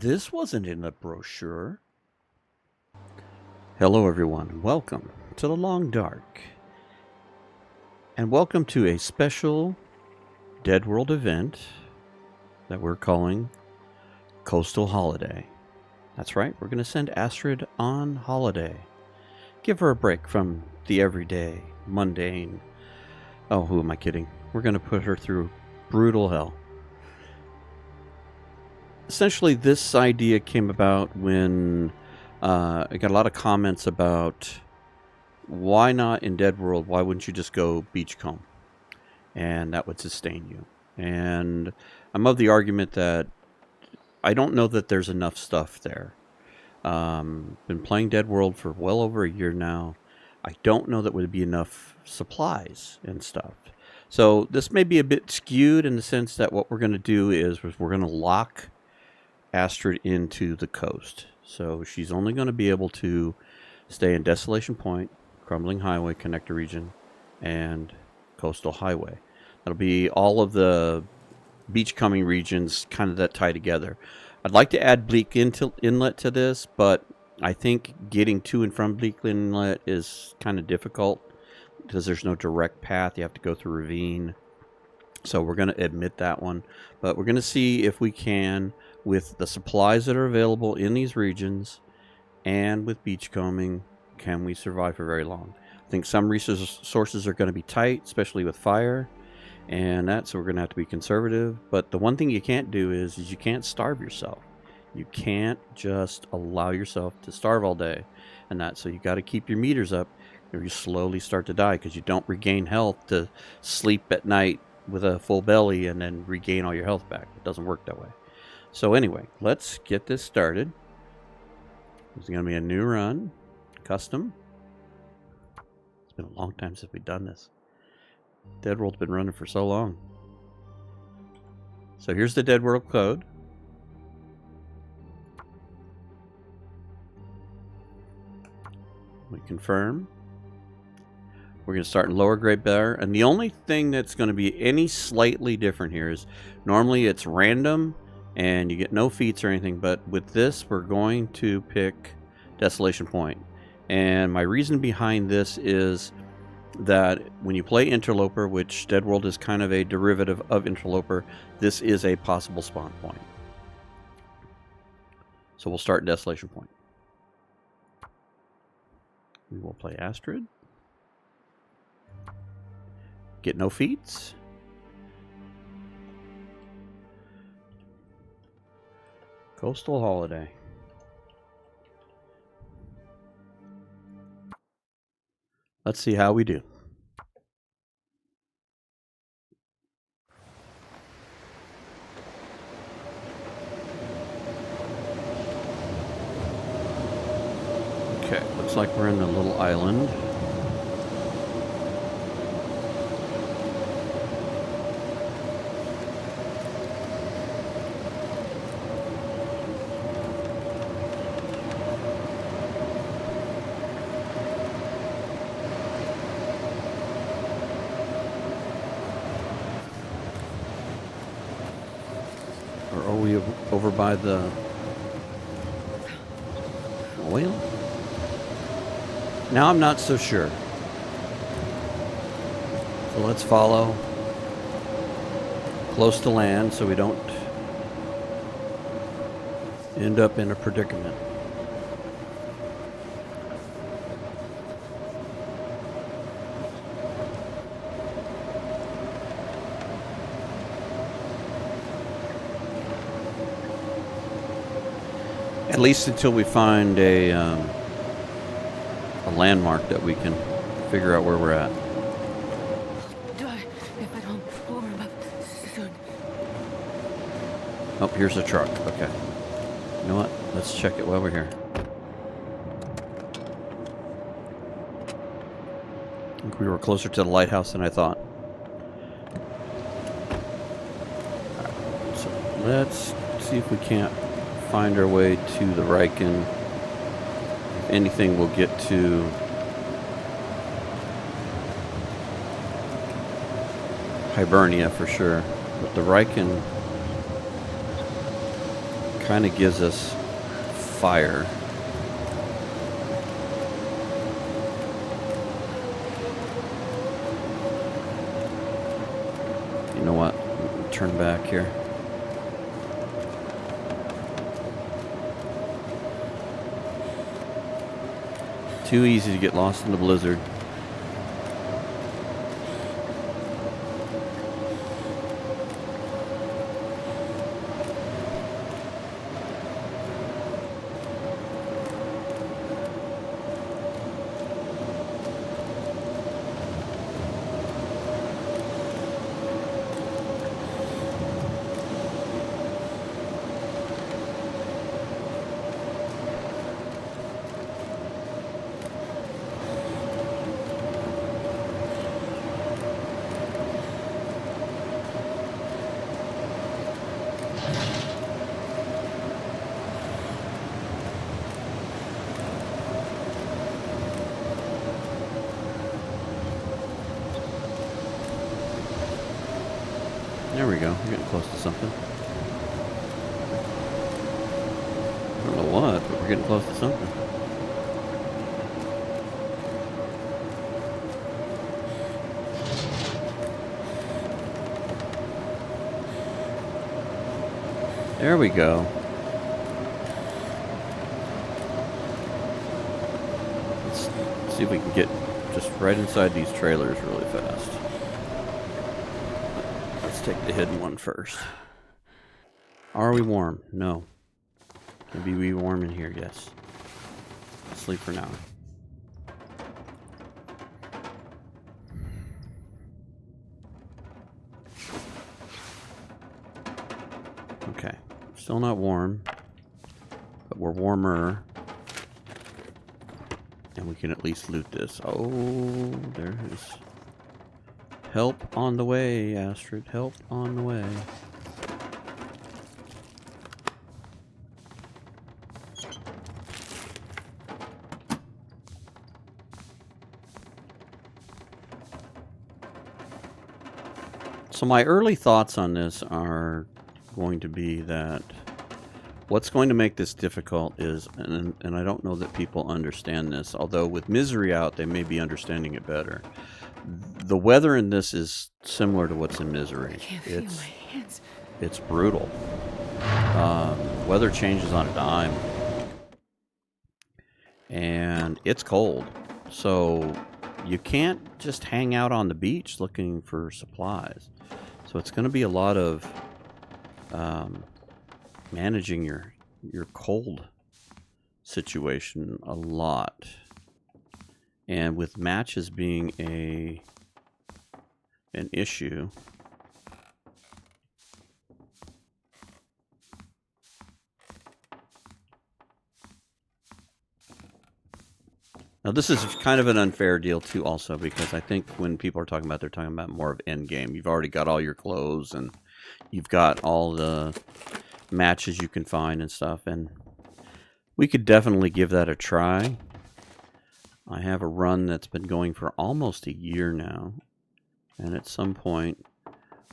This wasn't in the brochure. Hello everyone, welcome to the Long Dark. And welcome to a special Deadworld event that we're calling Coastal Holiday. That's right, we're going to send Astrid on holiday. Give her a break from the everyday, mundane. Oh, who am I kidding? We're going to put her through brutal hell. Essentially, this idea came about when I got a lot of comments about why not in Deadworld, why wouldn't you just go beachcomb? And that would sustain you. And I'm of the argument that I don't know that there's enough stuff there. Been playing Deadworld for well over a year now. I don't know that would be enough supplies and stuff. So this may be a bit skewed in the sense that what we're going to do is we're going to lock Astrid into the coast. So she's only going to be able to stay in Desolation Point, Crumbling Highway Connector Region, and Coastal Highway. That'll be all of the beachcombing regions kind of that tie together. I'd like to add Bleak Inlet to this, but I think getting to and from Bleak Inlet is kind of difficult because there's no direct path. You have to go through a ravine. So we're going to admit that one. But we're going to see if we can, with the supplies that are available in these regions and with beachcombing, can we survive for very long? I think some resource sources are going to be tight, especially with fire. And so we're going to have to be conservative. But the one thing you can't do is you can't starve yourself. You can't just allow yourself to starve all day. So you got to keep your meters up or you slowly start to die because you don't regain health to sleep at night with a full belly and then regain all your health back. It doesn't work that way. So anyway, let's get this started. It's going to be a new run, custom. It's been a long time since we've done this. Deadworld's been running for so long. So here's the Deadworld code. We confirm. We're going to start in lower grade bear. And the only thing that's going to be any slightly different here is normally it's random and you get no feats or anything. But with this, we're going to pick Desolation Point. And my reason behind this is that when you play Interloper, which Deadworld is kind of a derivative of Interloper, this is a possible spawn point. So we'll start Desolation Point. We will play Astrid. Get no feats. Coastal Holiday. Let's see how we do. Okay, looks like we're in the little island. Or are we over by the oil? Now I'm not so sure. So let's follow close to land so we don't end up in a predicament. At least until we find a landmark that we can figure out where we're at. Oh, here's a truck. Okay. You know what? Let's check it while we're here. I think we were closer to the lighthouse than I thought. Right, so let's see if we can't find our way to the Riken. If anything, we'll get to Hibernia for sure. But the Riken kind of gives us fire. You know what? Turn back here. Too easy to get lost in the blizzard. There we go. We're getting close to something. I don't know what, but we're getting close to something. There we go. Let's see if we can get just right inside these trailers really fast. Let's take the hidden one first. Are we warm? No. Maybe we warm in here, yes. Sleep for now. Okay. Still not warm, but we're warmer. And we can at least loot this. Oh, there is help on the way, Astrid. Help on the way. So my early thoughts on this are going to be that what's going to make this difficult is, and I don't know that people understand this, although with Misery out, they may be understanding it better. The weather in this is similar to what's in Misery. I can't feel my hands. It's brutal. Weather changes on a dime. And it's cold. So you can't just hang out on the beach looking for supplies. So it's going to be a lot of managing your cold situation a lot. And with matches being an issue, now this is kind of an unfair deal too also, because I think when people are talking about, they're talking about more of end game. You've already got all your clothes and you've got all the matches you can find and stuff, and we could definitely give that a try. I have a run that's been going for almost a year now, and at some point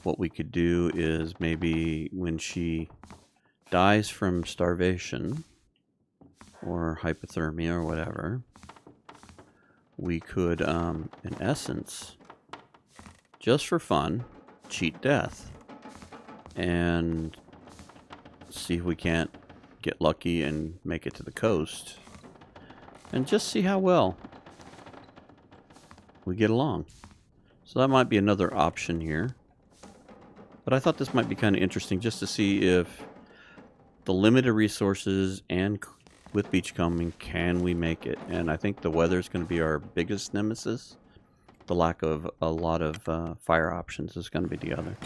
what we could do is maybe when she dies from starvation or hypothermia or whatever, we could in essence, just for fun, cheat death and see if we can't get lucky and make it to the coast and just see how well we get along. So that might be another option here. But I thought this might be kind of interesting just to see if the limited resources and with beachcombing, can we make it? And I think the weather is going to be our biggest nemesis. The lack of a lot of fire options is going to be the other.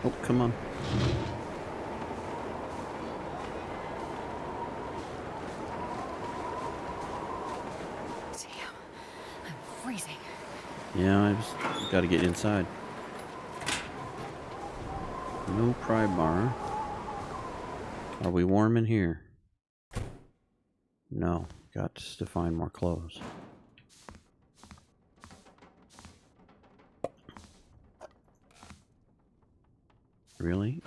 Oh, come on. Damn, I'm freezing. Yeah, I just got to get inside. No pry bar. Are we warm in here? No. Got to find more clothes. Really?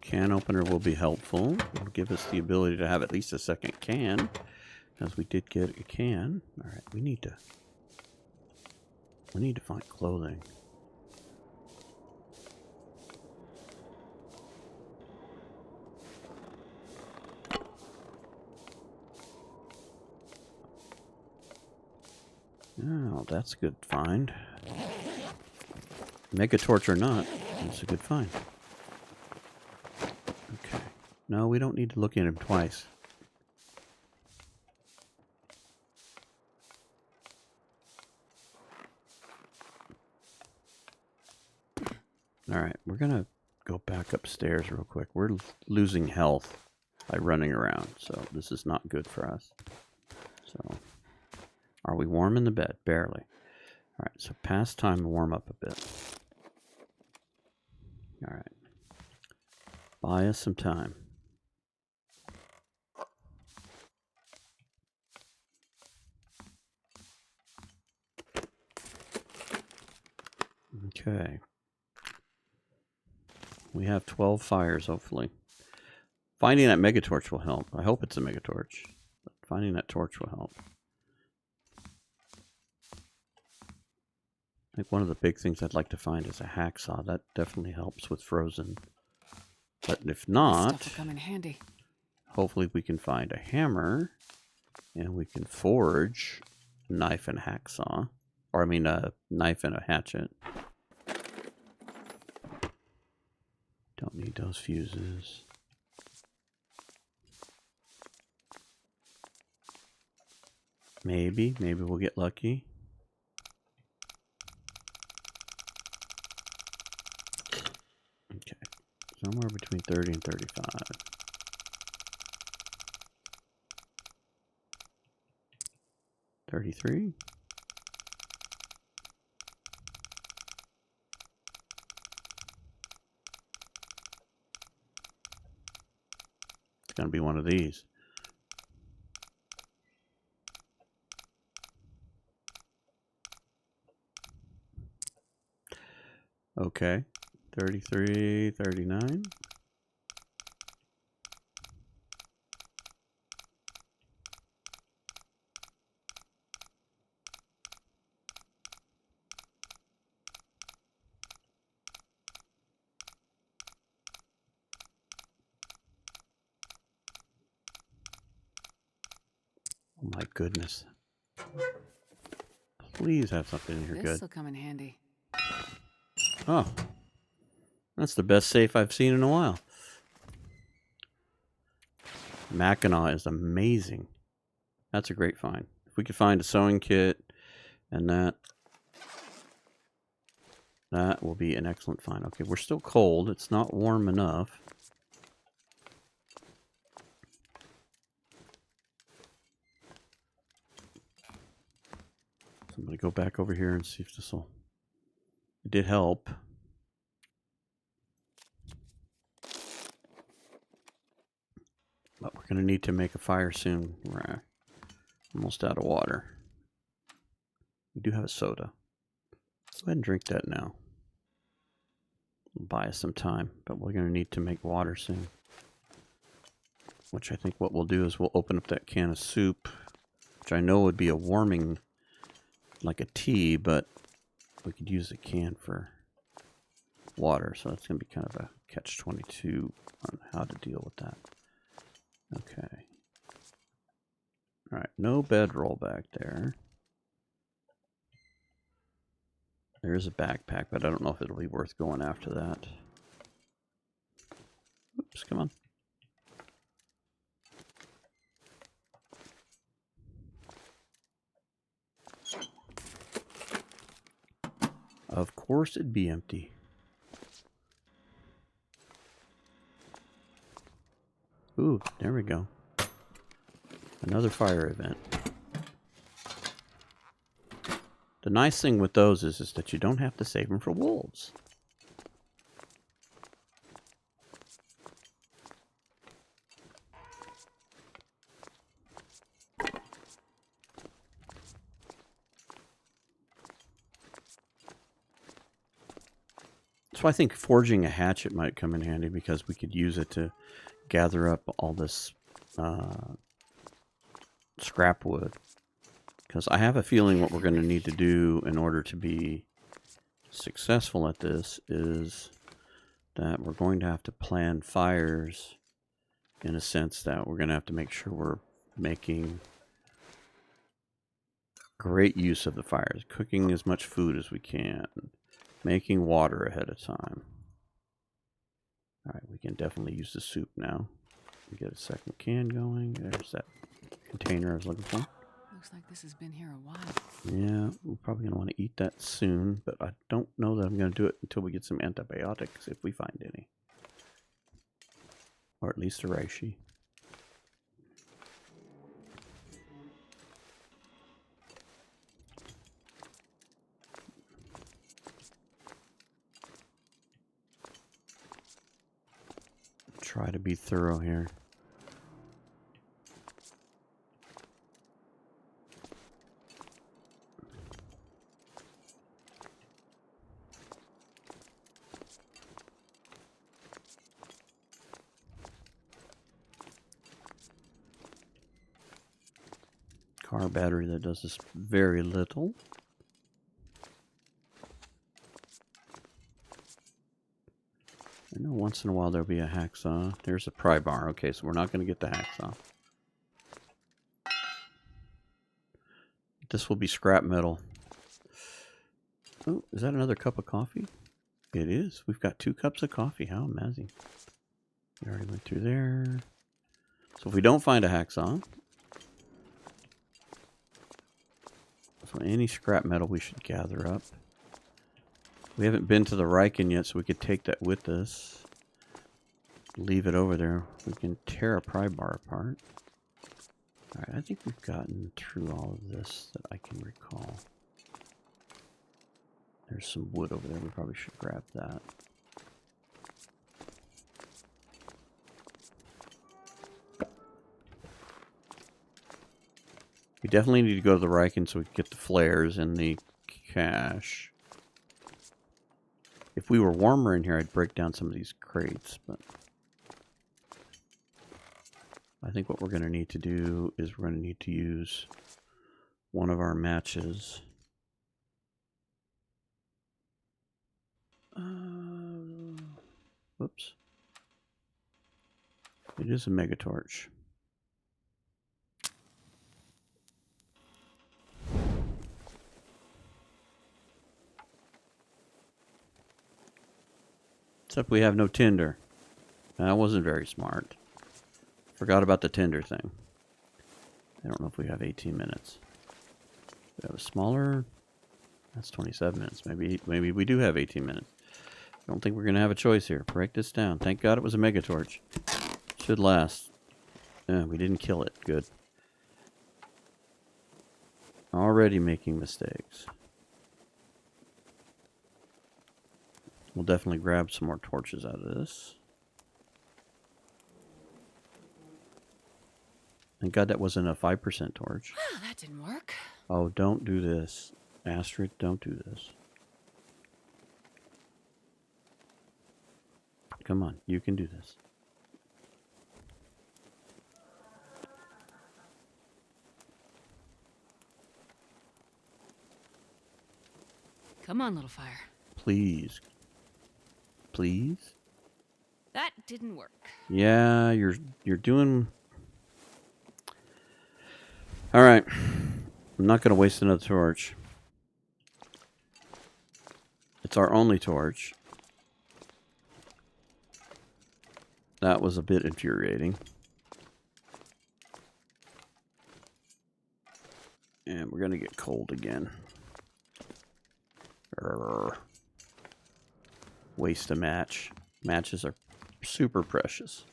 Can opener will be helpful. It'll give us the ability to have at least a second can, as we did get a can. All right, we need to find clothing. Oh, that's a good find. Mega torch or not, that's a good find. Okay. No, we don't need to look at him twice. Alright, we're gonna go back upstairs real quick. We're losing health by running around, so this is not good for us. So, are we warm in the bed? Barely. Alright, so past time to warm up a bit. Alright. Buy us some time. Okay. We have 12 fires, hopefully. Finding that megatorch will help. I hope it's a megatorch. But finding that torch will help. I think one of the big things I'd like to find is a hacksaw. That definitely helps with frozen. But if not, Stuff will come in handy. Hopefully we can find a hammer and we can forge a knife and hacksaw. Or I mean a knife and a hatchet. Don't need those fuses. Maybe we'll get lucky. Okay. Somewhere between 30 and 35. 33. It's going to be one of these. Okay. 33, 39. Oh my goodness. Please have something in here good. This will come in handy. Oh. That's the best safe I've seen in a while. Mackinac is amazing. That's a great find. If we could find a sewing kit and that will be an excellent find. Okay, we're still cold. It's not warm enough. So I'm going to go back over here and see if this will... It did help. But we're going to need to make a fire soon. We're almost out of water. We do have a soda. Go ahead and drink that now. It'll buy us some time, but we're going to need to make water soon. Which I think what we'll do is we'll open up that can of soup, which I know would be a warming, like a tea, but we could use a can for water, so that's going to be kind of a catch-22 on how to deal with that. Okay. Alright, no bedroll back there. There is a backpack, but I don't know if it'll be worth going after that. Oops, come on. Of course it'd be empty. Ooh, there we go. Another fire event. The nice thing with those is that you don't have to save them for wolves. So I think forging a hatchet might come in handy because we could use it to gather up all this scrap wood. Because I have a feeling what we're going to need to do in order to be successful at this is that we're going to have to plan fires in a sense that we're going to have to make sure we're making great use of the fires, cooking as much food as we can, making water ahead of time. All right, we can definitely use the soup now. We get a second can going. There's that container I was looking for. Looks like this has been here a while. Yeah, we're probably going to want to eat that soon, but I don't know that I'm going to do it until we get some antibiotics, if we find any. Or at least a reishi. Try to be thorough here. Car battery that does this very little. I know once in a while there'll be a hacksaw. There's a pry bar. Okay, so we're not going to get the hacksaw. This will be scrap metal. Oh, is that another cup of coffee? It is. We've got 2 cups of coffee. How amazing. We already went through there. So if we don't find a hacksaw, so any scrap metal we should gather up. We haven't been to the Riken yet, so we could take that with us. Leave it over there. We can tear a pry bar apart. Alright, I think we've gotten through all of this that I can recall. There's some wood over there. We probably should grab that. We definitely need to go to the Riken so we can get the flares and the cache. If we were warmer in here, I'd break down some of these crates, but I think what we're going to need to do is we're going to need to use one of our matches. Whoops. It is a megatorch. Except we have no tinder. That wasn't very smart. Forgot about the tinder thing. I don't know if we have 18 minutes. We have a smaller. That's 27 minutes. Maybe we do have 18 minutes. I don't think we're going to have a choice here. Break this down. Thank God it was a megatorch. Should last. Yeah, we didn't kill it. Good. Already making mistakes. We'll definitely grab some more torches out of this. Thank God that wasn't a 5% torch. Well, that didn't work. Oh, don't do this. Astrid, don't do this. Come on, you can do this. Come on, little fire. Please. Please? That didn't work. Yeah, you're doing... Alright. I'm not going to waste another torch. It's our only torch. That was a bit infuriating. And we're going to get cold again. Waste a match. Matches are super precious.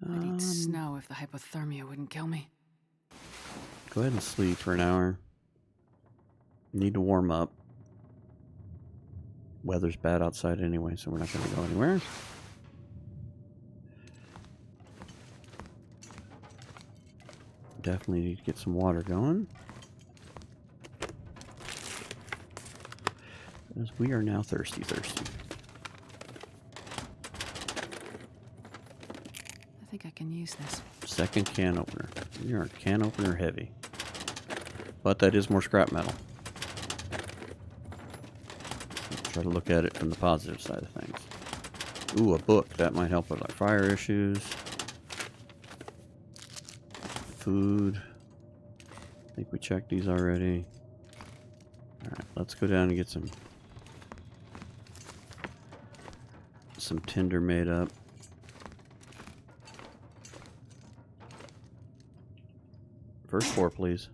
I'd eat snow if the hypothermia wouldn't kill me. Go ahead and sleep for an hour. Need to warm up. Weather's bad outside anyway, so we're not going to go anywhere. Definitely need to get some water going. Because we are now thirsty. I think I can use this. Second can opener. You're a can opener heavy. But that is more scrap metal. Let's try to look at it from the positive side of things. Ooh, a book. That might help with like fire issues. Food. I think we checked these already. Alright, let's go down and get some tinder made up. First 4, please.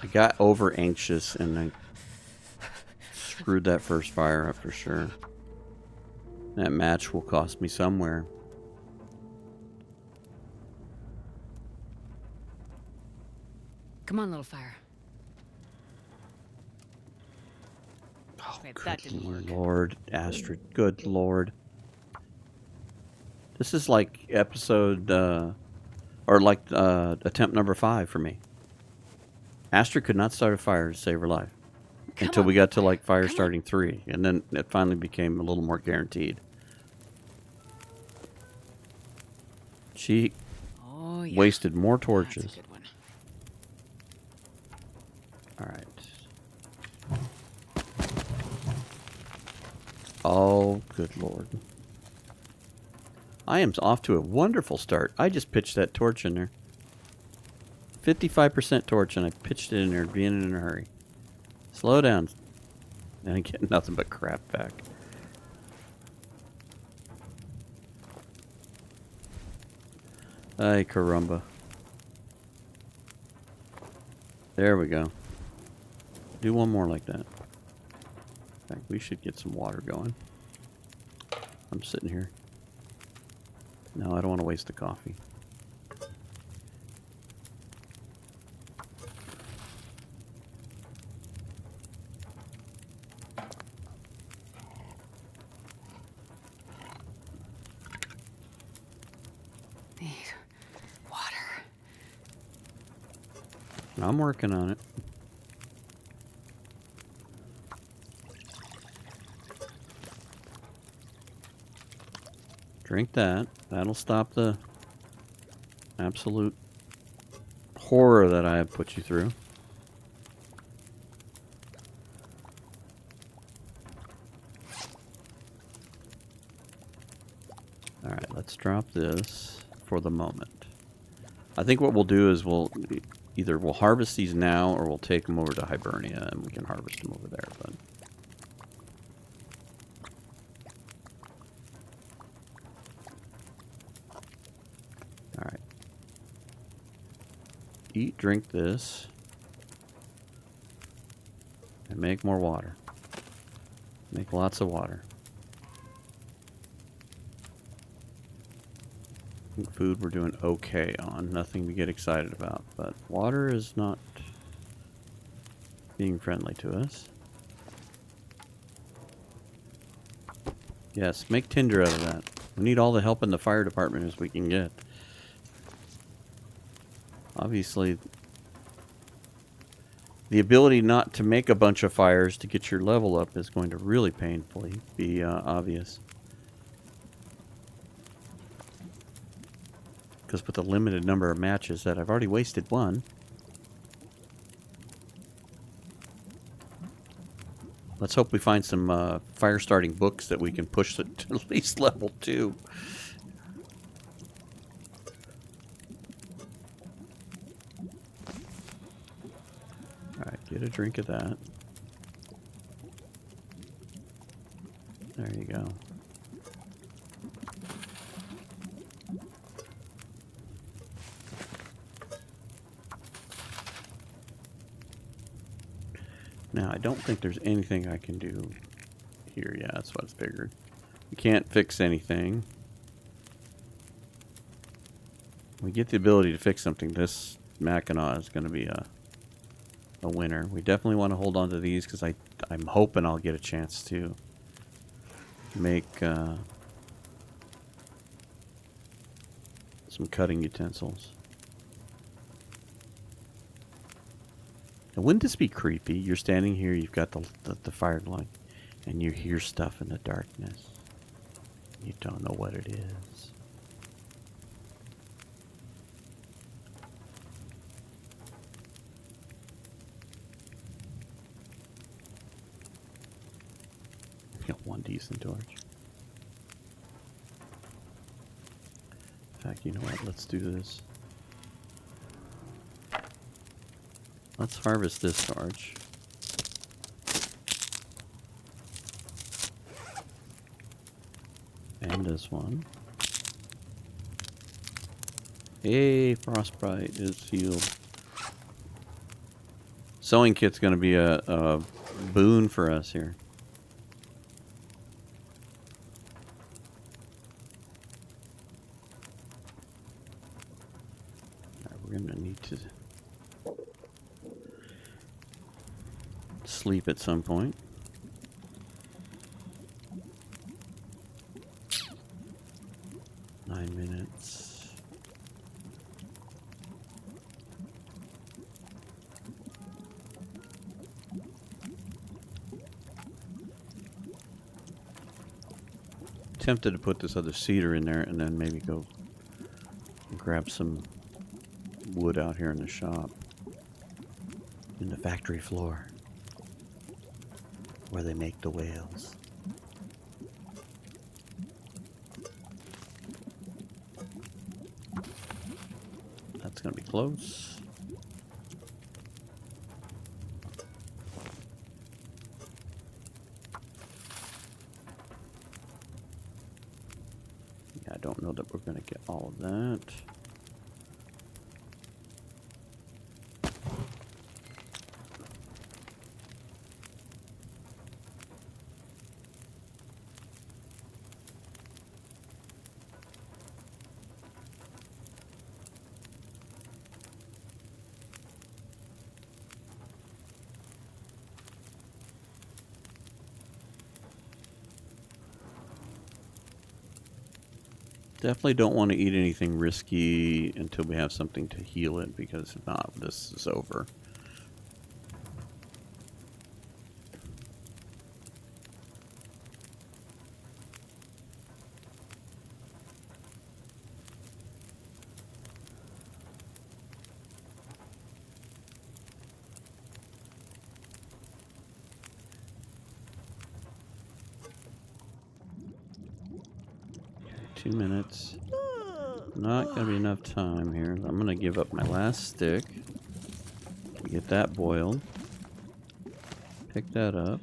I got over anxious and I screwed that first fire up for sure. That match will cost me somewhere. Come on, little fire. Oh, Wait, that good didn't work. Lord, Astrid. Good Lord. This is like episode, or like attempt number 5 for me. Astrid could not start a fire to save her life. Until we got to like fire starting 3. And then it finally became a little more guaranteed. She wasted more torches. That's a good one. Alright. Oh, good Lord. I am off to a wonderful start. I just pitched that torch in there. 55% torch, and I pitched it in there, being in a hurry. Slow down. And I get nothing but crap back. Ay, caramba. There we go. Do one more like that. In fact, we should get some water going. I'm sitting here. No, I don't want to waste the coffee. Need water. I'm working on it. Drink that. That'll stop the absolute horror that I have put you through. Alright, let's drop this for the moment. I think what we'll do is we'll harvest these now or we'll take them over to Hibernia and we can harvest them over there. But alright. Eat, drink this. And make more water. Make lots of water. I think food we're doing okay on. Nothing to get excited about. But water is not being friendly to us. Yes, make tinder out of that. We need all the help in the fire department as we can get. Obviously, the ability not to make a bunch of fires to get your level up is going to really painfully be obvious. Because with the limited number of matches that I've already wasted one. Let's hope we find some fire starting books that we can push it to at least level 2. Alright, get a drink of that. There you go. Now, I don't think there's anything I can do here. Yeah, that's what I figured. We can't fix anything. We get the ability to fix something. This Mackinac is going to be a winner. We definitely want to hold on to these because I I'm hoping I'll get a chance to make some cutting utensils. Now, wouldn't this be creepy? You're standing here, you've got the fire glowing, and you hear stuff in the darkness. You don't know what it is. Got one decent torch. In fact, you know what? Let's do this. Let's harvest this torch. And this one. Hey, frostbite is healed. Sewing kit's going to be a boon for us here. We're going to need to sleep at some point. Minutes. Tempted to put this other cedar in there and then maybe go grab some wood out here in the shop, in the factory floor where they make the whales. That's gonna be close. Yeah, I don't know that we're gonna get all of that. Definitely don't want to eat anything risky until we have something to heal it, because if not, this is over. Okay, 2 minutes. Not going to be enough time here. I'm going to give up my last stick to get that boiled. Pick that up.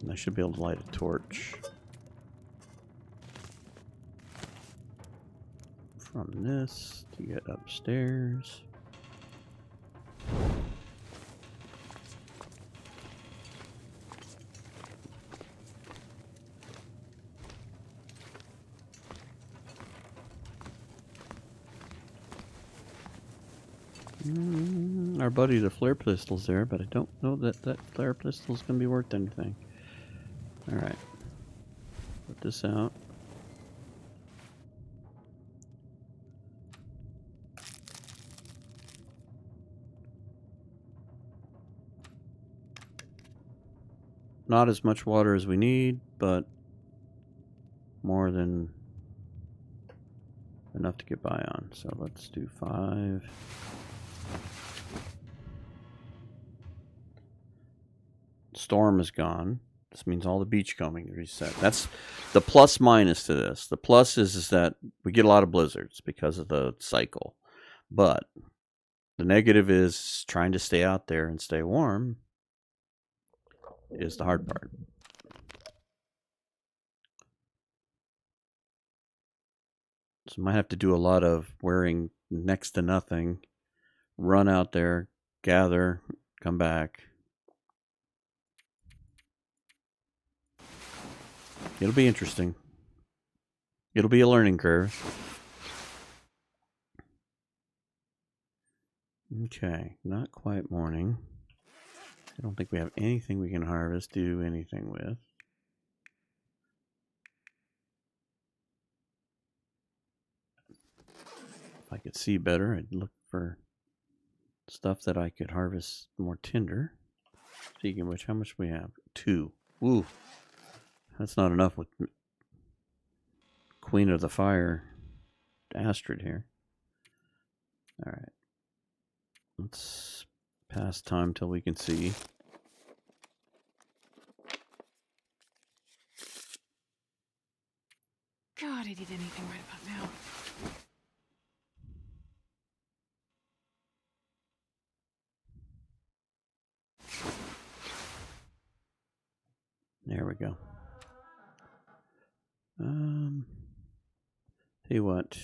And I should be able to light a torch from this to get upstairs. Our buddy the flare pistol's there, but I don't know that that flare pistol's gonna be worth anything. Alright. Put this out. Not as much water as we need, but more than enough to get by on. So let's do 5. Storm is gone. This means all the beachcombing reset. That's the plus minus to this. The plus is that we get a lot of blizzards because of the cycle. But the negative is trying to stay out there and stay warm is the hard part. So I might have to do a lot of wearing next to nothing, run out there, gather, come back. It'll be interesting. It'll be a learning curve. Okay, not quite morning. I don't think we have anything we can harvest, do anything with. If I could see better, I'd look for stuff that I could harvest more tinder. Speaking of which, how much we have? 2. Ooh. That's not enough with Queen of the Fire, Astrid here. Alright. Let's pass time till we can see. God, I did anything right about now. There we go. Tell you what.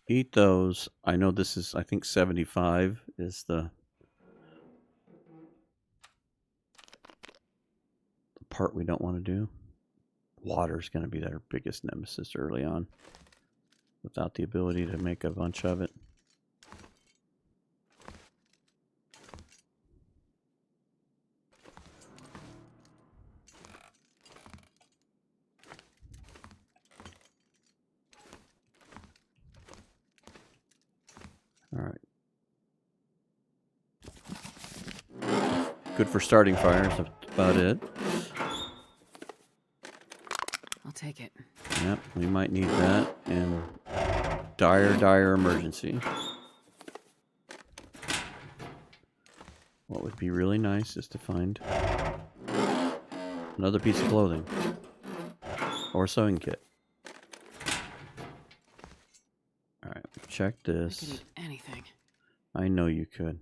Eat those. I know this is, I think 75 is the part we don't want to do. Water's going to be their biggest nemesis early on. Without the ability to make a bunch of it. Alright. Good for starting fires, that's about it. I'll take it. Yep, we might need that in dire emergency. What would be really nice is to find another piece of clothing or a sewing kit. Alright, check I could this. eat anything. I know you could.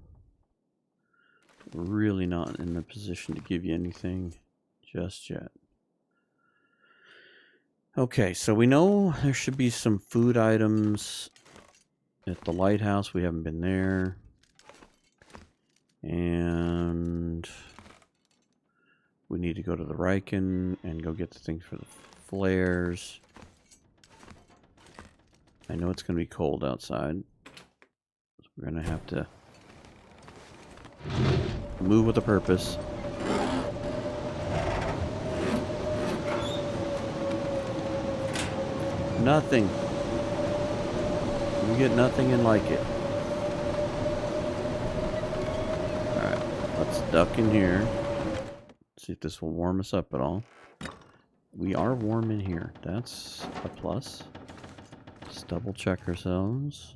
We're really not in the position to give you anything just yet. Okay, so we know there should be some food items at the lighthouse. We haven't been there. And we need to go to the Riken and go get the things for the flares. I know it's going to be cold outside. So we're going to have to move with a purpose. Nothing. You get nothing and like it. Alright, let's duck in here. See if this will warm us up at all. We are warm in here. That's a plus. Let's double check ourselves.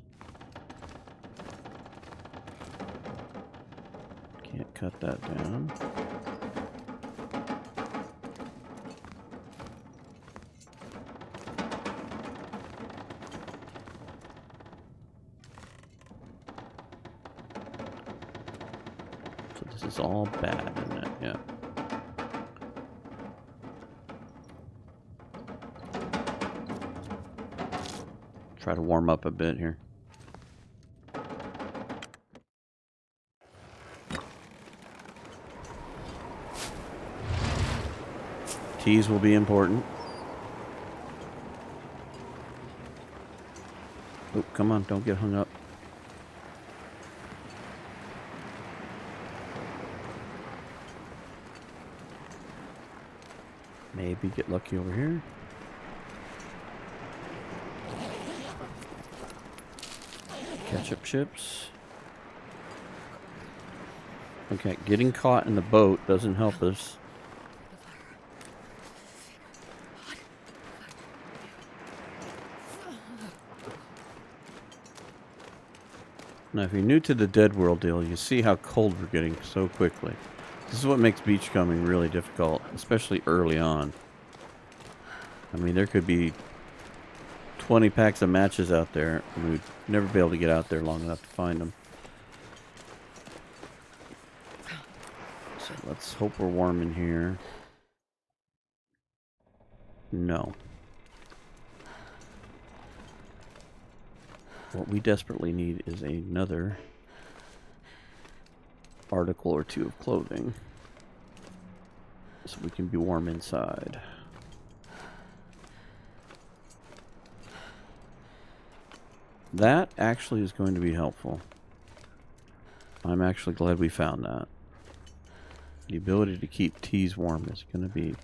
Can't cut that down. So this is all bad, isn't it? Yeah. Try to warm up a bit here. Teas will be important. Oh, come on, don't get hung up. Maybe get lucky over here. Ketchup chips. Okay, getting caught in the boat doesn't help us. Now, if you're new to the Deadworld deal, you see how cold we're getting so quickly. This is what makes beachcombing really difficult, especially early on. I mean, there could be 20 packs of matches out there, and we'd never be able to get out there long enough to find them. So let's hope we're warm in here. No. What we desperately need is another article or two of clothing so we can be warm inside. That actually is going to be helpful. I'm actually glad we found that. The ability to keep teas warm is going to be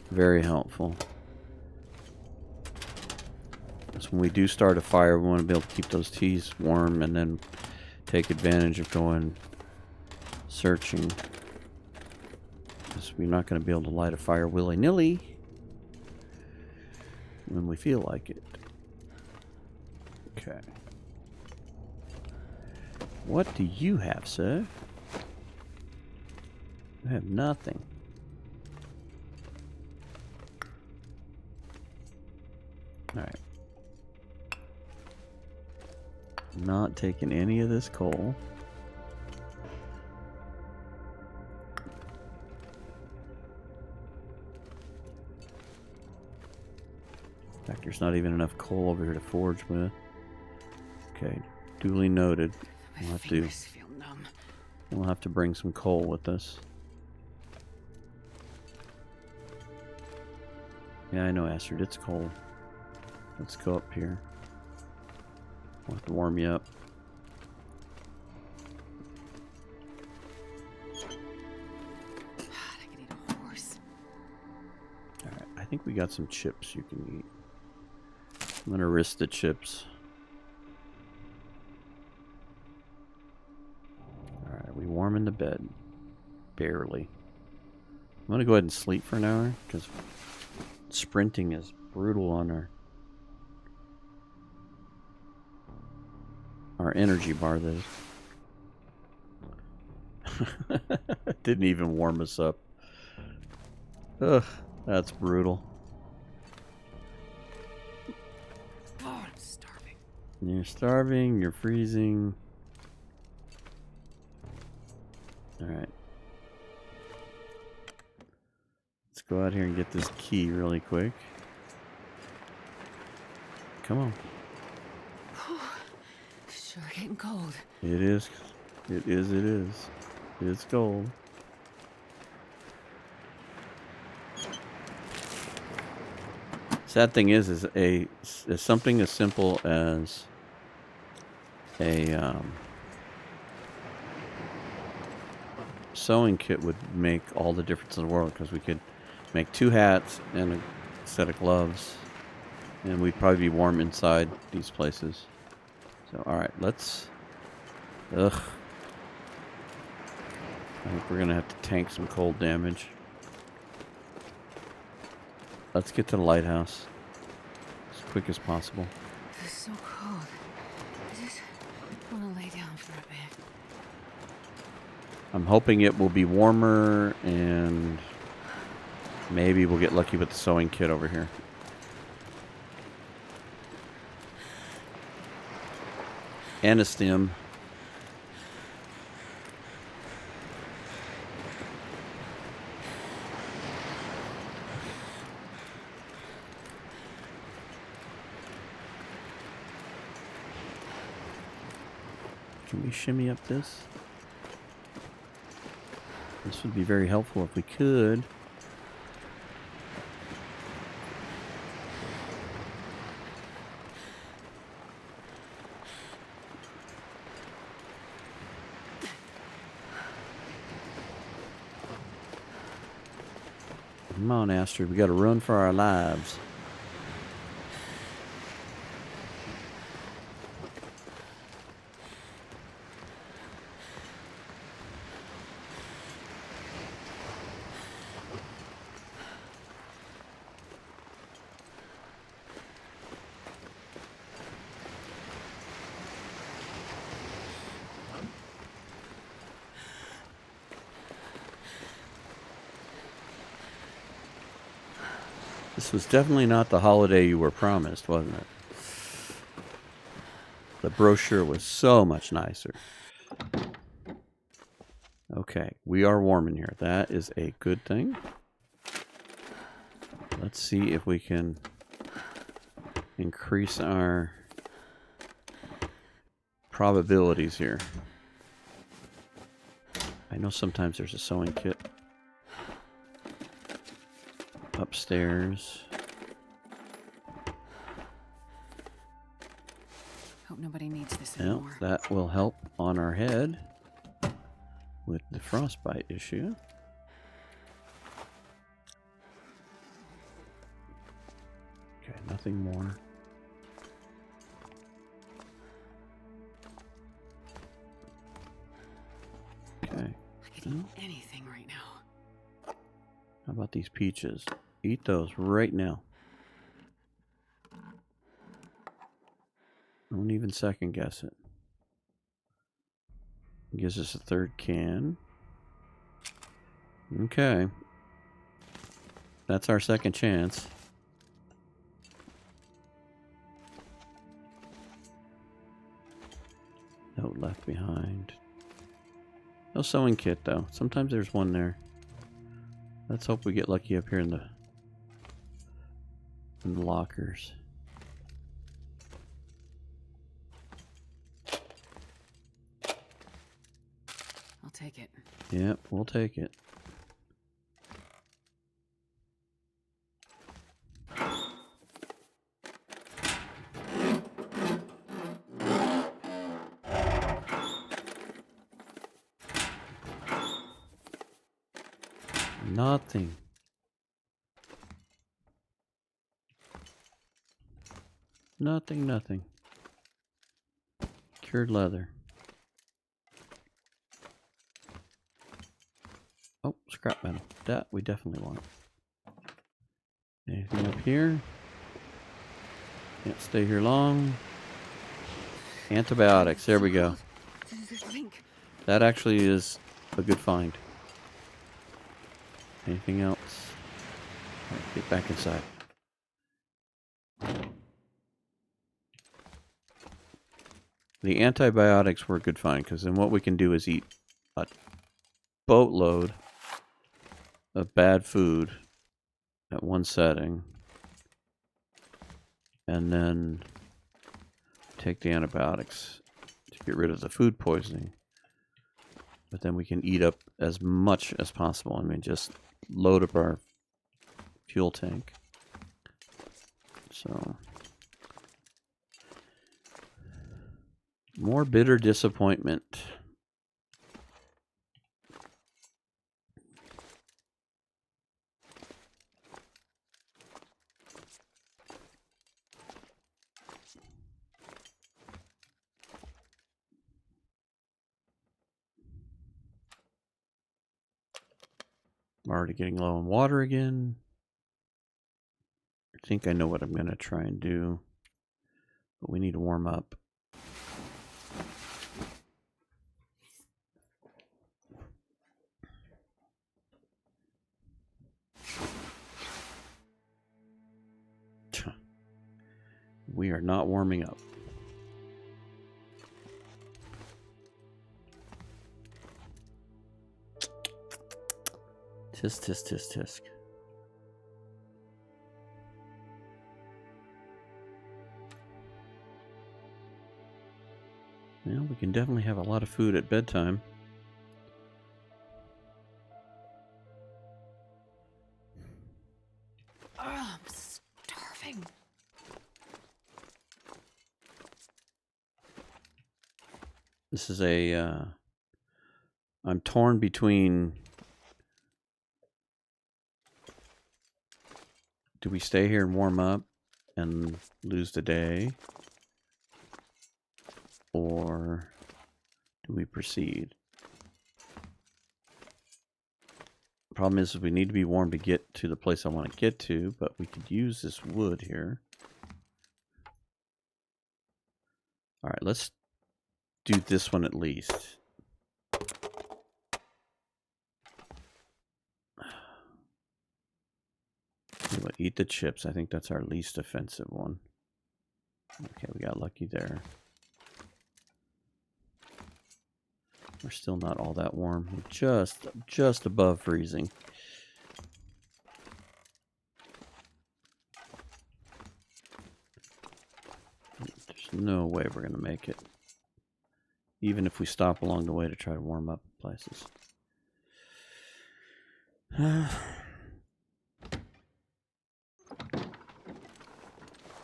very helpful. Because when we do start a fire, we want to be able to keep those teas warm and then take advantage of going searching. Because we're not going to be able to light a fire willy-nilly when we feel like it. Okay. What do you have, sir? I have nothing. Alright. Not taking any of this coal. In fact, there's not even enough coal over here to forge with. Okay, duly noted. We'll have to bring some coal with us. Yeah, I know, Astrid. It's cold. Let's go up here. We'll have to warm you up. God, I could eat a horse. Alright, I think we got some chips you can eat. I'm gonna risk the chips. Alright, we warm in the bed. Barely. I'm gonna go ahead and sleep for an hour, because sprinting is brutal on our energy bar. That is. Didn't even warm us up. Ugh, that's brutal. Oh, I'm starving. You're starving, you're freezing. Alright. Let's go out here and get this key really quick. Come on. Sure getting cold. It is. It is. It is. It's cold. Sad thing is something as simple as a sewing kit would make all the difference in the world, because we could make 2 hats and a set of gloves, and we'd probably be warm inside these places. So, alright, let's... Ugh. I think we're going to have to tank some cold damage. Let's get to the lighthouse as quick as possible. This is so cold. I just want to lay down for a bit. I'm hoping it will be warmer, and maybe we'll get lucky with the sewing kit over here. And a stem. Can we shimmy up this? This would be very helpful if we could. Come on, Astrid. We got to run for our lives. This was definitely not the holiday you were promised, wasn't it? The brochure was so much nicer. Okay, we are warm in here. That is a good thing. Let's see if we can increase our probabilities here. I know sometimes there's a sewing kit upstairs. Hope nobody needs this Well, anymore. that will help on our head with the frostbite issue. Okay, nothing more. Okay. I could eat anything right now. How about these peaches? Eat those right now. Don't even second guess it. Gives us a third can. Okay. That's our second chance. Note left behind. No sewing kit, though. Sometimes there's one there. Let's hope we get lucky up here in the lockers. I'll take it. Yep, we'll take it. Nothing. Nothing. Cured leather. Oh, scrap metal. That we definitely want. Anything up here? Can't stay here long. Antibiotics. There we go. That actually is a good find. Anything else? All right, get back inside. The antibiotics were a good find, because then what we can do is eat a boatload of bad food at one setting, and then take the antibiotics to get rid of the food poisoning. But then we can eat up as much as possible. I mean, just load up our fuel tank. So, more bitter disappointment. I'm already getting low on water again. I think I know what I'm going to try and do, but we need to warm up. We are not warming up. Tisk, tisk, tisk, tisk. Well, we can definitely have a lot of food at bedtime. Oh, I'm starving. This is I'm torn between, do we stay here and warm up and lose the day? Or do we proceed? Problem is we need to be warm to get to the place I want to get to, but we could use this wood here. Alright, let's do this one at least. Eat the chips. I think that's our least offensive one. Okay, we got lucky there. We're still not all that warm. We're just above freezing. There's no way we're going to make it. Even if we stop along the way to try to warm up places.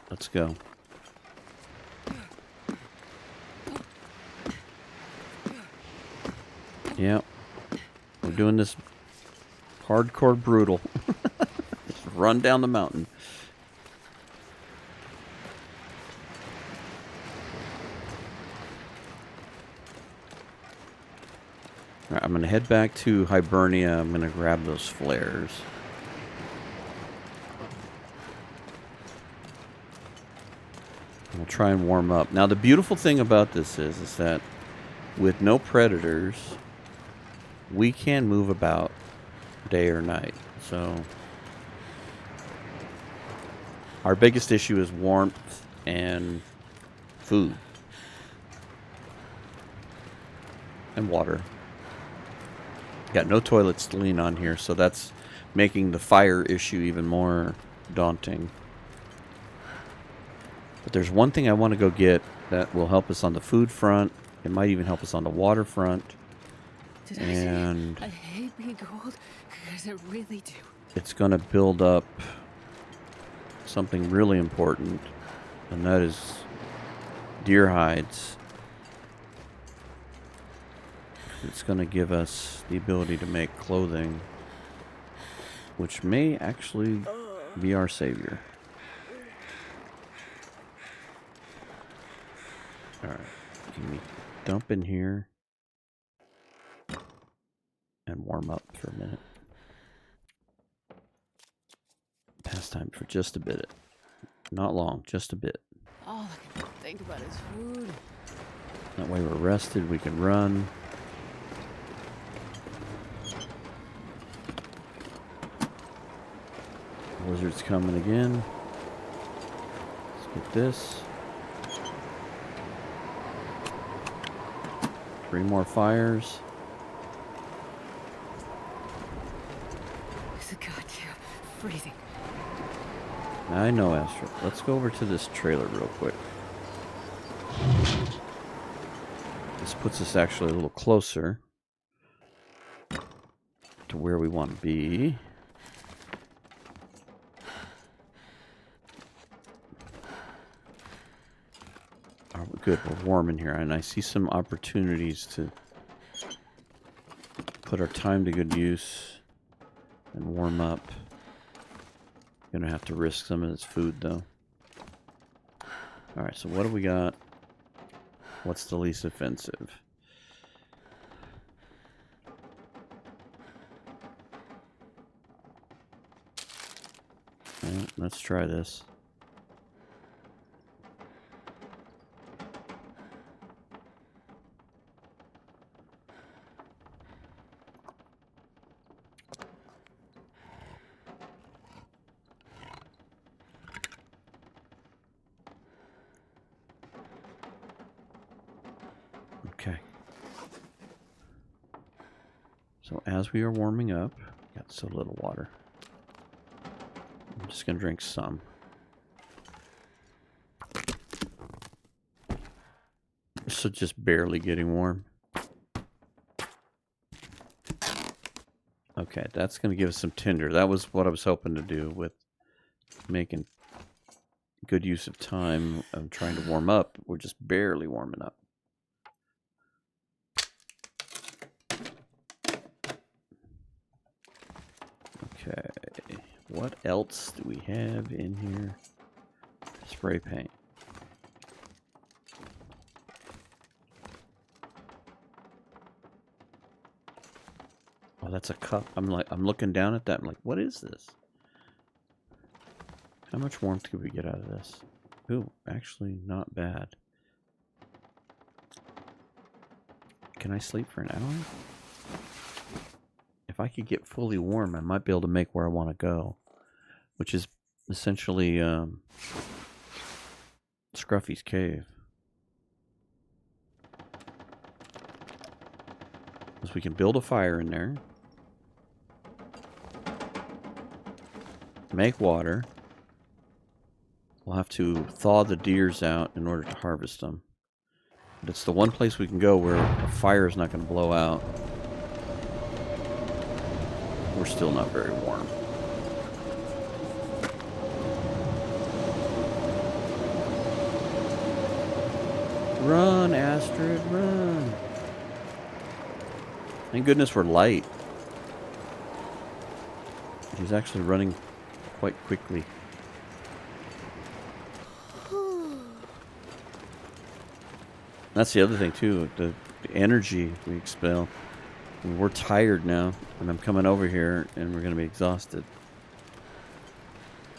Let's go. doing this hardcore brutal. Just run down the mountain. All right, I'm going to head back to Hibernia. I'm going to grab those flares. We'll try and warm up. Now, the beautiful thing about this is that with no predators, we can move about day or night. So, our biggest issue is warmth and food. And water. Got no toilets to lean on here, so that's making the fire issue even more daunting. But there's one thing I want to go get that will help us on the food front. It might even help us on the water front. And I hate being cold because I really do. It's going to build up something really important, and that is deer hides. It's going to give us the ability to make clothing, which may actually be our savior. Alright, can we dump in here and warm up for a minute? Pastime for just a bit. Not long, just a bit. All I can think about is food. That way we're rested, we can run. Blizzard's coming again. Let's get this. 3 more fires. It's a goddamn freezing. I know, Astrid. Let's go over to this trailer real quick. This puts us actually a little closer to where we want to be. Good, we're warm in here, and I see some opportunities to put our time to good use and warm up. Gonna have to risk some of this food, though. Alright, so what do we got? What's the least offensive? Well, let's try this. Okay. So as we are warming up, got so little water. I'm just gonna drink some. So just barely getting warm. Okay, that's gonna give us some tinder. That was what I was hoping to do with making good use of time of trying to warm up. We're just barely warming up. Okay, what else do we have in here? Spray paint. Oh, that's a cup. I'm looking down at that. I'm like, what is this? How much warmth could we get out of this? Ooh, actually not bad. Can I sleep for an hour? If I could get fully warm, I might be able to make where I want to go, which is essentially Scruffy's cave. Because we can build a fire in there, make water. We'll have to thaw the deers out in order to harvest them. But it's the one place we can go where a fire is not going to blow out. We're still not very warm. Run, Astrid, run. Thank goodness we're light. He's actually running quite quickly. That's the other thing too, the energy we expel. I mean, we're tired now, and I'm coming over here, and we're going to be exhausted.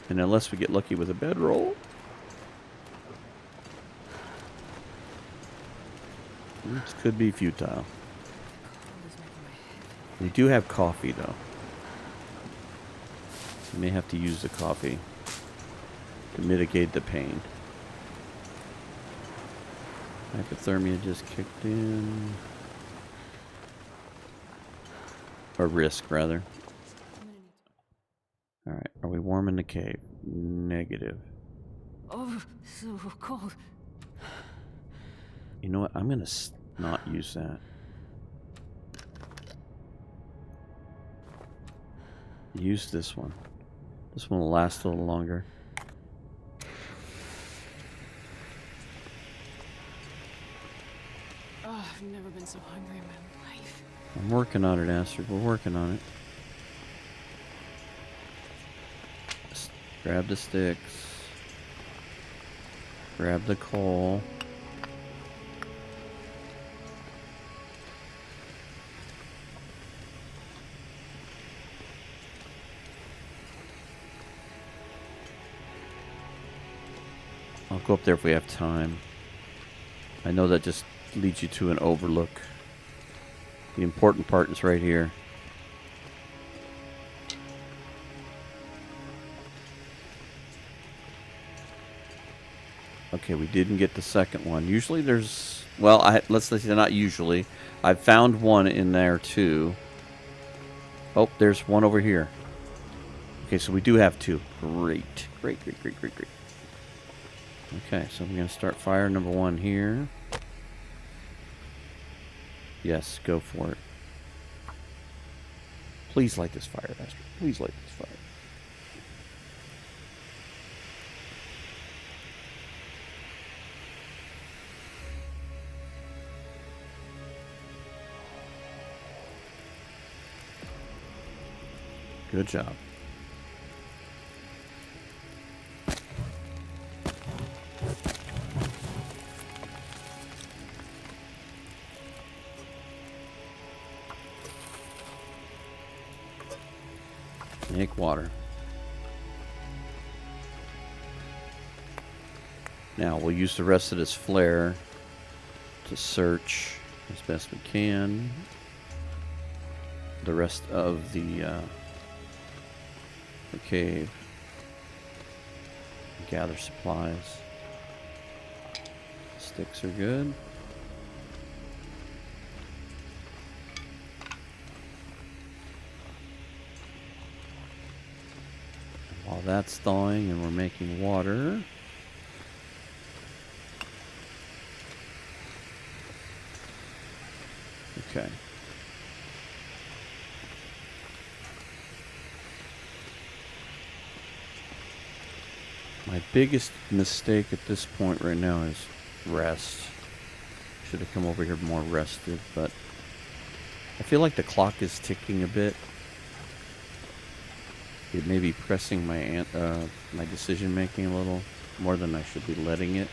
And unless we get lucky with a bedroll, this could be futile. We do have coffee, though. We may have to use the coffee to mitigate the pain. Hypothermia just kicked in. Or risk, rather. Alright, are we warm in the cave? Negative. Oh, so cold. You know what? I'm going to not use that. Use this one. This one will last a little longer. Oh, I've never been so hungry in my life. I'm working on it, Astrid. We're working on it. Grab the sticks. Grab the coal. I'll go up there if we have time. I know that just leads you to an overlook. The important part is right here. Okay, we didn't get the second one. Usually there's... Well, let's say not usually. I've found one in there too. Oh, there's one over here. Okay, so we do have two. Great. Great, great, great, great, great. Okay, so we're going to start fire number one here. Yes, go for it. Please light this fire, Astrid. Please light this fire. Good job. Make water. Now we'll use the rest of this flare to search as best we can the rest of the cave. Gather supplies. Sticks are good. While that's thawing and we're making water, okay. My biggest mistake at this point right now is rest. Should have come over here more rested, but I feel like the clock is ticking a bit. It may be pressing my my decision making a little more than I should be letting it.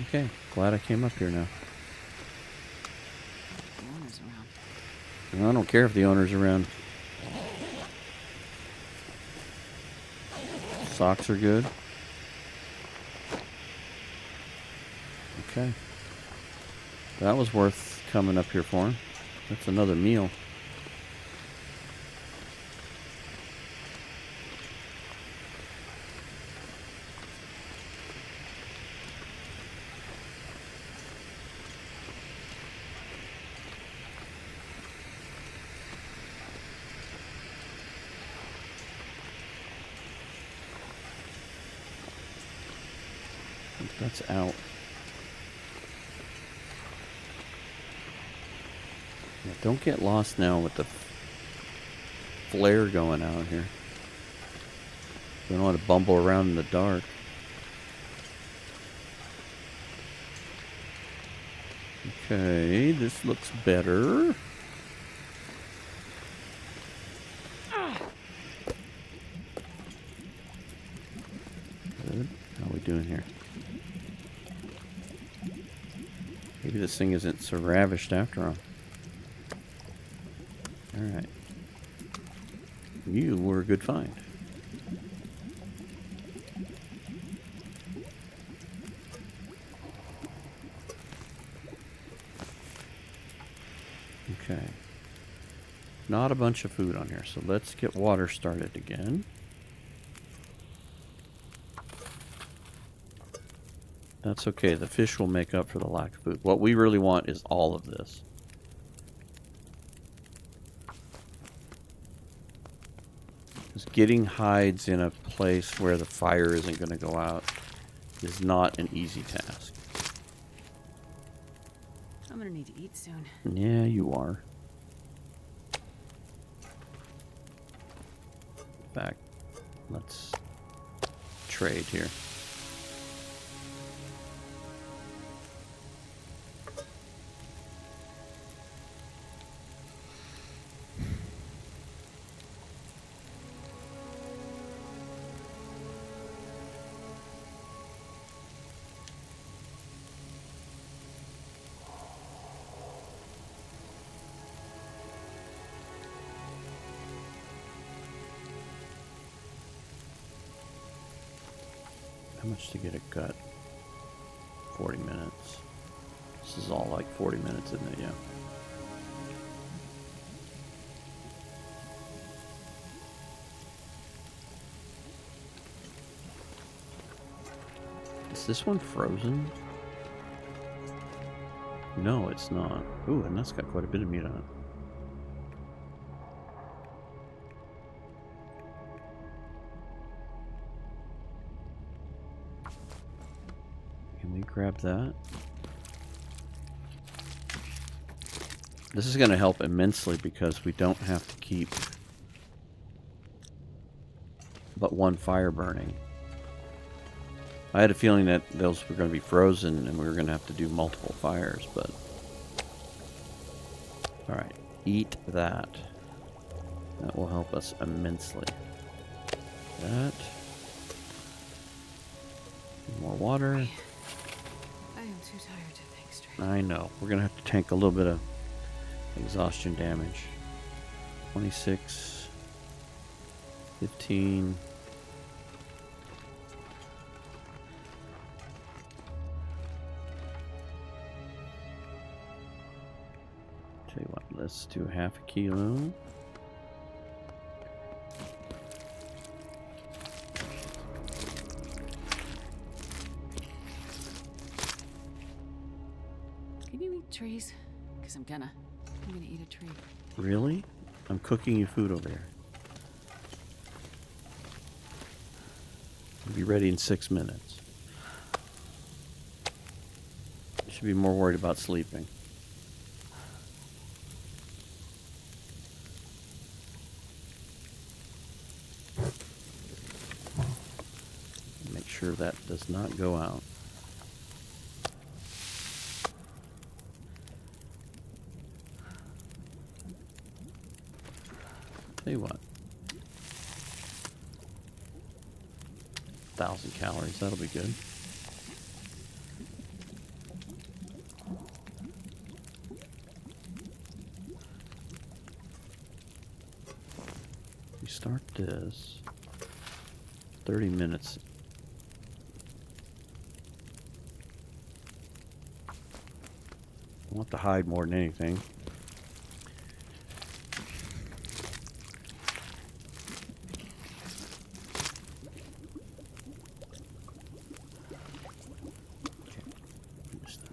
Okay, glad I came up here now. The owner's around. Well, I don't care if the owner's around. Socks are good. Okay. That was worth coming up here for. That's another meal. That's out. Yeah, don't get lost now with the flare going out here. We don't want to bumble around in the dark. Okay, this looks better. Good. How are we doing here? Maybe this thing isn't so ravished after all. Alright. You were a good find. Okay. Not a bunch of food on here, so let's get water started again. That's okay. The fish will make up for the lack of food. What we really want is all of this. Because getting hides in a place where the fire isn't going to go out is not an easy task. I'm gonna need to eat soon. Yeah, you are. In fact, let's trade here. How much to get a gut? 40 minutes. This is all like 40 minutes, isn't it? Yeah. Is this one frozen? No, it's not. Ooh, and that's got quite a bit of meat on it. Can we grab that? This is going to help immensely because we don't have to keep but one fire burning. I had a feeling that those were going to be frozen and we were going to have to do multiple fires, but... Alright, eat that. That will help us immensely. That. More water. I am too tired to think straight. I know. We're going to have to tank a little bit of exhaustion damage. 26. 15. Tell you what, let's do half a kilo. Can you eat trees? Because I'm gonna eat a tree. Really? I'm cooking you food over here. It'll be ready in 6 minutes. You should be more worried about sleeping. Make sure that does not go out. Tell you what. 1,000 calories, that'll be good. We start this 30 minutes. I want the hide more than anything.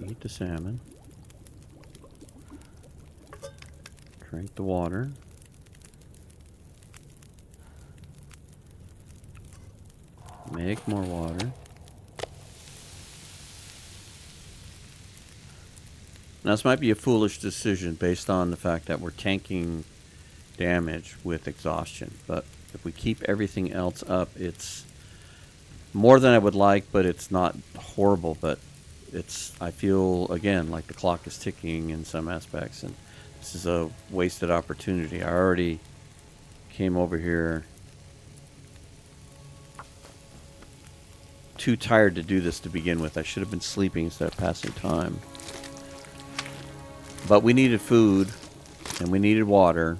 Eat the salmon. Drink the water. Make more water. Now, this might be a foolish decision based on the fact that we're tanking damage with exhaustion, but If we keep everything else up, it's more than I would like, but it's not horrible. But I feel, again, like the clock is ticking in some aspects, and this is a wasted opportunity. I already came over here too tired to do this to begin with. I should have been sleeping instead of passing time. But we needed food, and we needed water.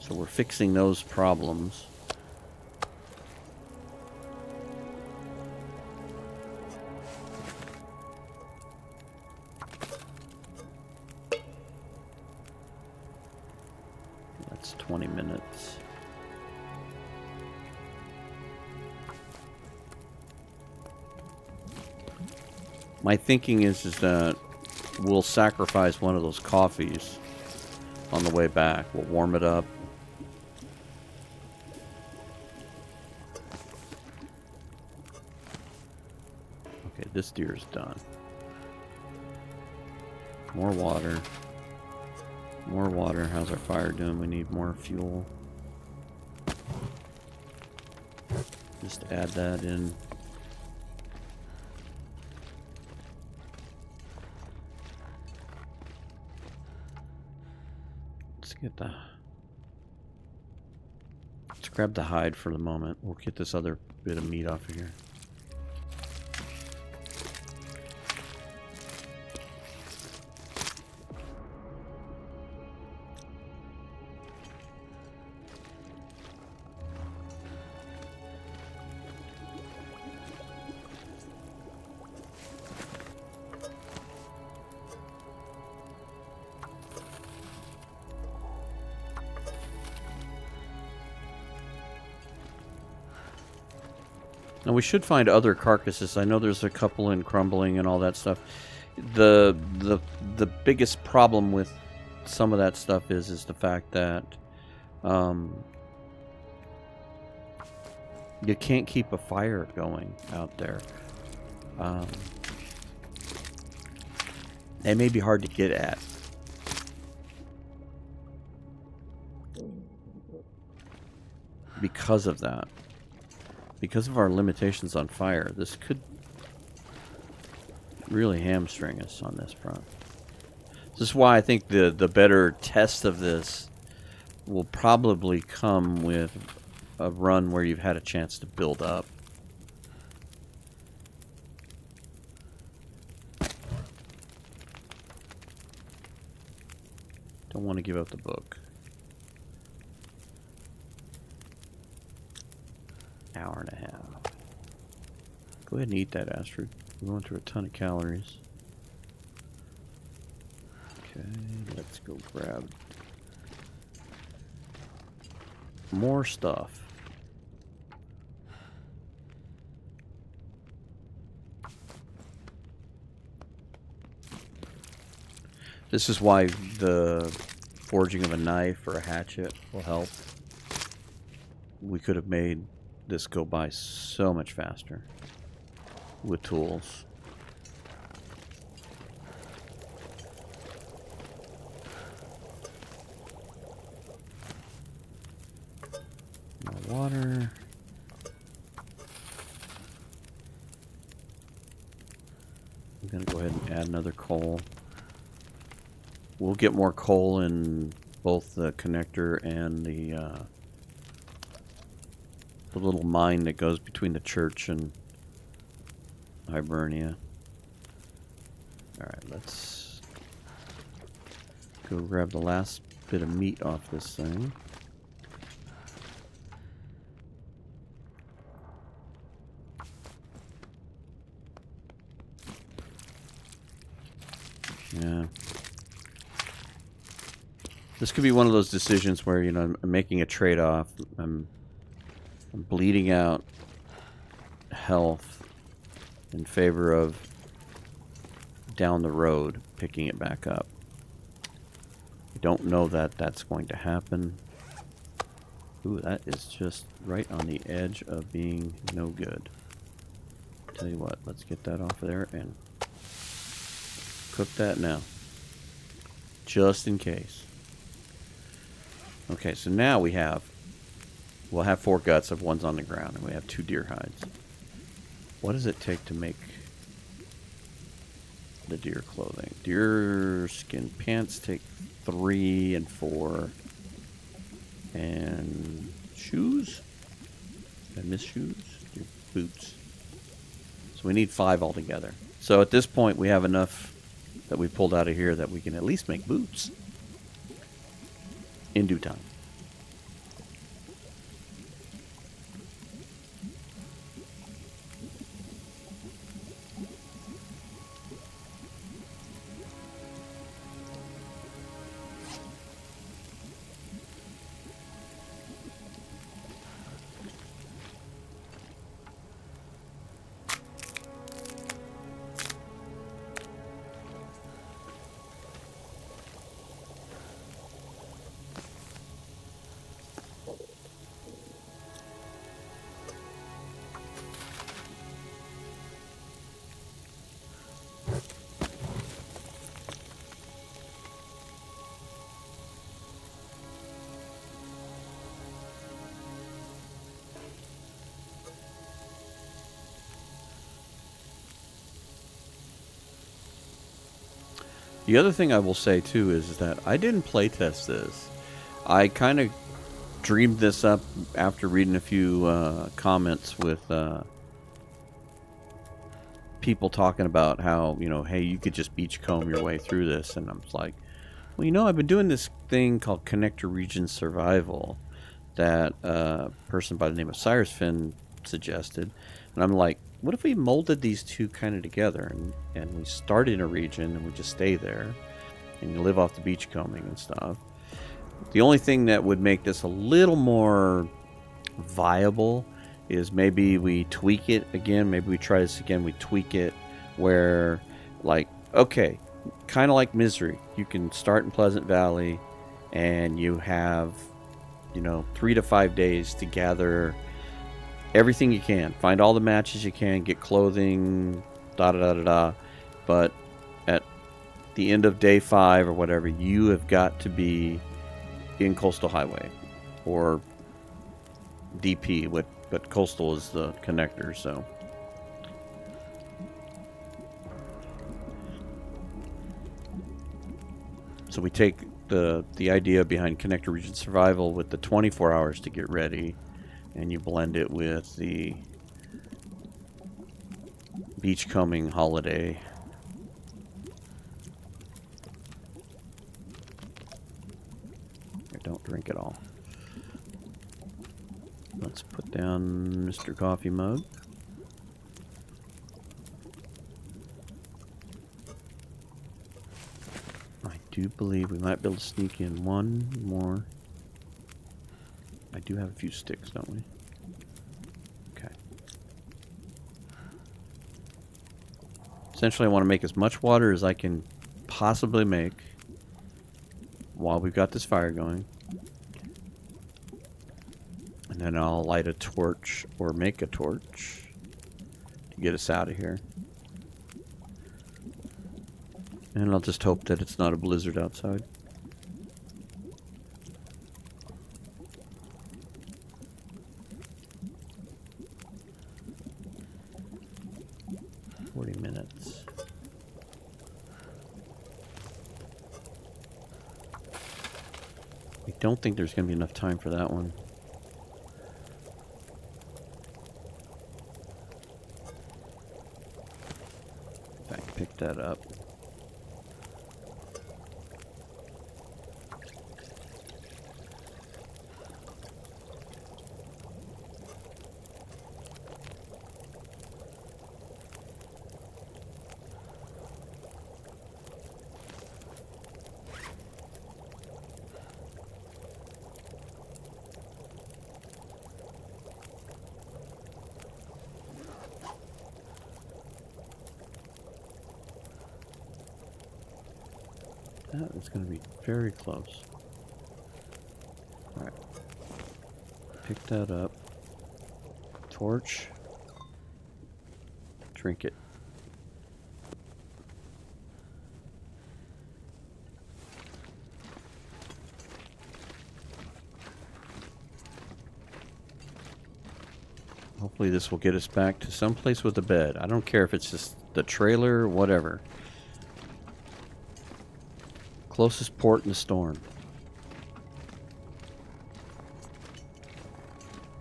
So we're fixing those problems. That's 20 minutes. My thinking is that we'll sacrifice one of those coffees on the way back. We'll warm it up. Okay, this deer's done. More water. More water. How's our fire doing? We need more fuel. Just add that in. Let's grab the hide for the moment. We'll get this other bit of meat off of here. Now we should find other carcasses. I know there's a couple in crumbling and all that stuff. The biggest problem with some of that stuff is the fact that you can't keep a fire going out there. It may be hard to get at. Because of that. Because of our limitations on fire, this could really hamstring us on this front. This is why I think the better test of this will probably come with a run where you've had a chance to build up. Don't want to give up the book. Hour and a half. Go ahead and eat that, Astrid. We're going through a ton of calories. Okay, let's go grab more stuff. This is why the forging of a knife or a hatchet will help. We could have made this go by so much faster with tools. More water. I'm gonna go ahead and add another coal. We'll get more coal in both the connector and the little mine that goes between the church and Hibernia. Alright, let's go grab the last bit of meat off this thing. Yeah. This could be one of those decisions where, you know, I'm making a trade-off. I'm bleeding out health in favor of down the road picking it back up. I don't know that that's going to happen. Ooh, that is just right on the edge of being no good. Tell you what, let's get that off of there and cook that now. Just in case. Okay, so now we'll have 4 guts if one's on the ground, and we have 2 deer hides. What does it take to make the deer clothing? Deer skin pants take 3 and 4. And shoes? Did I miss shoes? Deer boots. So we need 5 altogether. So at this point we have enough that we pulled out of here that we can at least make boots in due time. The other thing I will say too is that I didn't playtest this. I kind of dreamed this up after reading a few comments with people talking about how, you know, hey, you could just beachcomb your way through this. And I'm like, well, you know, I've been doing this thing called Connector Region Survival that a person by the name of Cyrus Finn suggested. And I'm like, what if we molded these two kind of together and we start in a region and we just stay there and you live off the beachcombing and stuff? The only thing that would make this a little more viable is maybe we tweak it again. Maybe we try this again. We tweak it where, like, okay, kind of like Misery. You can start in Pleasant Valley and you have, you know, 3 to 5 days to gather everything you can. Find all the matches you can, get clothing, da-da-da-da-da. But at the end of day 5 or whatever, you have got to be in Coastal Highway or DP, but Coastal is the connector, so. So we take the idea behind Connector Region Survival with the 24 hours to get ready, and you blend it with the beachcombing holiday. Here, don't drink it all. Let's put down Mr. Coffee Mug. I do believe we might be able to sneak in one more. I do have a few sticks, don't we? Okay. Essentially, I want to make as much water as I can possibly make while we've got this fire going. And then I'll light a torch or make a torch to get us out of here. And I'll just hope that it's not a blizzard outside. Minutes. I don't think there's going to be enough time for that one. If I can pick that up. That is going to be very close. Alright. Pick that up. Torch. Trinket. Hopefully this will get us back to someplace with a bed. I don't care if it's just the trailer, whatever. Closest port in the storm.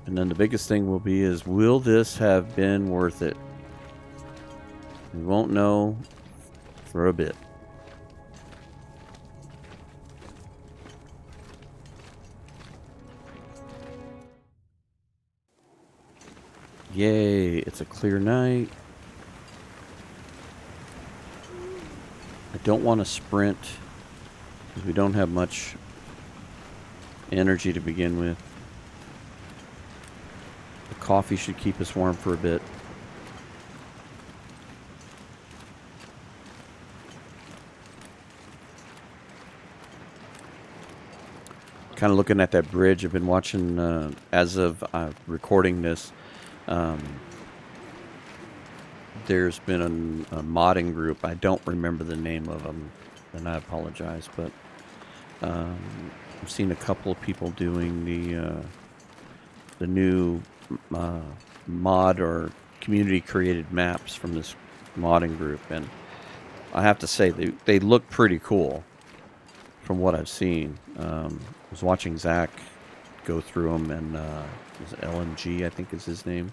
And then the biggest thing will be is, will this have been worth it? We won't know for a bit. Yay, it's a clear night. I don't want to sprint because we don't have much energy to begin with. The coffee should keep us warm for a bit. Kind of looking at that bridge. I've been watching, as of recording this, there's been a modding group. I don't remember the name of them, and I apologize, but I've seen a couple of people doing the new mod or community created maps from this modding group, and I have to say they look pretty cool from what I've seen. I was watching Zach go through them, and it was LMG, I think is his name.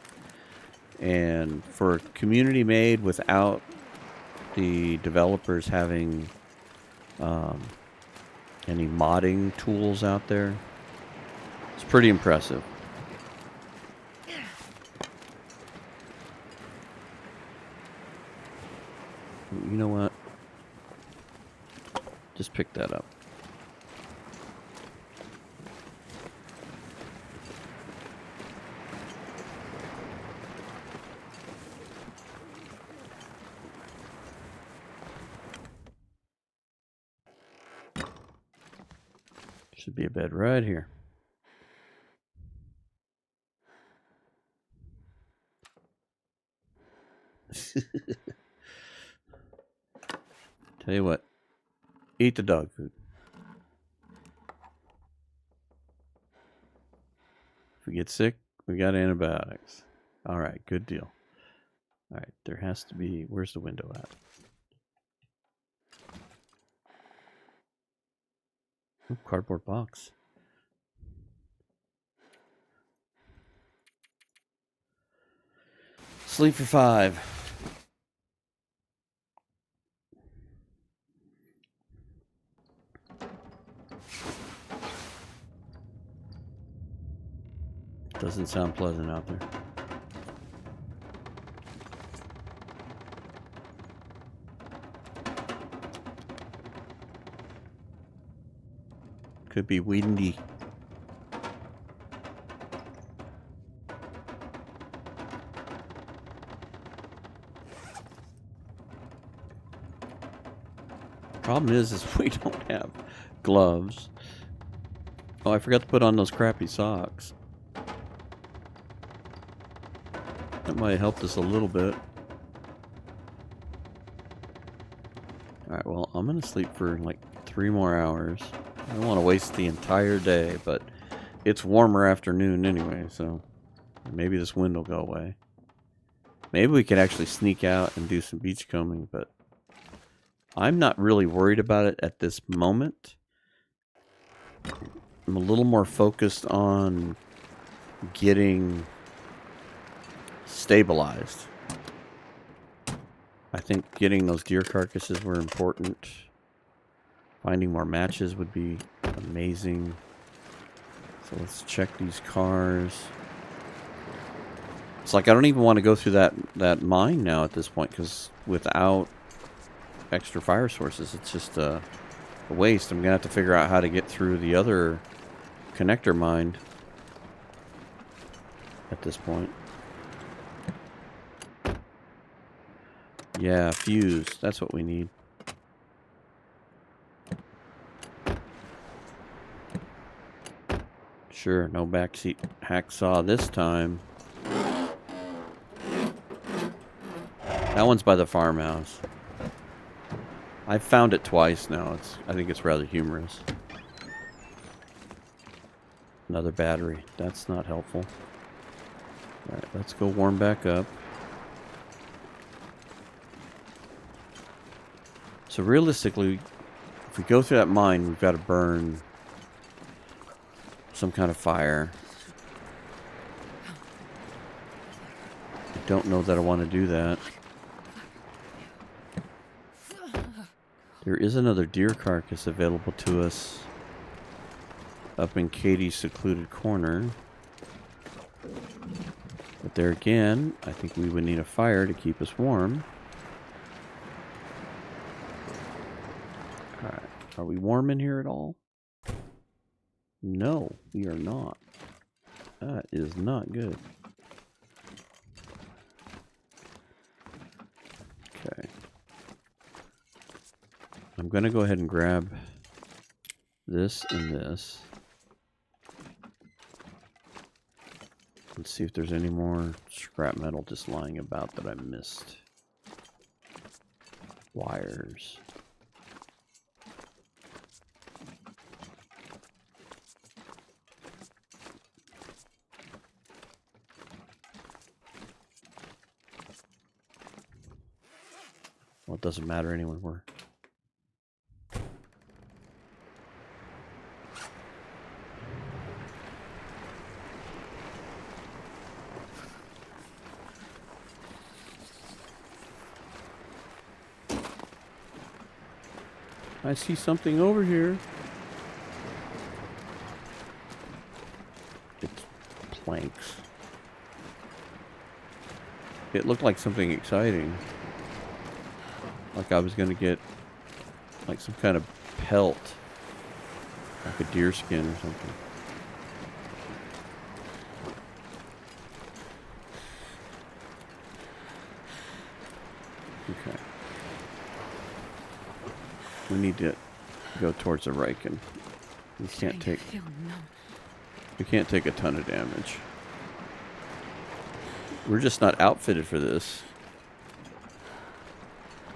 And for a community made without the developers having any modding tools out there, it's pretty impressive. You know what? Just pick that up. Should be a bed right here. Tell you what, eat the dog food. If we get sick, we got antibiotics. All right, good deal. All right, there has to be, where's the window at? Ooh, cardboard box. Sleep for 5. Doesn't sound pleasant out there. Could be windy. Problem is we don't have gloves. Oh, I forgot to put on those crappy socks. That might have helped us a little bit. Alright, well, I'm gonna sleep for like 3 more hours. I don't want to waste the entire day, but it's warmer afternoon anyway, so maybe this wind will go away. Maybe we could actually sneak out and do some beachcombing, but I'm not really worried about it at this moment. I'm a little more focused on getting stabilized. I think getting those deer carcasses were important. Finding more matches would be amazing. So let's check these cars. It's like I don't even want to go through that mine now at this point, because without extra fire sources, it's just a waste. I'm going to have to figure out how to get through the other connector mine at this point. Yeah, fuse. That's what we need. Sure, no backseat hacksaw this time. That one's by the farmhouse. I've found it twice now. I think it's rather humorous. Another battery. That's not helpful. Alright, let's go warm back up. So realistically, if we go through that mine, we've got to burn some kind of fire. I don't know that I want to do that. There is another deer carcass available to us up in Katie's secluded corner. But there again, I think we would need a fire to keep us warm. Alright, are we warm in here at all? No, we are not. That is not good. Okay. I'm going to go ahead and grab this and this. Let's see if there's any more scrap metal just lying about that I missed. Wires. Well, it doesn't matter anyway. We're I see something over here. It's planks. It looked like something exciting. Like I was going to get like some kind of pelt. Like a deer skin or something. Okay. We need to go towards the Riken. We can't take a ton of damage. We're just not outfitted for this.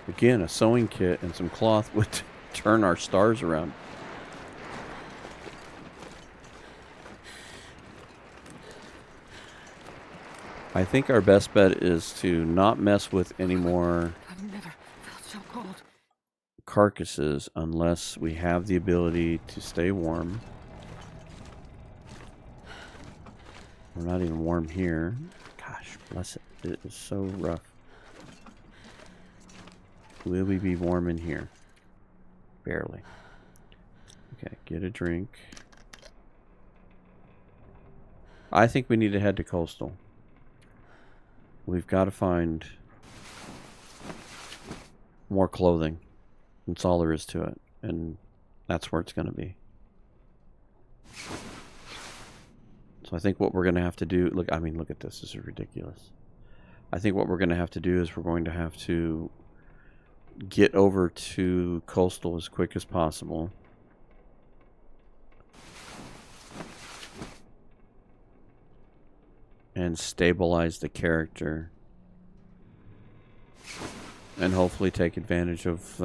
Again, a sewing kit and some cloth would turn our stars around. I think our best bet is to not mess with any more carcasses unless we have the ability to stay warm. We're not even warm here. Gosh, bless it. It is so rough. Will we be warm in here? Barely. Okay, get a drink. I think we need to head to Coastal. We've got to find more clothing. That's all there is to it. And that's where it's going to be. So I think what we're going to have to do... Look, I mean, look at this. This is ridiculous. I think what we're going to have to do is we're going to have to get over to Coastal as quick as possible. And stabilize the character. And hopefully take advantage of...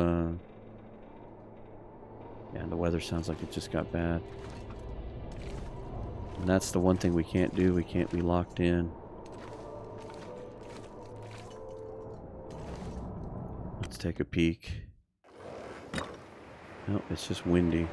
yeah, the weather sounds like it just got bad. And that's the one thing we can't do. We can't be locked in. Let's take a peek. No, it's just windy.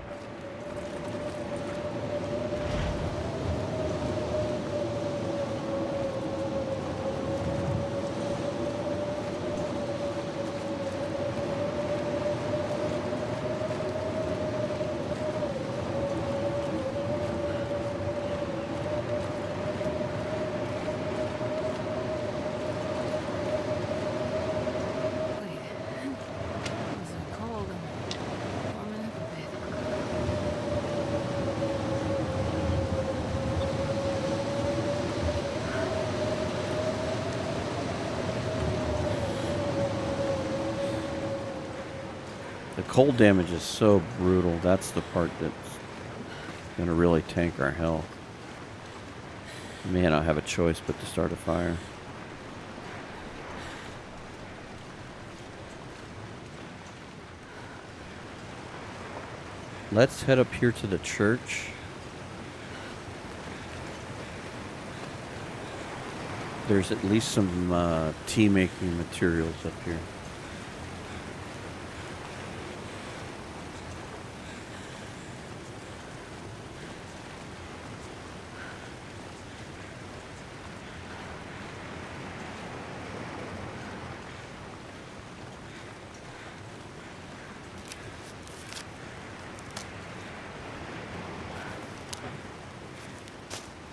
The cold damage is so brutal. That's the part that's going to really tank our health. We may not have a choice but to start a fire. Let's head up here to the church. There's at least some tea making materials up here.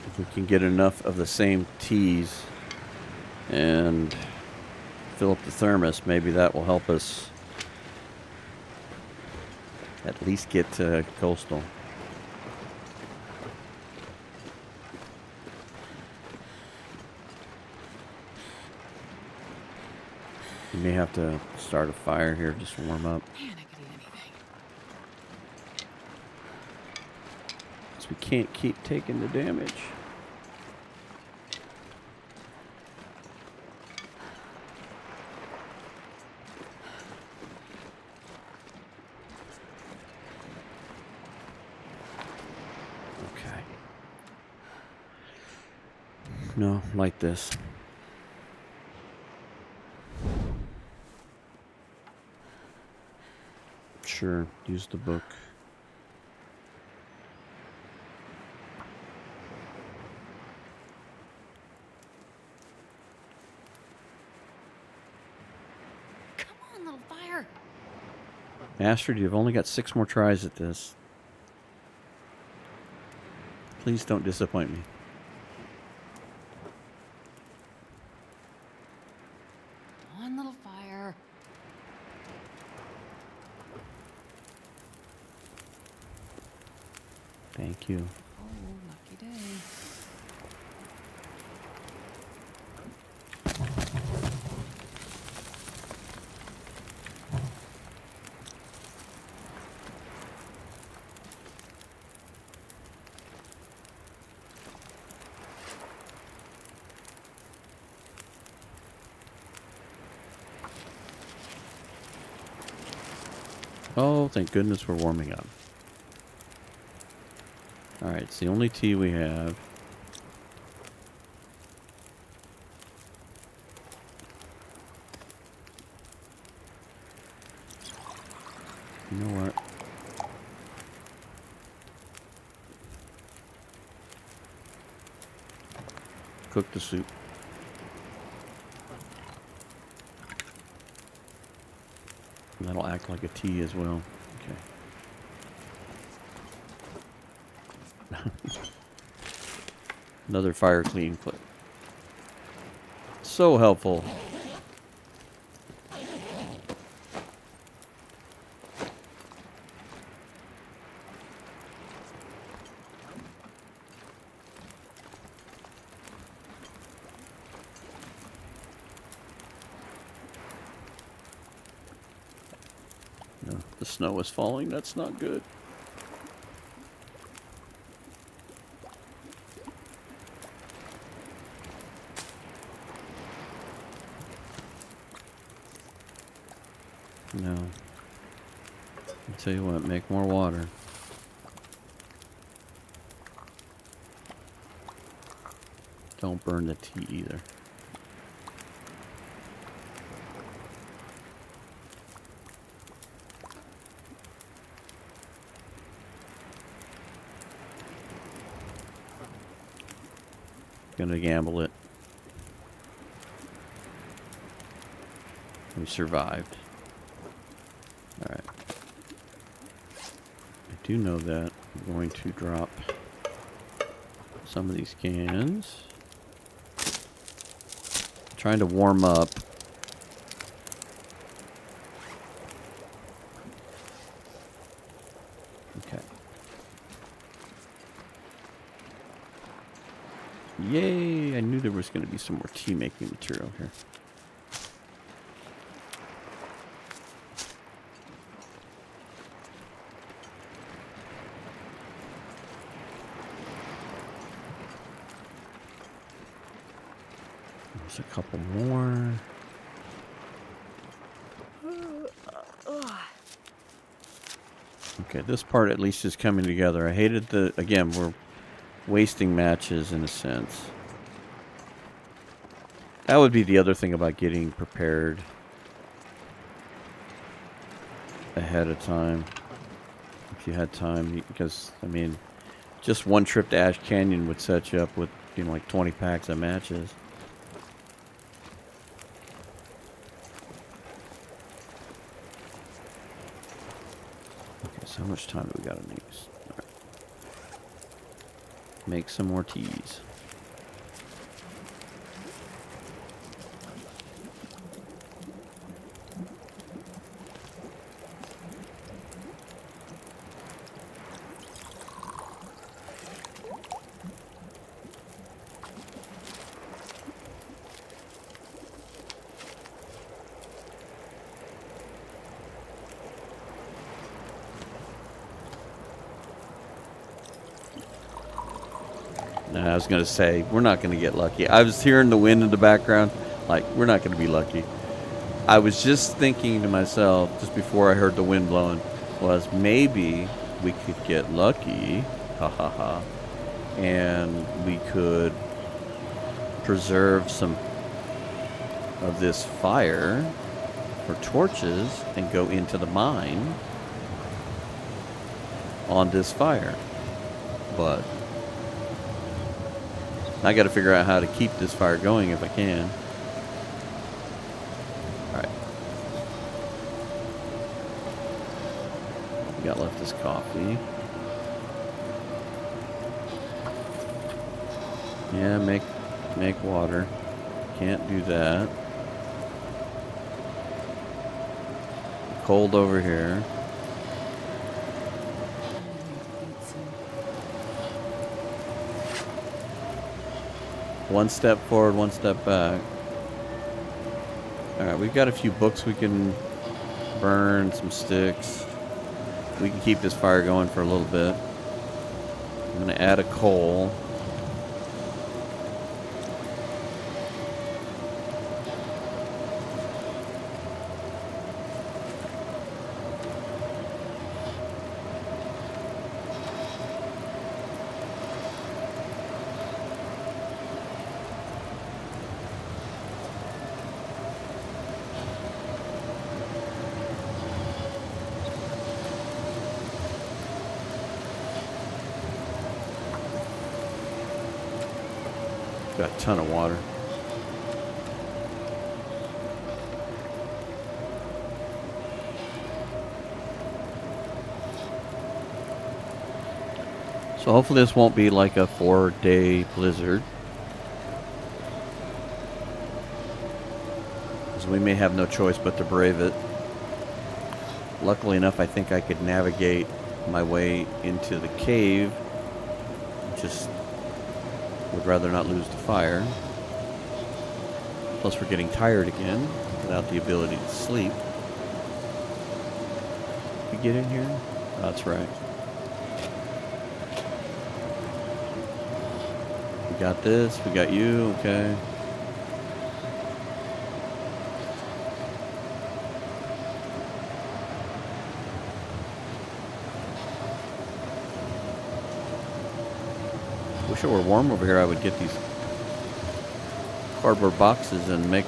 If we can get enough of the same teas and fill up the thermos, maybe that will help us at least get to coastal. We may have to start a fire here just to warm up. Man, I could eat anything. Because we can't keep taking the damage. Okay. No, like this. Sure, use the book. Come on, little fire. Astrid, you've only got 6 more tries at this. Please don't disappoint me. Come on, little fire. Thank you. Oh, lucky day. Oh, thank goodness we're warming up. Alright, it's the only tea we have. You know what? Cook the soup. And that'll act like a tea as well. Okay. Another fire clean clip. So helpful. No, the snow is falling. That's not good. No. I'll tell you what, make more water. Don't burn the tea either. Gonna gamble it. We survived. Alright. I do know that I'm going to drop some of these cans. Trying to warm up. Okay. Yay! I knew there was going to be some more tea making material here. There's a couple more. Okay, this part at least is coming together. I hated again, we're wasting matches in a sense. That would be the other thing about getting prepared ahead of time. If you had time, because, I mean, just one trip to Ash Canyon would set you up with, you know, like 20 packs of matches. Okay, so how much time do we got on these? All right. Make some more teas. I was going to say, we're not going to get lucky. I was hearing the wind in the background. Like, we're not going to be lucky. I was just thinking to myself, just before I heard the wind blowing, was maybe we could get lucky. Ha ha ha. And we could preserve some of this fire for torches and go into the mine on this fire. But I got to figure out how to keep this fire going if I can. Alright. We got left this coffee. Yeah, make water. Can't do that. Cold over here. One step forward, one step back. Alright, we've got a few books we can burn, some sticks. We can keep this fire going for a little bit. I'm going to add a coal. Got a ton of water. So hopefully this won't be like a 4-day blizzard. Because we may have no choice but to brave it. Luckily enough, I think I could navigate my way into the cave. Just would rather not lose the fire. Plus we're getting tired again without the ability to sleep. We get in here? Oh, that's right. We got this, we got you, okay. Wish it were warm over here. I would get these cardboard boxes and make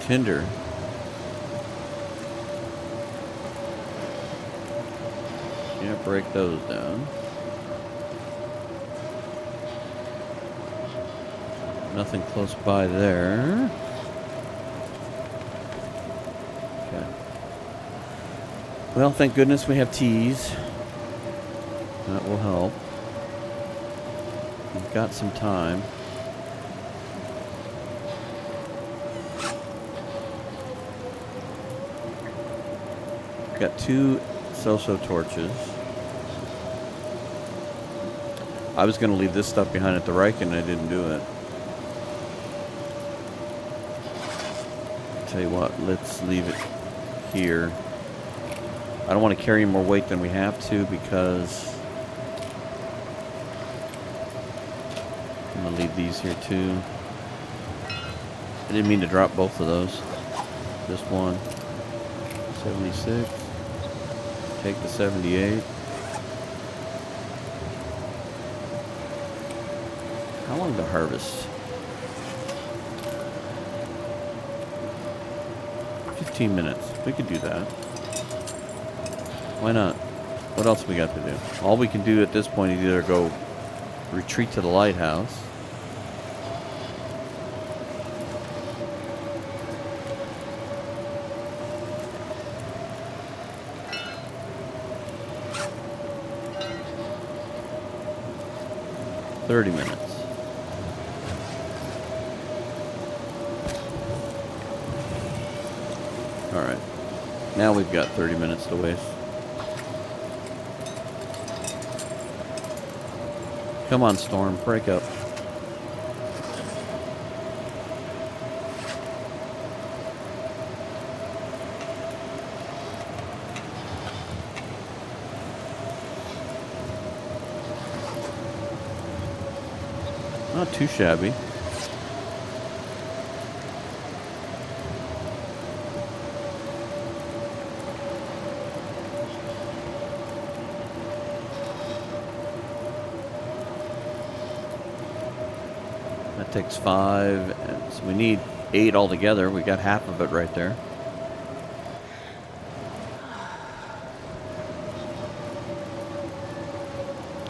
tinder. Can't break those down. Nothing close by there. Okay. Well, thank goodness we have teas. That will help. We've got some time. We've got 2 so-so torches. I was going to leave this stuff behind at the Reich and I didn't do it. Tell you what, let's leave it here. I don't want to carry more weight than we have to because I'm going to leave these here too. I didn't mean to drop both of those. Just one. 76. Take the 78. How long to harvest? 15 minutes. We could do that. Why not? What else we got to do? All we can do at this point is either go retreat to the lighthouse. $30 minutes. Alright. Now we've got 30 minutes to waste. Come on, Storm. Break up. Not too shabby. That takes 5, and so we need 8 altogether. We got half of it right there.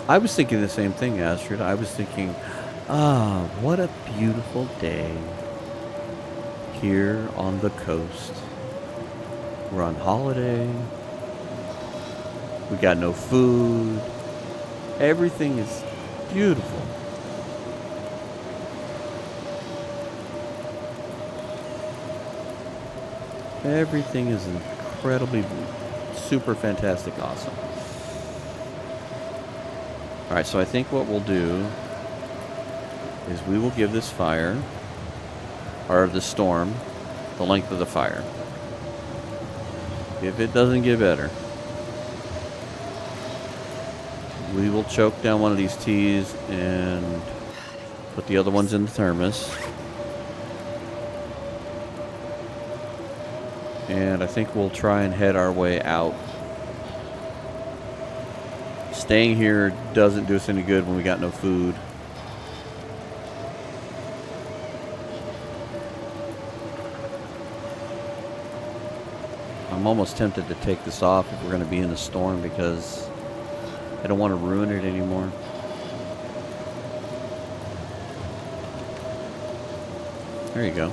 I was thinking the same thing, Astrid. I was thinking, ah, what a beautiful day here on the coast. We're on holiday. We got no food. Everything is beautiful. Everything is incredibly, super fantastic, awesome. Alright, so I think what we'll do is we will give this fire, or the storm, the length of the fire. If it doesn't get better, we will choke down one of these teas and put the other ones in the thermos. And I think we'll try and head our way out. Staying here doesn't do us any good when we got no food. I'm almost tempted to take this off if we're going to be in the storm because I don't want to ruin it anymore. There you go.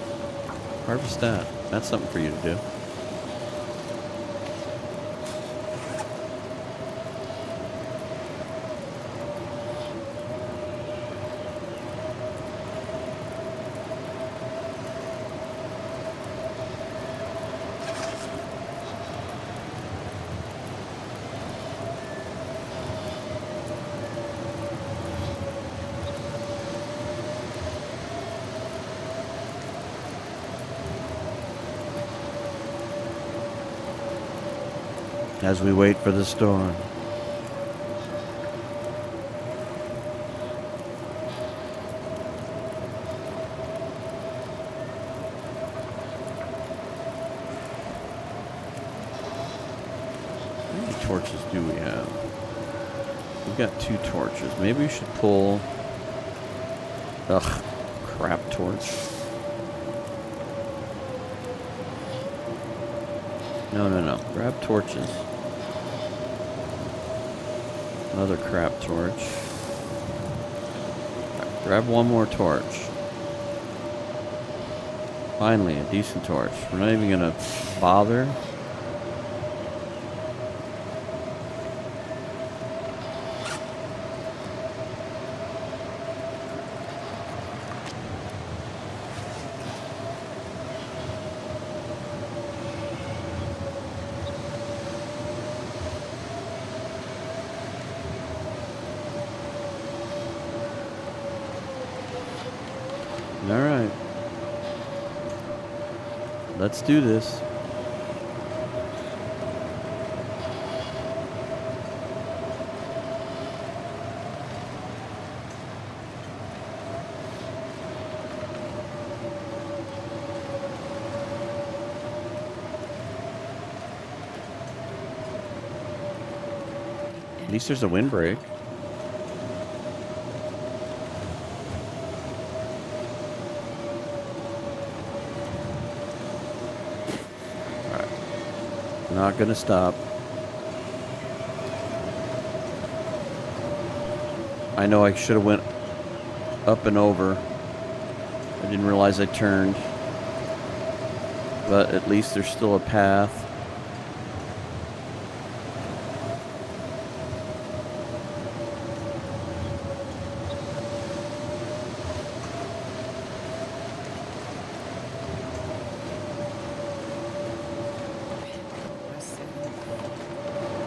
Harvest that. That's something for you to do. As we wait for the storm. How many torches do we have? We've got 2 torches. Maybe we should pull... Ugh, crap torch. No. Grab torches. Another crap torch. Right, grab one more torch. Finally, a decent torch. We're not even gonna bother. Alright. Let's do this. At least there's a windbreak. Not gonna stop. I know I should have went up and over. I didn't realize I turned. But at least there's still a path.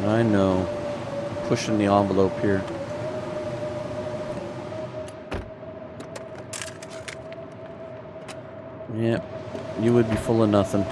I know. Pushing the envelope here. Yep. You would be full of nothing.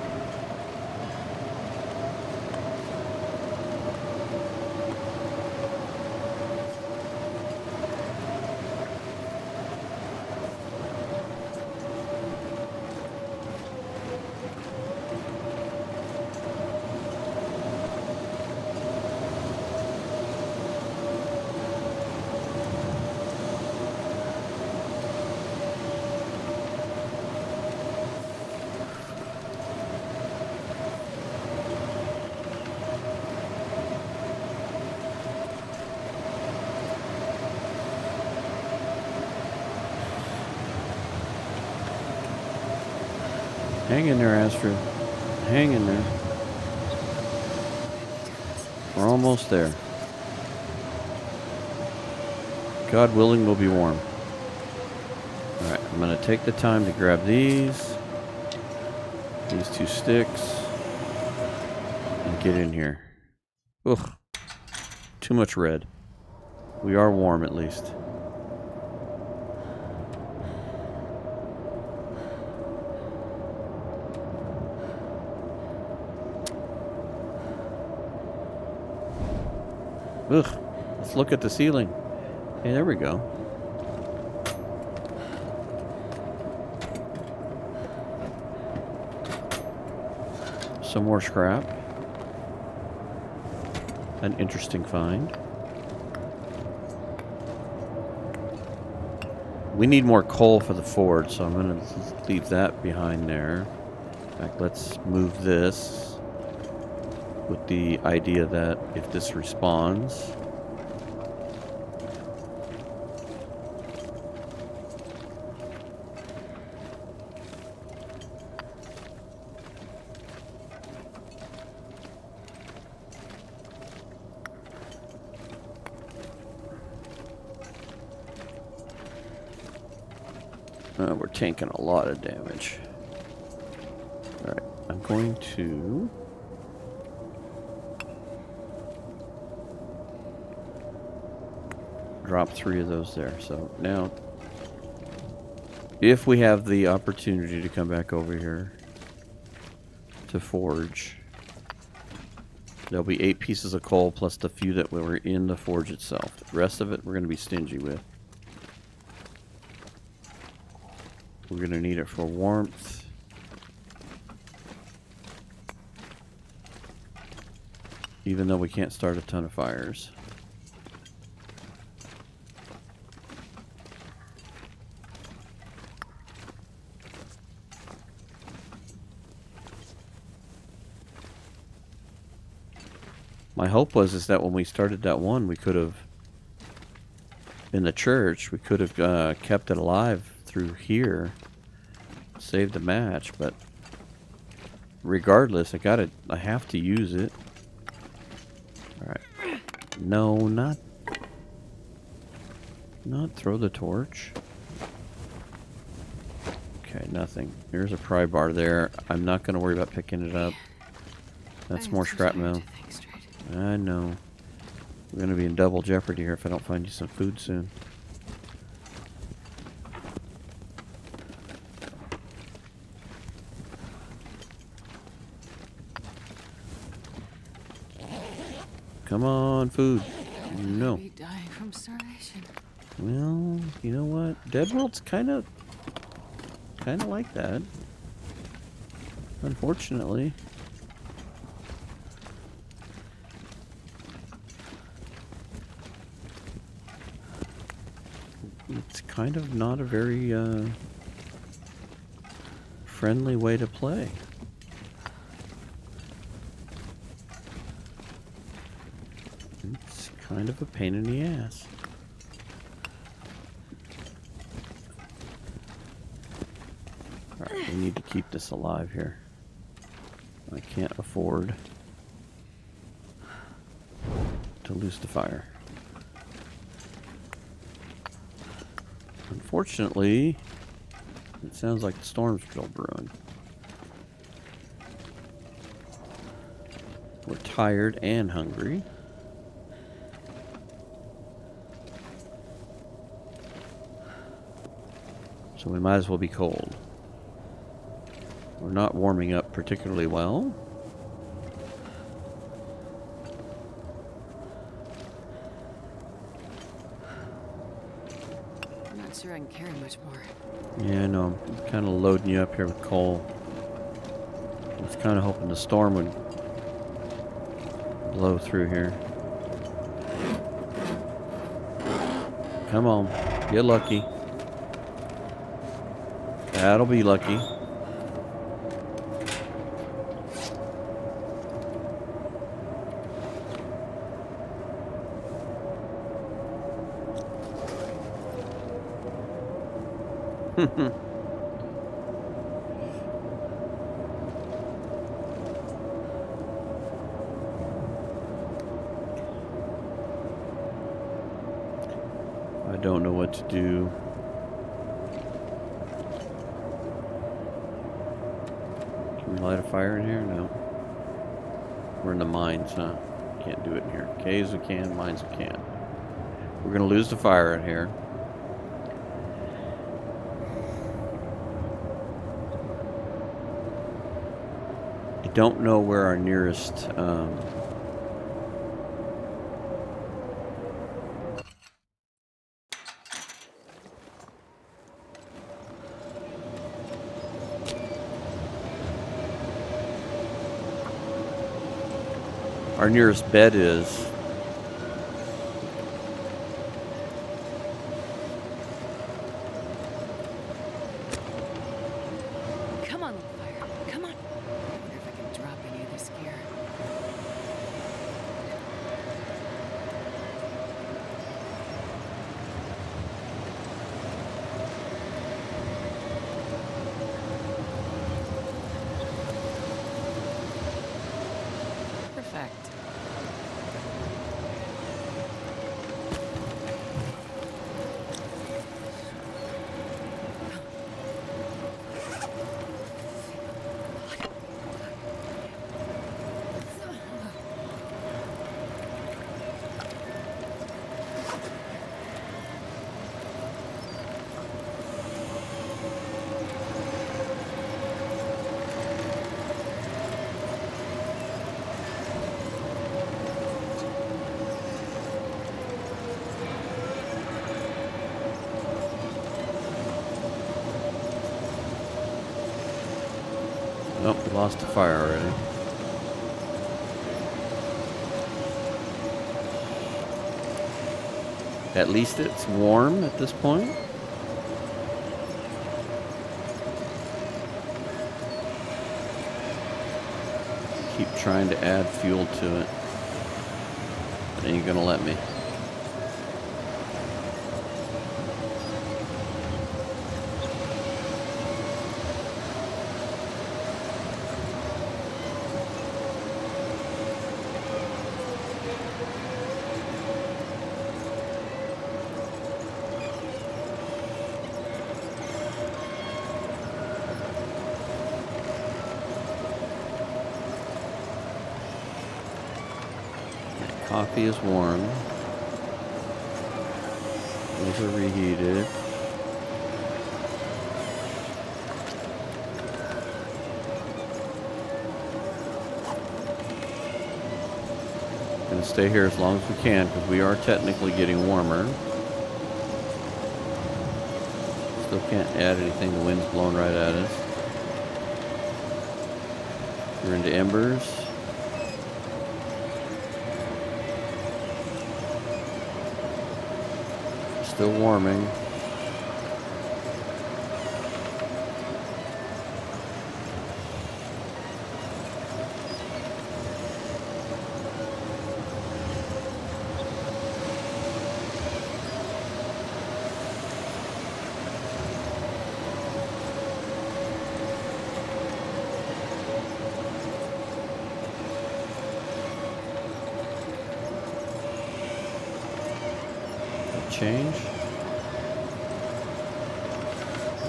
Hang in there, Astrid. Hang in there. We're almost there. God willing, we'll be warm. Alright, I'm going to take the time to grab these 2 sticks, and get in here. Ugh. Too much red. We are warm, at least. Ugh. Let's look at the ceiling. Hey, there we go. Some more scrap. An interesting find. We need more coal for the forge, so I'm going to leave that behind there. In fact, let's move this with the idea that if this respawns, we're taking a lot of damage. Alright, I'm going to drop 3 of those there. So now, if we have the opportunity to come back over here to forge, there'll be 8 pieces of coal plus the few that were in the forge itself. The rest of it we're going to be stingy with. We're going to need it for warmth. Even though we can't start a ton of fires. My hope is that when we started that one, we could have, in the church, we could have kept it alive through here, saved the match, but regardless, I have to use it. Alright. No, not throw the torch. Okay, nothing. There's a pry bar there. I'm not going to worry about picking it up. That's more scrap metal. I know. We're going to be in double jeopardy here if I don't find you some food soon. Come on, food. No. Be dying from starvation. Well, you know what? Deadworld's kind of like that. Unfortunately. It's kind of not a very friendly way to play. kind of a pain in the ass. Alright, we need to keep this alive here. I can't afford to lose the fire. Unfortunately, it sounds like the storm's still brewing. We're tired and hungry. So we might as well be cold. We're not warming up particularly well. I'm not sure I can carry much more. Yeah, I know. I'm kind of loading you up here with coal. I was kind of hoping the storm would blow through here. Come on. Get lucky. That'll be lucky. I don't know what to do. Can we light a fire in here? No. We're in the mines, huh? Can't do it in here. Caves we can, mines we can. We're gonna lose the fire in here. I don't know where our nearest bed is. Come on, little fire. Come on. I wonder if I can drop any of this gear. Perfect. Nope, we lost the fire already. At least it's warm at this point. Keep trying to add fuel to it. But ain't gonna let me. Coffee is warm. These are reheated. Gonna stay here as long as we can because we are technically getting warmer. Still can't add anything. The wind's blowing right at us. We're into embers. Still warming. change?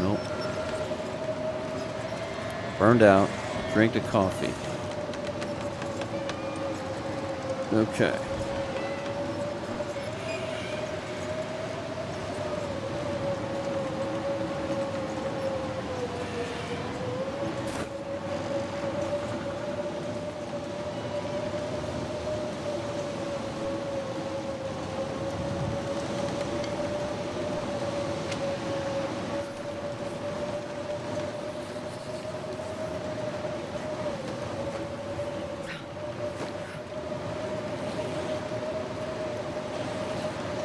Nope. Burned out. Drink the coffee. Okay.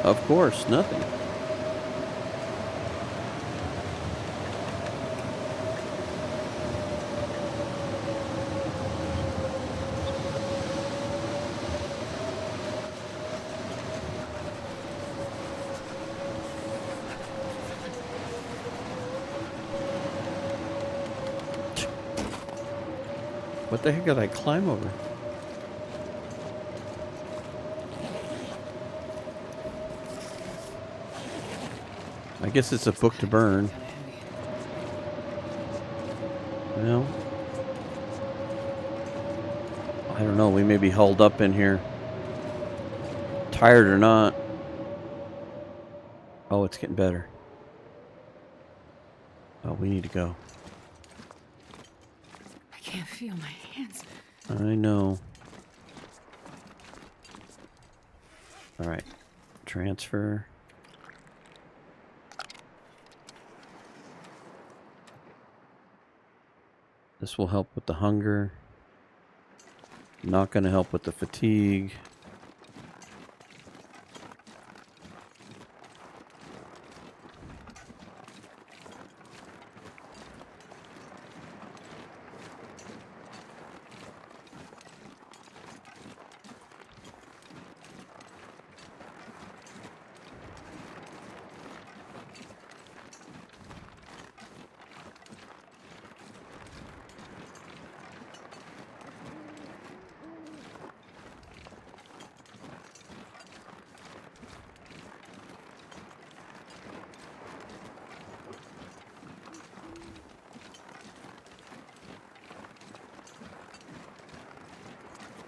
Of course, nothing. What the heck did I climb over? I guess it's a book to burn. Well, I don't know. We may be hauled up in here. Tired or not. Oh, it's getting better. Oh, we need to go. I can't feel my hands. I know. All right. Transfer. This will help with the hunger. Not going to help with the fatigue.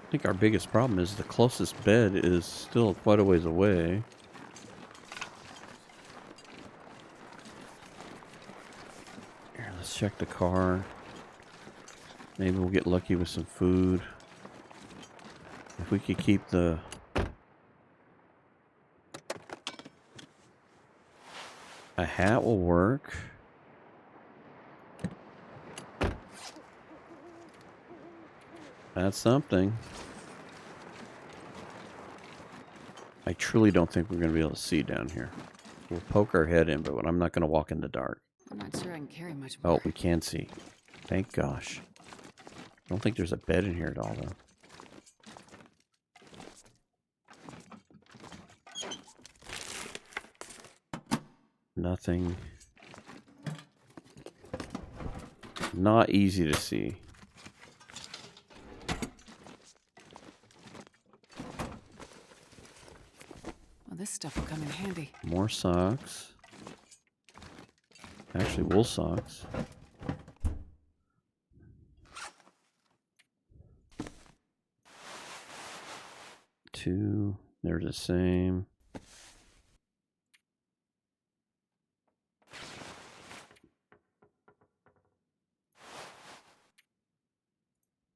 I think our biggest problem is the closest bed is still quite a ways away. Here, let's check the car. Maybe we'll get lucky with some food. If we could keep the... A hat will work. That's something. I truly don't think we're going to be able to see down here. We'll poke our head in, but I'm not going to walk in the dark. I'm not sure I can carry much more. Oh, we can see. Thank gosh. I don't think there's a bed in here at all, though. Nothing. Not easy to see. Well, this stuff will come in handy. More socks. Actually, wool socks. Two. They're the same.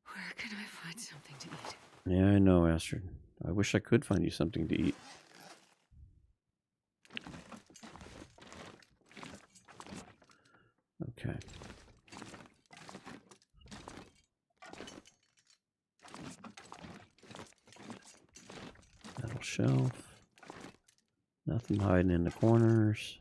Where can I find something to eat? Yeah, I know, Astrid. I wish I could find you something to eat. Okay. Metal shelf. Nothing hiding in the corners.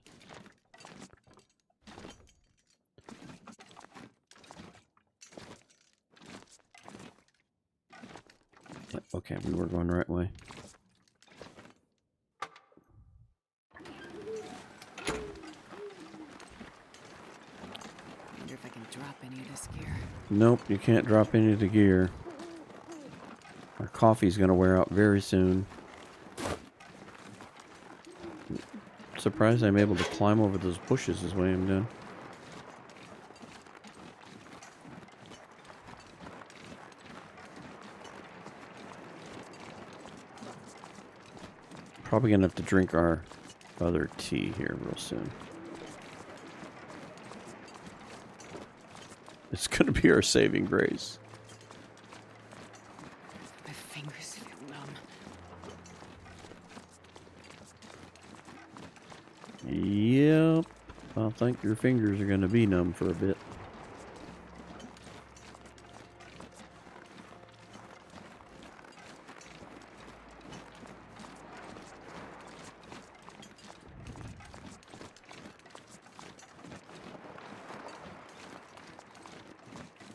Yep, okay, we were going the right way. I wonder if I can drop any of this gear. Nope, you can't drop any of the gear. Our coffee's going to wear out very soon. surprised I'm able to climb over those bushes is what I'm doing. Probably gonna have to drink our other tea here real soon. It's gonna be our saving grace. My fingers feel numb. Yep. I think your fingers are gonna be numb for a bit.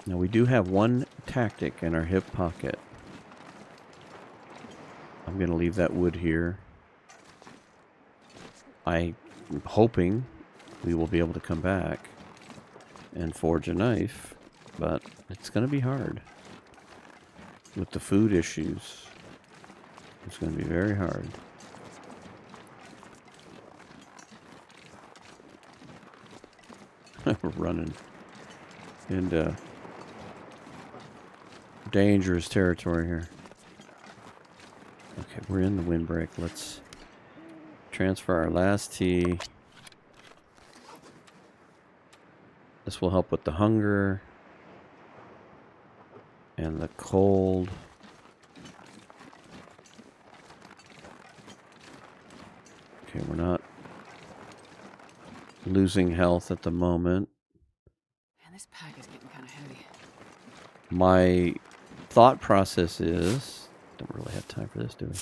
Now we do have one tactic in our hip pocket. I'm going to leave that wood here. I'm hoping we will be able to come back and forge a knife, but it's going to be hard. With the food issues, it's going to be very hard. We're running into dangerous territory here. Okay, we're in the windbreak. Let's transfer our last tea. This will help with the hunger and the cold. Okay, we're not losing health at the moment. Man, this pack is getting kind of heavy. My thought process is, don't really have time for this, do we?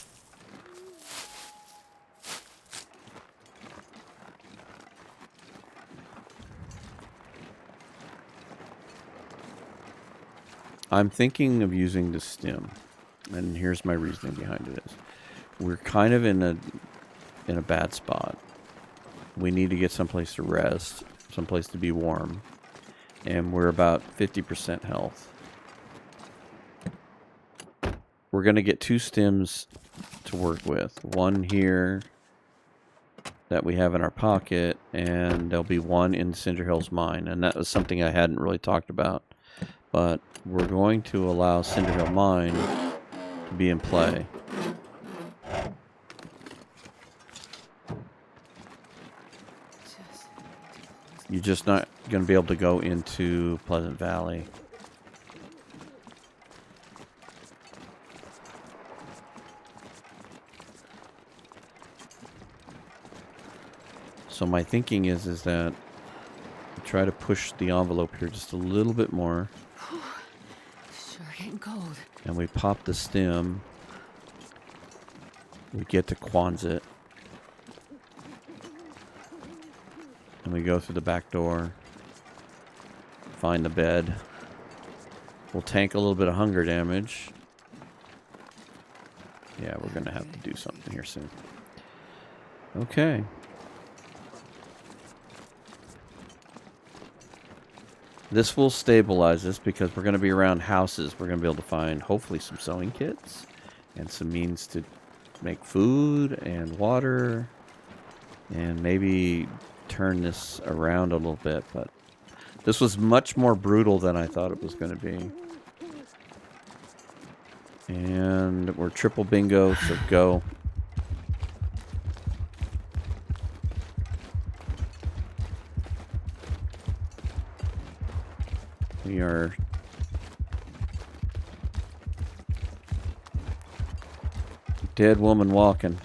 I'm thinking of using the stem, and here's my reasoning behind it is. We're kind of in a bad spot. We need to get someplace to rest, someplace to be warm, and we're about 50% health. We're going to get 2 stems to work with. One here that we have in our pocket, and there'll be one in Cinder Hill's mine, and that was something I hadn't really talked about. But we're going to allow Cinder Hill Mine to be in play. You're just not going to be able to go into Pleasant Valley. So my thinking is that try to push the envelope here just a little bit more. Sure getting cold. And we pop the stem. We get to Quonset. And we go through the back door. Find the bed. We'll tank a little bit of hunger damage. Yeah, we're going to have to do something here soon. Okay. This will stabilize us because we're going to be around houses. We're going to be able to find, hopefully, some sewing kits and some means to make food and water and maybe turn this around a little bit. But this was much more brutal than I thought it was going to be. And we're triple bingo, so go. We are dead woman walking.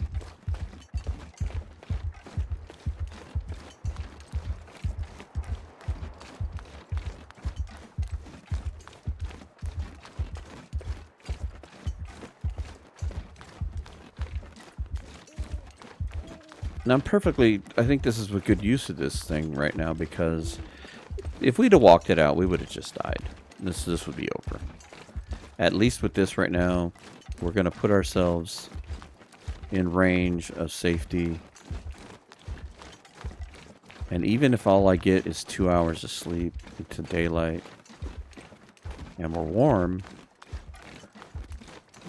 Now I think this is a good use of this thing right now, because if we'd have walked it out, we would have just died. This would be over. At least with this right now, we're going to put ourselves in range of safety. And even if all I get is 2 hours of sleep into daylight, and we're warm,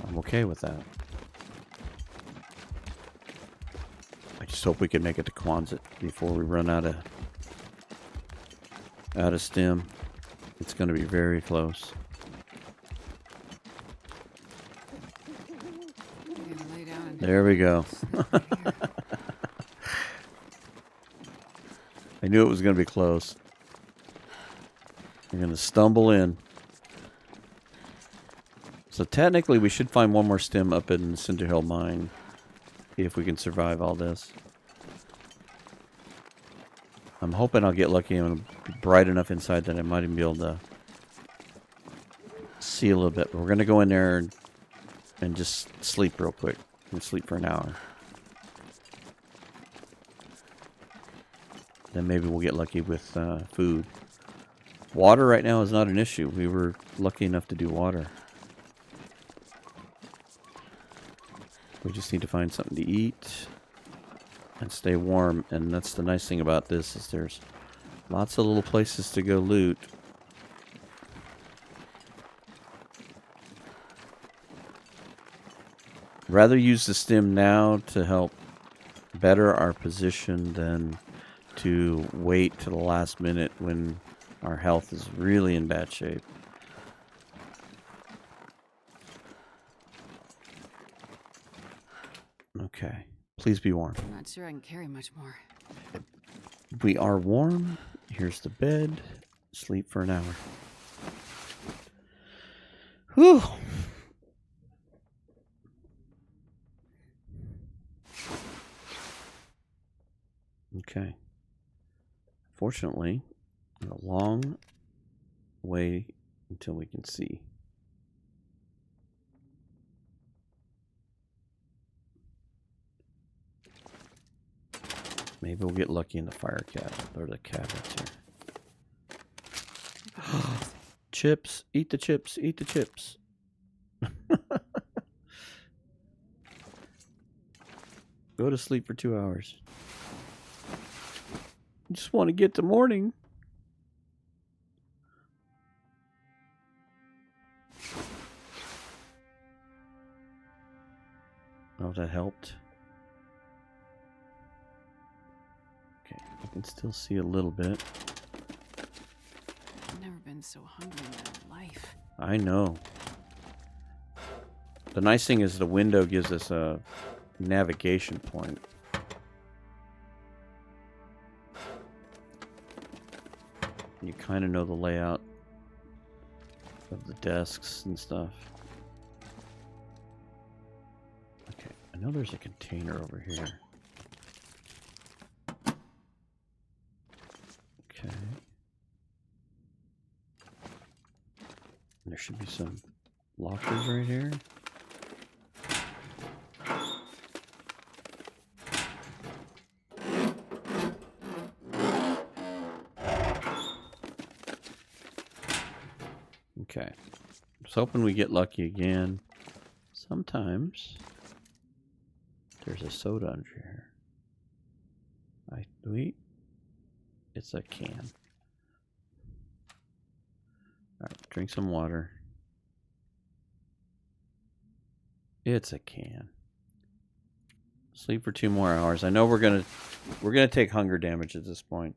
I'm okay with that. just hope we can make it to Quonset before we run out of stem. It's going to be very close. Lay down and There we go. right here. I knew it was going to be close. We're going to stumble in. So technically we should find one more stem up in the Cinder Hill mine. If we can survive all this. I'm hoping I'll get lucky and it'll be bright enough inside that I might even be able to see a little bit. But we're going to go in there and just sleep real quick. We'll sleep for an hour. Then maybe we'll get lucky with food. Water right now is not an issue. We were lucky enough to do water. We just need to find something to eat and stay warm. And that's the nice thing about this is there's lots of little places to go loot. Rather use the stem now to help better our position than to wait to the last minute when our health is really in bad shape. Okay. Please be warm. I'm not sure I can carry much more. We are warm. Here's the bed. Sleep for an hour. Whew. Okay. Fortunately, a long way until we can see. Maybe we'll get lucky in the fire cabinet or the cabinets here. Chips. Eat the chips. Eat the chips. Go to sleep for 2 hours. I just want to get to morning. Oh, that helped. Okay, I can still see a little bit. I've never been so hungry in my life. I know. The nice thing is the window gives us a navigation point. You kind of know the layout of the desks and stuff. Okay, I know there's a container over here. Okay. There should be some lockers right here. Okay. I was hoping we get lucky again. Sometimes there's a soda under here. It's a can. Alright, drink some water. It's a can. Sleep for 2 more hours. I know we're gonna take hunger damage at this point.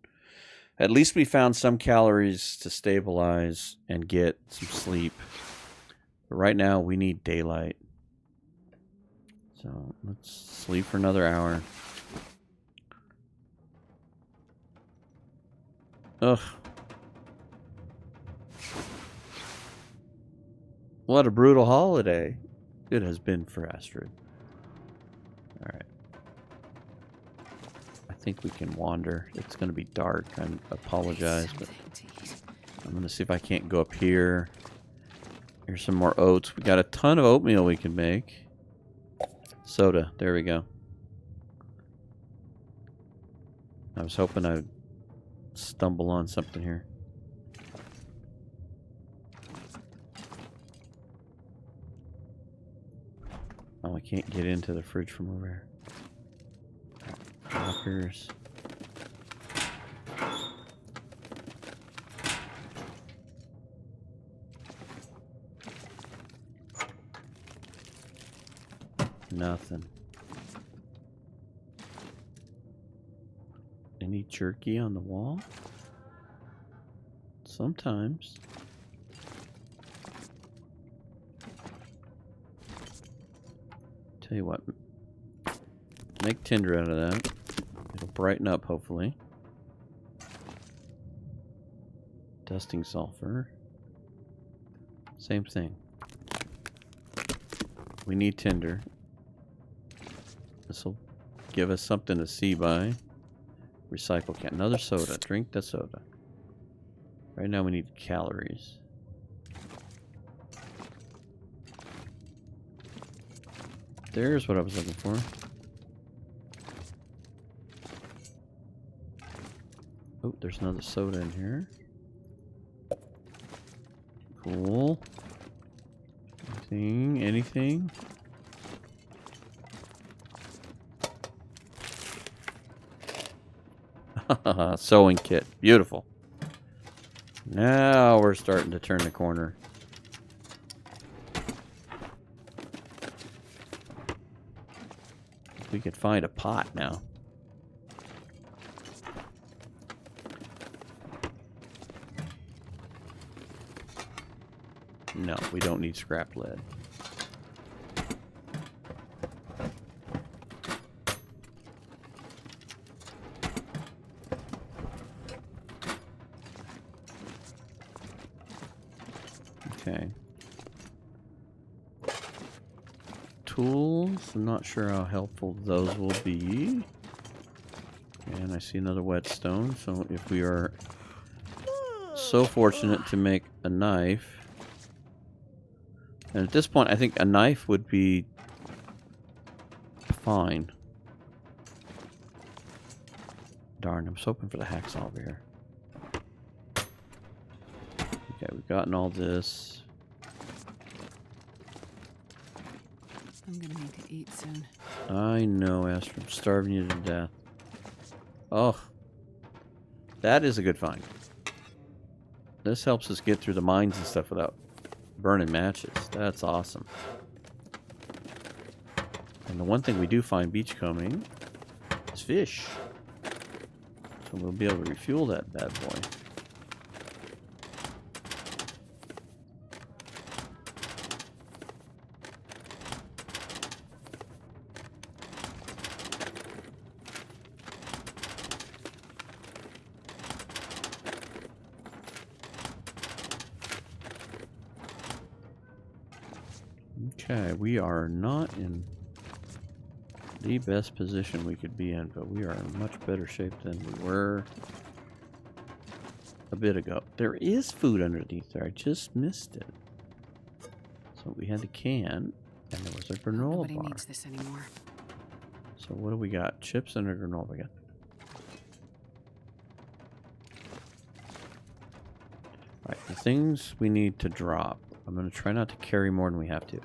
At least we found some calories to stabilize and get some sleep. But right now we need daylight. So let's sleep for another hour. Ugh. What a brutal holiday it has been for Astrid. Alright. I think we can wander. It's going to be dark. I apologize, but I'm going to see if I can't go up here. Here's some more oats. We got a ton of oatmeal we can make. Soda. There we go. I was hoping I'd stumble on something here. Oh, I can't get into the fridge from over here. Lockers. Nothing. Any jerky on the wall? Sometimes. Tell you what. Make tinder out of that. It'll brighten up, hopefully. Dusting sulfur. Same thing. We need tinder. This will give us something to see by. Recycle can. Another soda. Drink the soda. Right now we need calories. There's what I was looking for. Oh, there's another soda in here. Cool. Anything? Sewing kit. Beautiful. Now we're starting to turn the corner. We could find a pot now. No, we don't need scrap lead. Okay. Tools. I'm not sure how helpful those will be. And I see another whetstone. So if we are so fortunate to make a knife. And at this point, I think a knife would be fine. Darn, I'm just hoping for the hacksaw over here. Okay, we've gotten all this. I'm gonna need to eat soon. I know, Astrid. I'm starving you to death. Oh. That is a good find. This helps us get through the mines and stuff without burning matches. That's awesome. And the one thing we do find beachcombing is fish. So we'll be able to refuel that bad boy. Okay, we are not in the best position we could be in, but we are in much better shape than we were a bit ago. There is food underneath there. I just missed it. So we had the can, and there was a granola Nobody bar. needs this anymore. So what do we got? Chips and a granola bar. Alright, the things we need to drop. I'm going to try not to carry more than we have to.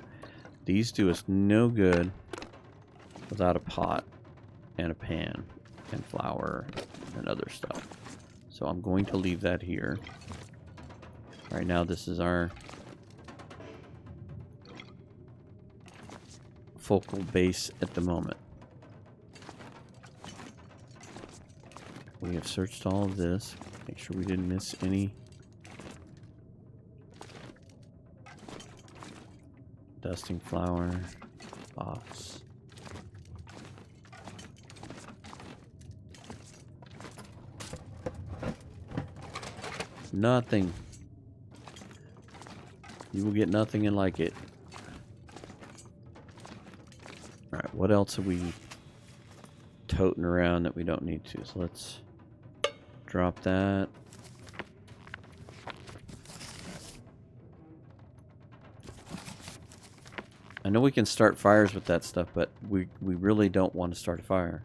These do us no good without a pot and a pan and flour and other stuff. So I'm going to leave that here. Right now this is our focal base at the moment. We have searched all of this. Make sure we didn't miss any. Dusting flour, box. Nothing. You will get nothing and like it. Alright, what else are we toting around that we don't need to? So let's drop that. I know we can start fires with that stuff, but we really don't want to start a fire.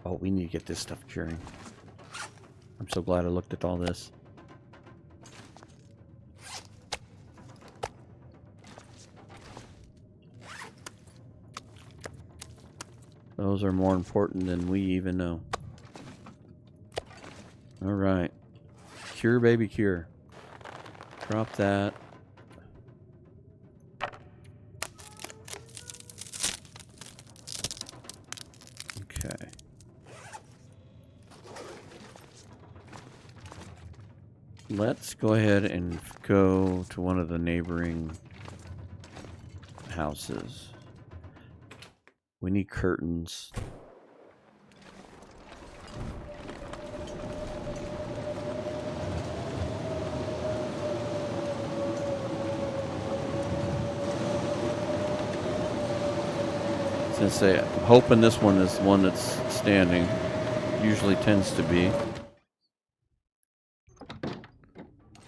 Oh, we need to get this stuff curing. I'm so glad I looked at all this. Those are more important than we even know. Alright. Cure, baby, cure. Drop that. Okay. let's go ahead and go to one of the neighboring houses. We need curtains. Since I'm hoping this one is the one that's standing. Usually tends to be.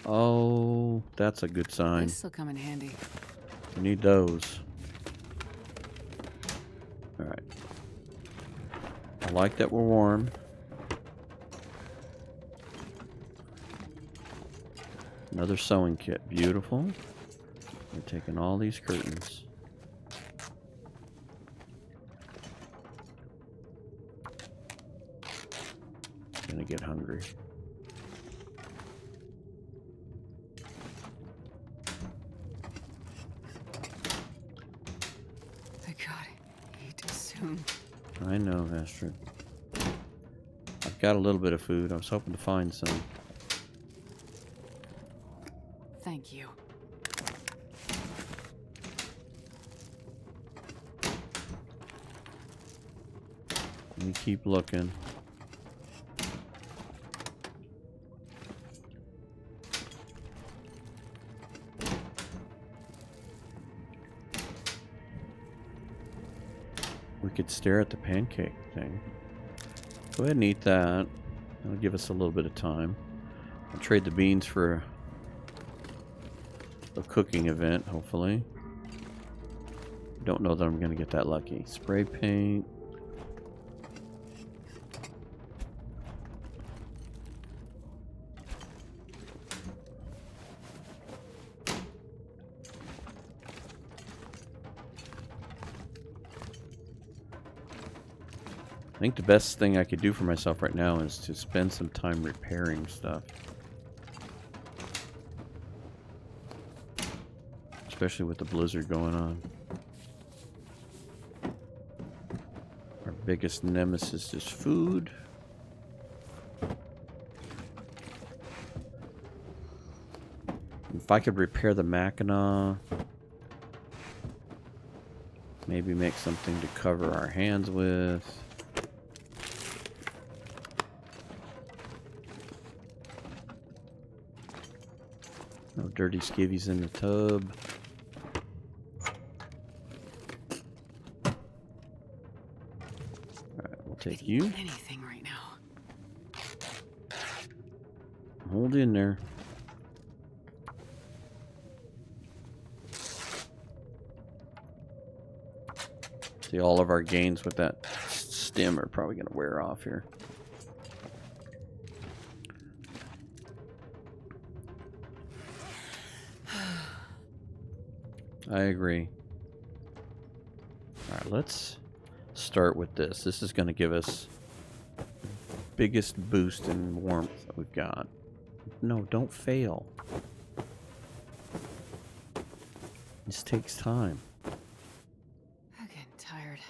Oh, that's a good sign. This'll come in handy. We need those. Alright. I like that we're warm. Another sewing kit. Beautiful. We're taking all these curtains. Gonna get hungry. I gotta eat soon. I know, Astrid. I've got a little bit of food. I was hoping to find some. Thank you. We keep looking. We could stare at the pancake thing. Go ahead and eat that. That'll give us a little bit of time. I'll trade the beans for a cooking event, hopefully. Don't know that I'm going to get that lucky. Spray paint. I think the best thing I could do for myself right now is to spend some time repairing stuff. Especially with the blizzard going on. Our biggest nemesis is food. If I could repair the Mackinac, maybe make something to cover our hands with. No dirty skivvies in the tub. Alright, we'll take you. Anything right now. Hold in there. See, all of our gains with that stem are probably going to wear off here. I agree. Alright, let's start with this. This is going to give us the biggest boost in warmth that we've got. No, don't fail. This takes time. I'm getting tired.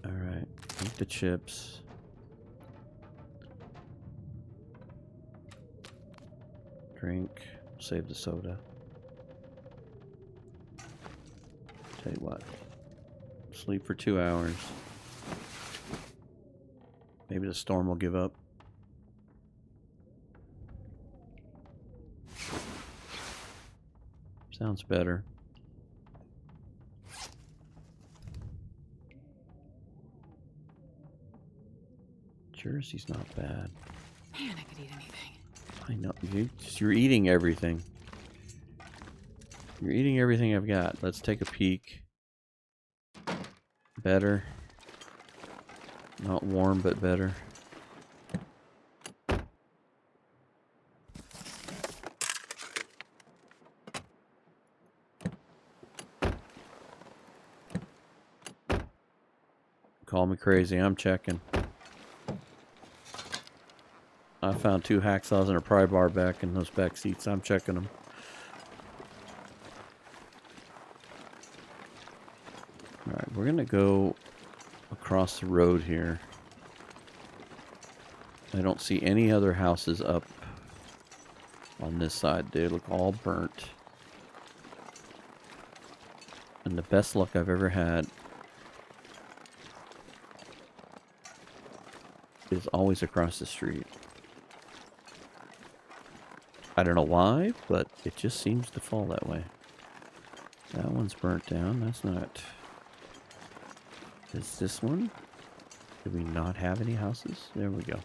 Alright, eat the chips. Drink. Save the soda. Tell you what. Sleep for 2 hours. Maybe the storm will give up. Sounds better. Jersey's not bad. Man, I could eat anything. I know. You're eating everything. You're eating everything I've got. Let's take a peek. Better. Not warm, but better. Call me crazy. I'm checking. I found 2 hacksaws and a pry bar back in those back seats. I'm checking them. Alright, we're going to go across the road here. I don't see any other houses up on this side. They look all burnt. And the best luck I've ever had is always across the street. I don't know why, but it just seems to fall that way. That one's burnt down. That's not... Is this one? Do we not have any houses? There we go.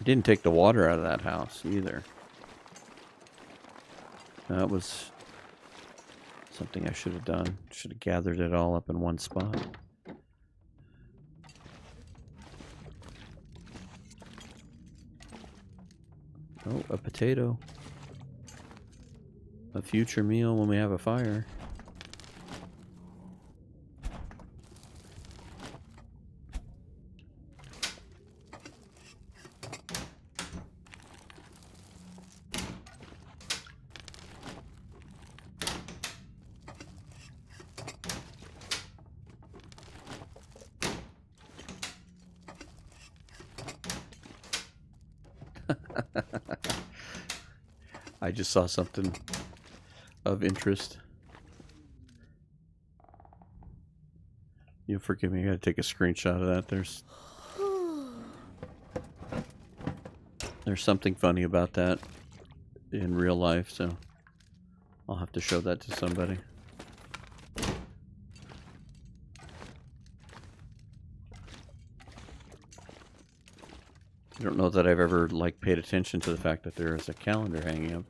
Didn't take the water out of that house either. That was something I should have done. Should have gathered it all up in one spot. Oh, a potato. A future meal when we have a fire. I just saw something of interest. You'll forgive me, I gotta take a screenshot of that. There's something funny about that in real life, so I'll have to show that to somebody. I don't know that I've ever paid attention to the fact that there is a calendar hanging up.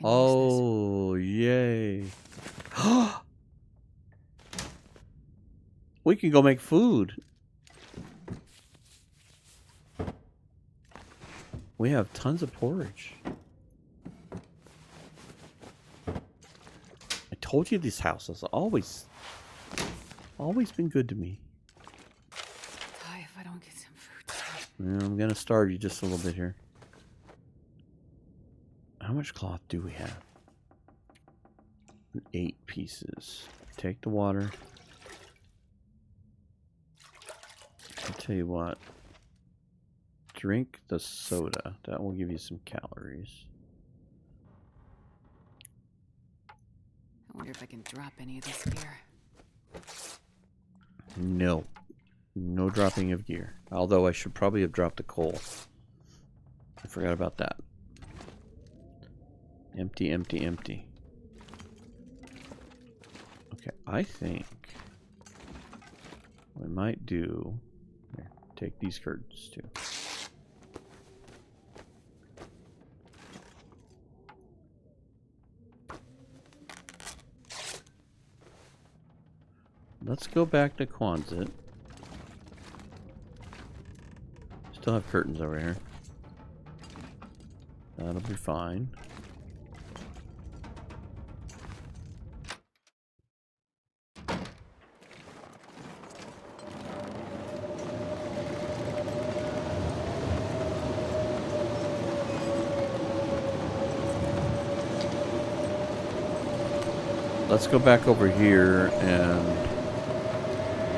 Oh, yay. We can go make food. We have tons of porridge. I told you this house has always been good to me. Die if I don't get some food. Yeah, I'm gonna starve you just a little bit here. How much cloth do we have? 8 pieces. Take the water. I'll tell you what. Drink the soda. That will give you some calories. I wonder if I can drop any of this gear. No. No dropping of gear. Although I should probably have dropped the coal. I forgot about that. Empty, empty, empty. Okay, I think we might do... Here, take these curtains too. Let's go back to Quonset. Still have curtains over here. That'll be fine. Let's go back over here, and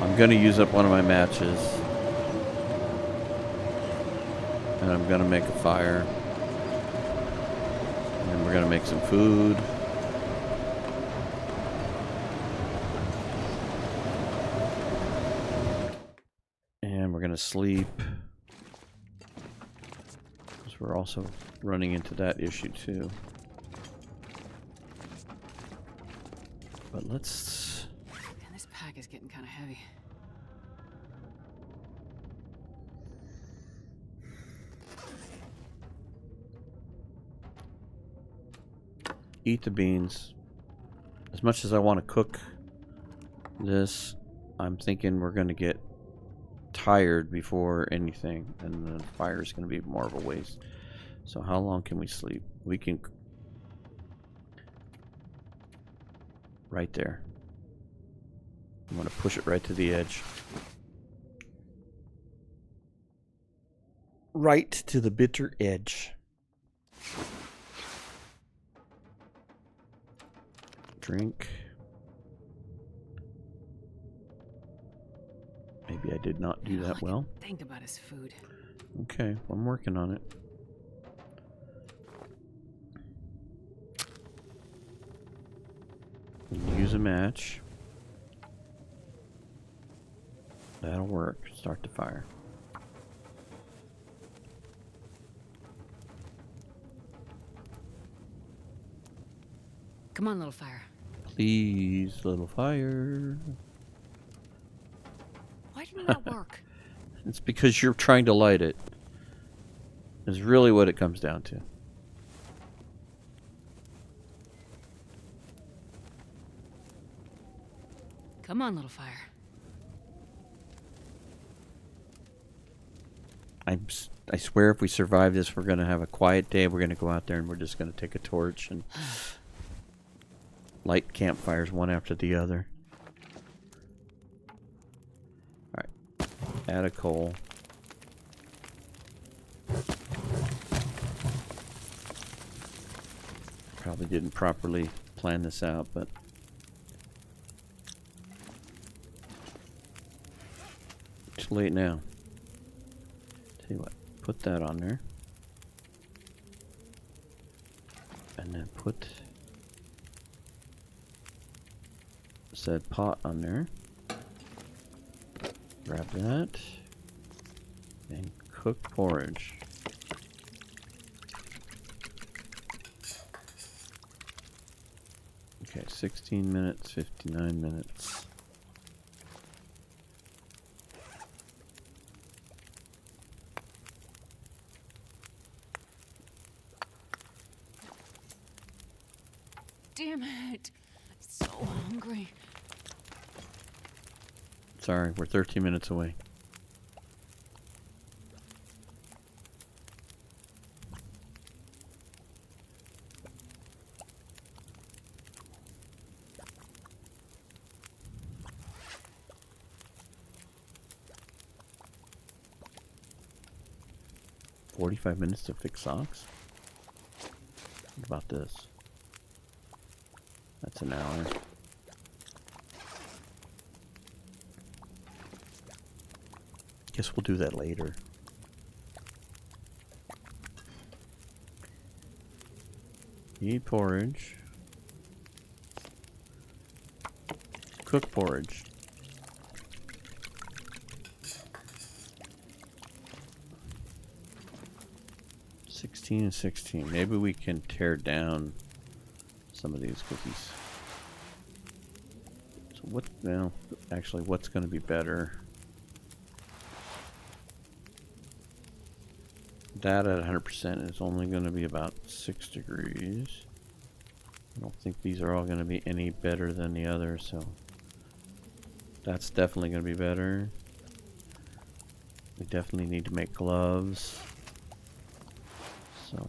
I'm going to use up one of my matches. And I'm going to make a fire. And we're going to make some food. And we're going to sleep. Because we're also running into that issue too. But let's... Man, this pack is getting kind of heavy. Eat the beans. As much as I want to cook this, I'm thinking we're going to get tired before anything, and the fire is going to be more of a waste. So how long can we sleep? We can... Right there. I'm going to push it right to the edge. Right to the bitter edge. Drink. Maybe I did not do All I that can well. think about is food. Okay, well, I'm working on it. Use a match. That'll work. Start the fire. Come on, little fire. Please, little fire. Why didn't that work? It's because you're trying to light it. Is really what it comes down to. Come on, little fire. I swear if we survive this, we're going to have a quiet day. We're going to go out there and we're just going to take a torch and light campfires one after the other. Alright. Add a coal. Probably didn't properly plan this out, but it's late now. Tell you what, put that on there. And then put said pot on there. Grab that. And cook porridge. Okay, 16 minutes, 59 minutes. Damn it. I'm so hungry. Sorry, we're 13 minutes away. "45 minutes to fix socks? What about this? That's an hour. Guess we'll do that later. Eat porridge. Cook porridge. And 16. Maybe we can tear down some of these cookies. So what now? Actually, what's going to be better? That at 100% is only going to be about 6 degrees. I don't think these are all going to be any better than the others, so that's definitely going to be better. We definitely need to make gloves. So,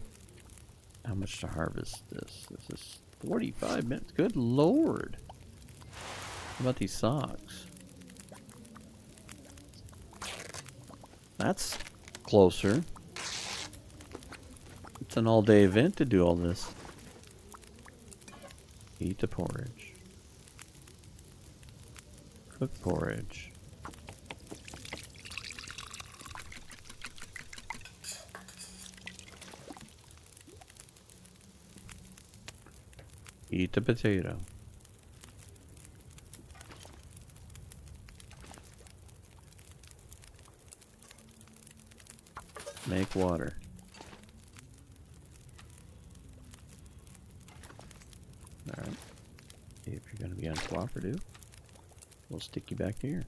how much to harvest this? This is 45 minutes. Good lord. How about these socks? That's closer. It's an all-day event to do all this. Eat the porridge. Cook porridge. Eat the potato. Make water. Alright. If you're going to be uncooperative, we'll stick you back here.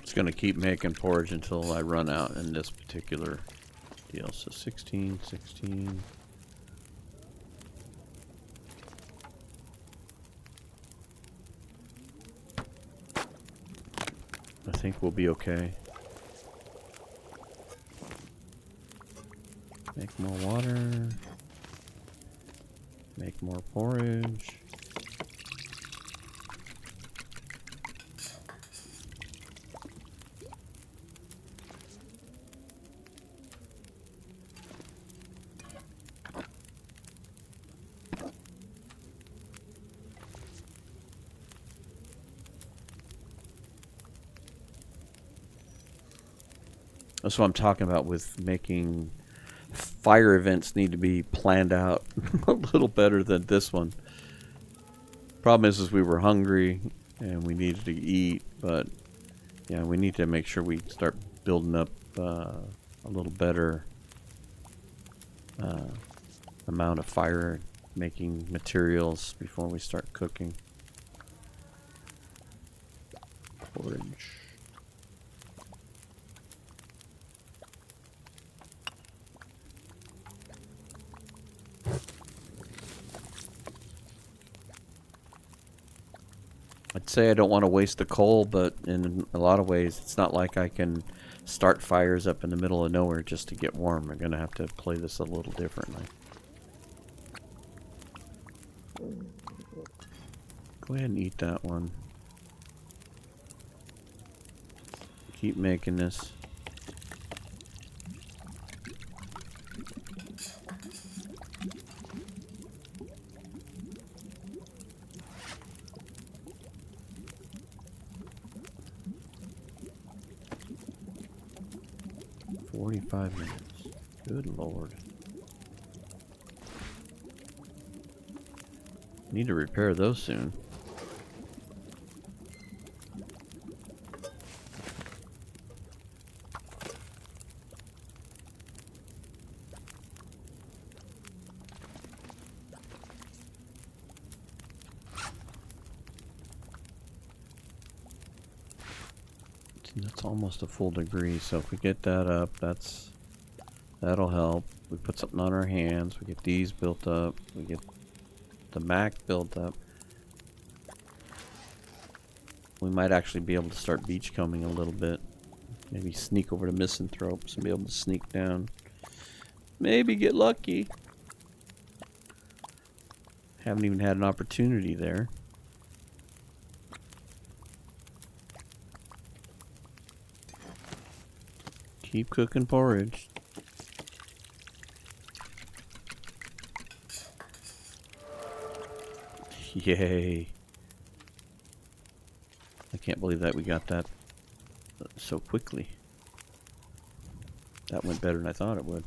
It's going to keep making porridge until I run out in this particular deal. So 16, 16. I think we'll be okay. Make more water. Make more porridge. That's what I'm talking about with making fire events need to be planned out a little better than this one. Problem is we were hungry and we needed to eat, but yeah, we need to make sure we start building up a little better amount of fire making materials before we start cooking. Porridge. I'd say I don't want to waste the coal, but in a lot of ways, it's not like I can start fires up in the middle of nowhere just to get warm. I'm going to have to play this a little differently. Go ahead and eat that one. Keep making this. "45 minutes. Good Lord. Need to repair those soon. That's almost a full degree, so if we get that up, that'll help. We put something on our hands, we get these built up, we get the Mac built up. We might actually be able to start beachcombing a little bit. Maybe sneak over to Misanthropes and be able to sneak down. Maybe get lucky. Haven't even had an opportunity there. Keep cooking porridge. Yay. I can't believe that we got that so quickly. That went better than I thought it would.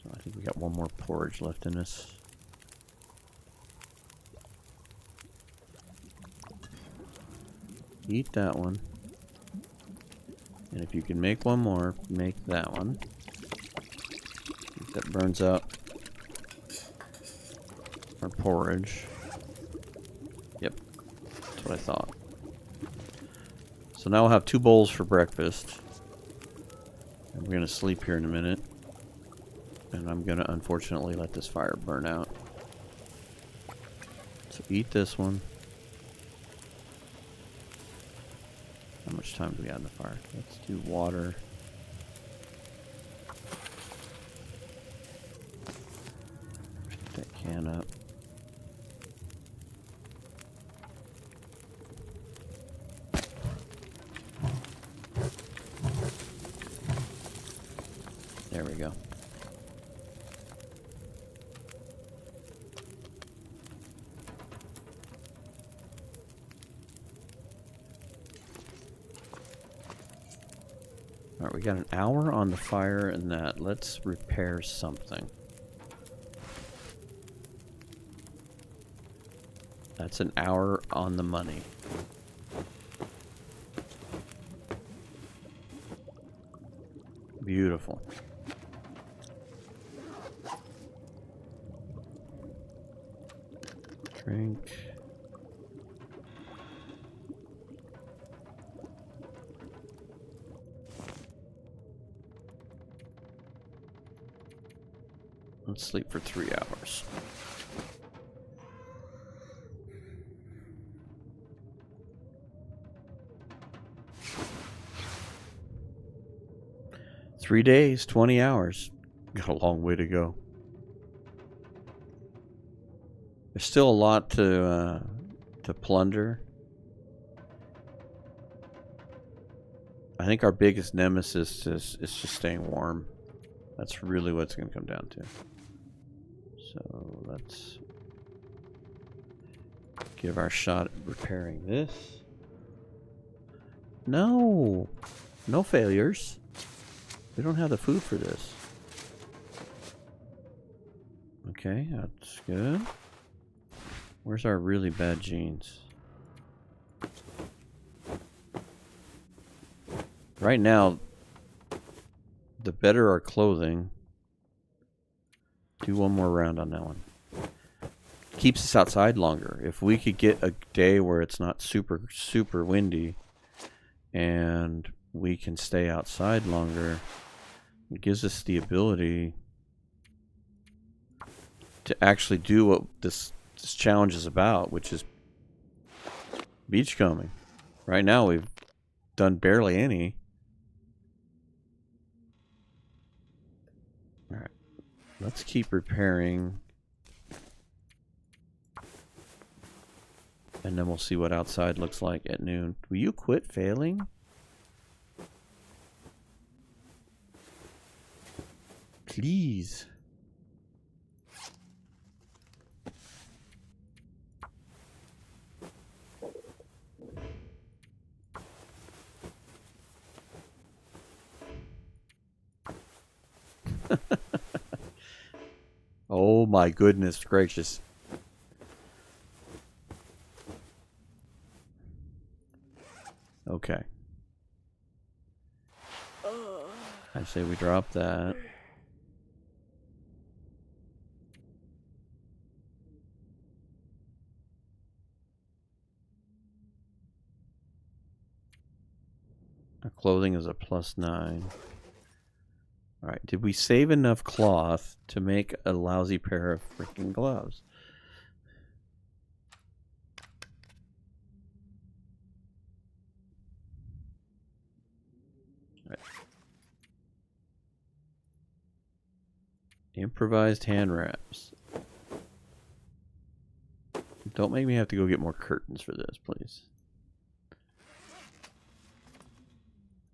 So I think we got one more porridge left in us. Eat that one. And if you can make one more, make that one. That burns out our porridge. Yep, that's what I thought. So now we'll have 2 bowls for breakfast. And we're going to sleep here in a minute. And I'm going to unfortunately let this fire burn out. So eat this one. How much time do we have in the fire? Let's do water. Pick that can up. There we go. Alright, we got an hour on the fire and that. Let's repair something. That's an hour on the money. Beautiful. Drink. Let's sleep for 3 hours. Three days, 20 hours. Got a long way to go. There's still a lot to plunder. I think our biggest nemesis is just staying warm. That's really what it's going to come down to. So let's give our shot at repairing this. No! No failures. We don't have the food for this. Okay, that's good. Where's our really bad genes? Right now, the better our clothing. Do one more round on that one. Keeps us outside longer. If we could get a day where it's not super windy and we can stay outside longer, it gives us the ability to actually do what this challenge is about, which is beachcombing. Right now we've done barely any. Alright. Let's keep repairing. And then we'll see what outside looks like at noon. Will you quit failing? Please. Oh my goodness gracious. Okay. I say we drop that. Our clothing is a +9. Alright, did we save enough cloth to make a lousy pair of freaking gloves? Right. Improvised hand wraps. Don't make me have to go get more curtains for this, please.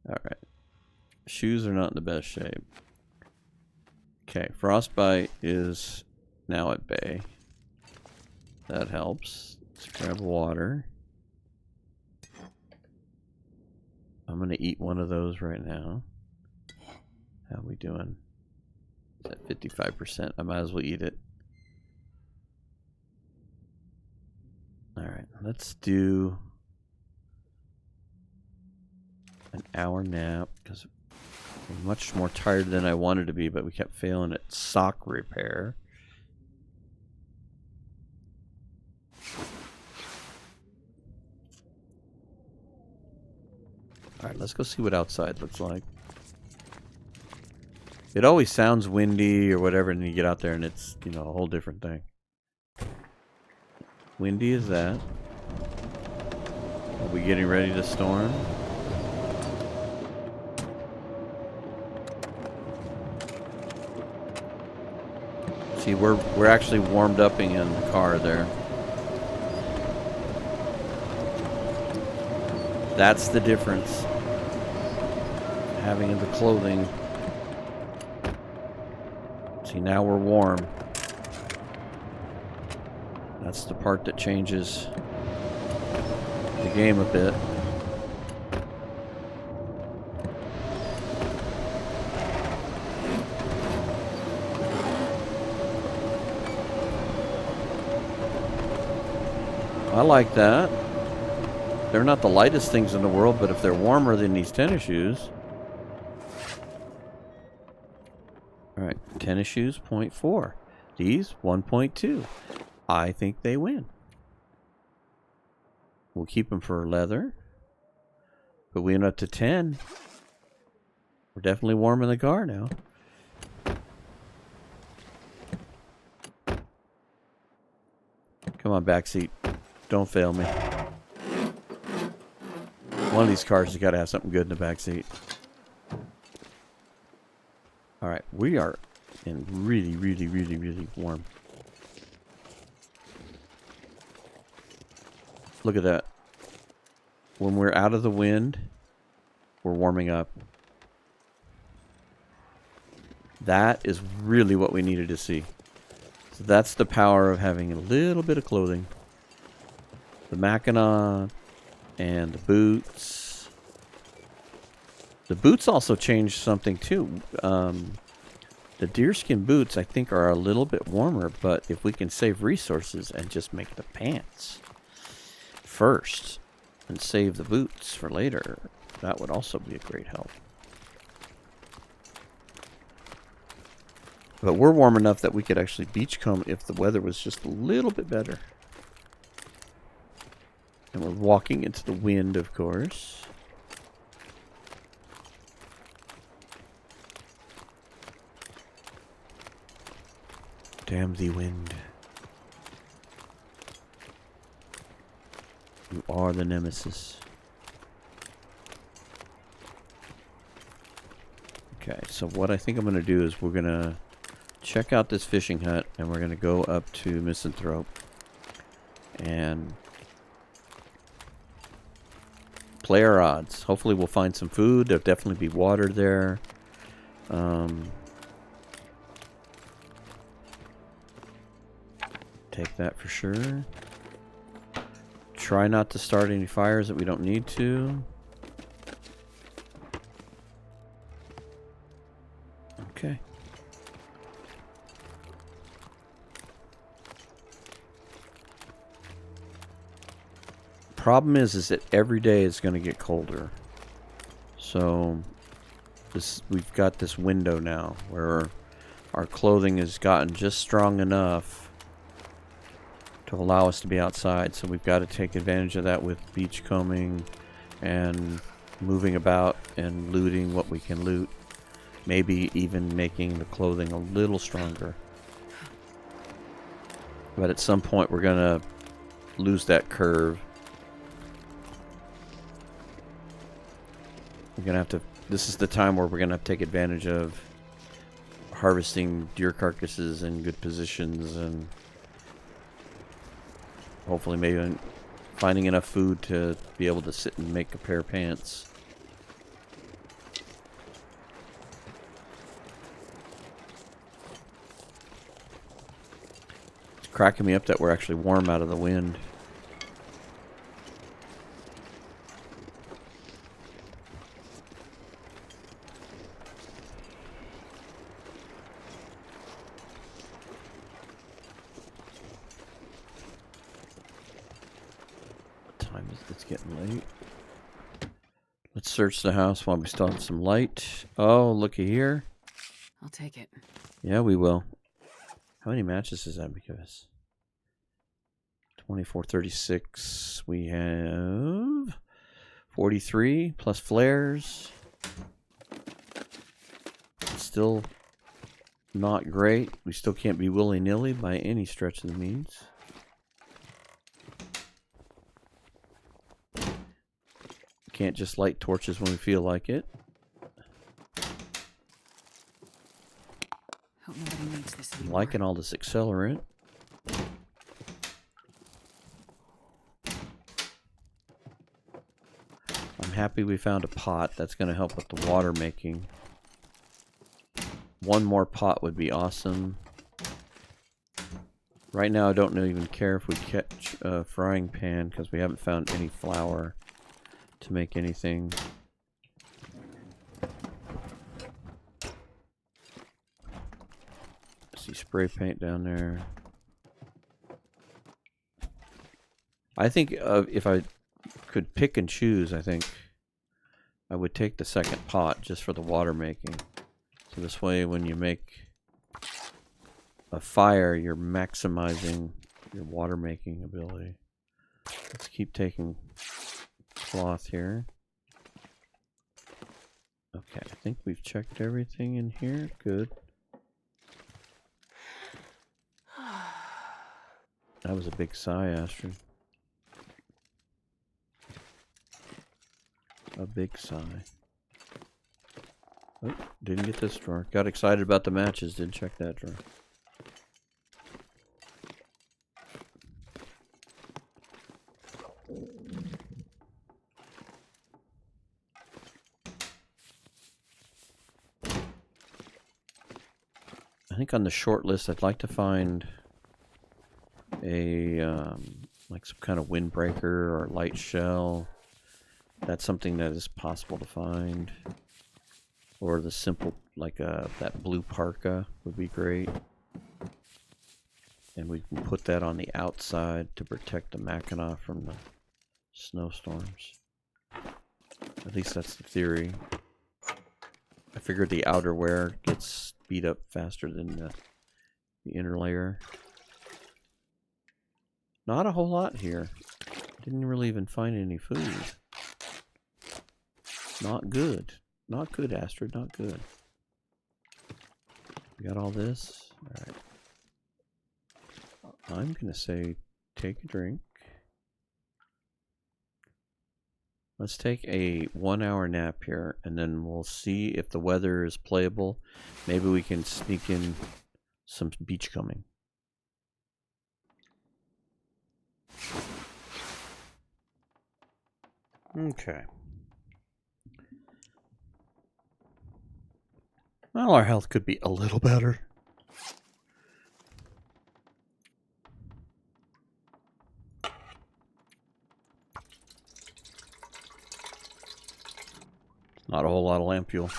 Alright. Shoes are not in the best shape. Okay, frostbite is now at bay. That helps. Let's grab water. I'm going to eat one of those right now. How we doing? It's at 55%. I might as well eat it. Alright, let's do an hour nap because I'm much more tired than I wanted to be, but we kept failing at sock repair. Alright, let's go see what outside looks like. It always sounds windy or whatever, and you get out there and it's, you know, a whole different thing. Windy as that. Are we getting ready to storm? See, we're actually warmed up in the car there. That's the difference. Having the clothing. See, now we're warm. That's the part that changes the game a bit. I like that. They're not the lightest things in the world, but if they're warmer than these tennis shoes. Alright, tennis shoes, 0.4. These, 1.2. I think they win. We'll keep them for leather. But we went up to 10. We're definitely warm in the car now. Come on, backseat. Don't fail me. One of these cars has got to have something good in the backseat. Alright, we are in really, really, really, really warm. Look at that. When we're out of the wind, we're warming up. That is really what we needed to see. So that's the power of having a little bit of clothing. The Mackinac and the boots. The boots also changed something too. The deerskin boots, I think, are a little bit warmer, but if we can save resources and just make the pants first and save the boots for later, that would also be a great help. But we're warm enough that we could actually beachcomb if the weather was just a little bit better. And we're walking into the wind, of course. Damn the wind. You are the nemesis. Okay, so what I think I'm going to do is we're going to check out this fishing hut, and we're going to go up to Misanthrope and play our odds. Hopefully we'll find some food. There'll definitely be water there. Take that for sure. Try not to start any fires that we don't need to. Okay. Problem is that every day is going to get colder. So we've got this window now where our clothing has gotten just strong enough to allow us to be outside. So we've got to take advantage of that with beachcombing and moving about and looting what we can loot. Maybe even making the clothing a little stronger. But at some point we're going to lose that curve. We're going to have to... This is the time where we're going to have to take advantage of harvesting deer carcasses in good positions and hopefully maybe finding enough food to be able to sit and make a pair of pants. It's cracking me up that we're actually warm out of the wind. It's getting late. Let's search the house while we still have some light. Oh, looky here. I'll take it. Yeah, we will. How many matches does that make us? 24, 36. We have 43 plus flares. Still not great. We still can't be willy-nilly by any stretch of the means. Can't just light torches when we feel like it. Hope nobody needs this I'm anymore. liking all this accelerant. I'm happy we found a pot. That's going to help with the water making. One more pot would be awesome. Right now I don't even care if we catch a frying pan because we haven't found any flour to make anything. I see spray paint down there. I think if I could pick and choose, I think I would take the second pot just for the water making. So this way when you make a fire, you're maximizing your water making ability. Let's keep taking cloth here. Okay, I think we've checked everything in here. Good. That was a big sigh, Astrid. A big sigh. Oh, didn't get this drawer. Got excited about the matches. Didn't check that drawer. I think on the short list, I'd like to find a like some kind of windbreaker or light shell. That's something that is possible to find. Or the simple, like that blue parka would be great. And we can put that on the outside to protect the Mackinac from the snowstorms. At least that's the theory. I figured the outer wear gets beat up faster than the inner layer. Not a whole lot here. Didn't really even find any food. Not good. Not good, Astrid. Not good. We got all this. Alright. I'm gonna say take a drink. Let's take a 1 hour nap here, and then we'll see if the weather is playable. Maybe we can sneak in some beachcombing. Okay. Well, our health could be a little better. Not a whole lot of lamp fuel.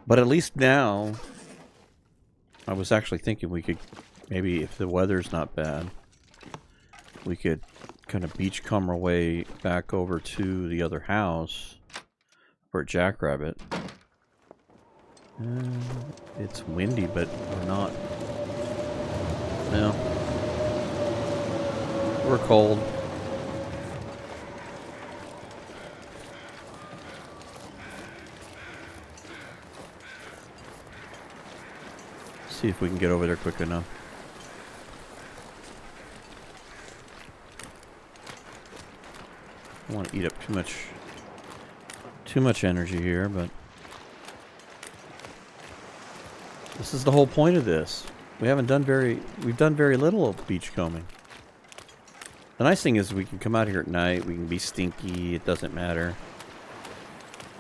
But at least now, I was actually thinking we could, maybe if the weather's not bad, we could kind of beachcomb our way back over to the other house for a jackrabbit. It's windy, but we're not. No. We're cold. See if we can get over there quick enough. I don't want to eat up too much energy here, but this is the whole point of this. We've done very little of beachcombing. The nice thing is we can come out here at night, we can be stinky, it doesn't matter.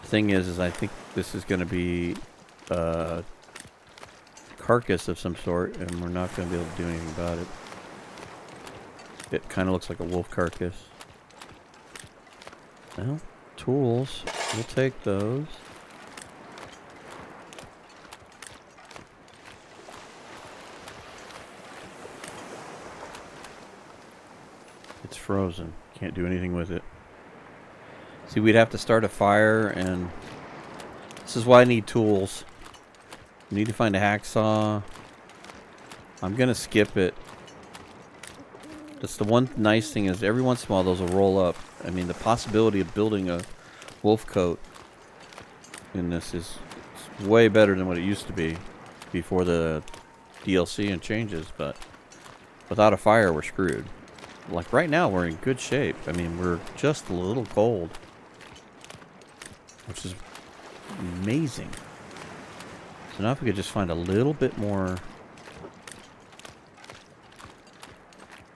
The thing is I think this is going to be a carcass of some sort, and we're not going to be able to do anything about it. It kind of looks like a wolf carcass. Well, tools. We'll take those. It's frozen. Can't do anything with it. See, we'd have to start a fire, and this is why I need tools. We need to find a hacksaw. I'm gonna skip it. That's the one nice thing is every once in a while those will roll up. I mean, the possibility of building a wolf coat in this is way better than what it used to be before the DLC and changes, but without a fire we're screwed. Like right now we're in good shape. I mean, we're just a little cold, which is amazing. So now if we could just find a little bit more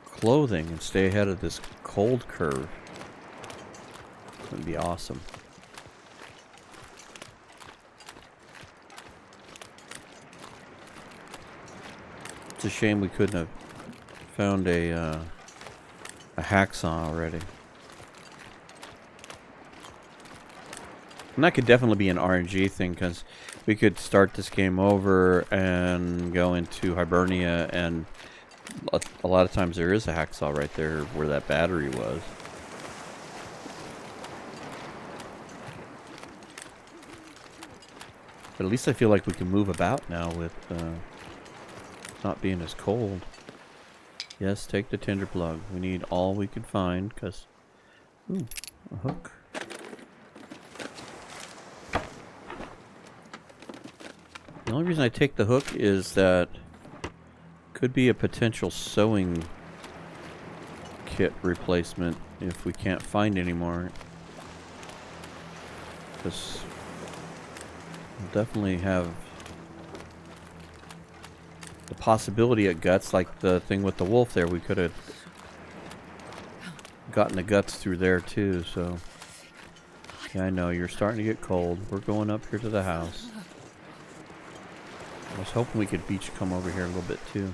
clothing and stay ahead of this cold curve, that would be awesome. It's a shame we couldn't have found a hacksaw already. And that could definitely be an RNG thing, because we could start this game over and go into Hibernia, and a lot of times there is a hacksaw right there where that battery was. But at least I feel like we can move about now with not being as cold. Yes, take the tinder plug. We need all we can find, because... Ooh, a hook. The only reason I take the hook is that Could be a potential sewing kit replacement if we can't find any more. Because we'll definitely have the possibility of guts, like the thing with the wolf there. We could have gotten the guts through there too, so. Yeah, I know, you're starting to get cold. We're going up here to the house. I was hoping we could beach come over here a little bit too.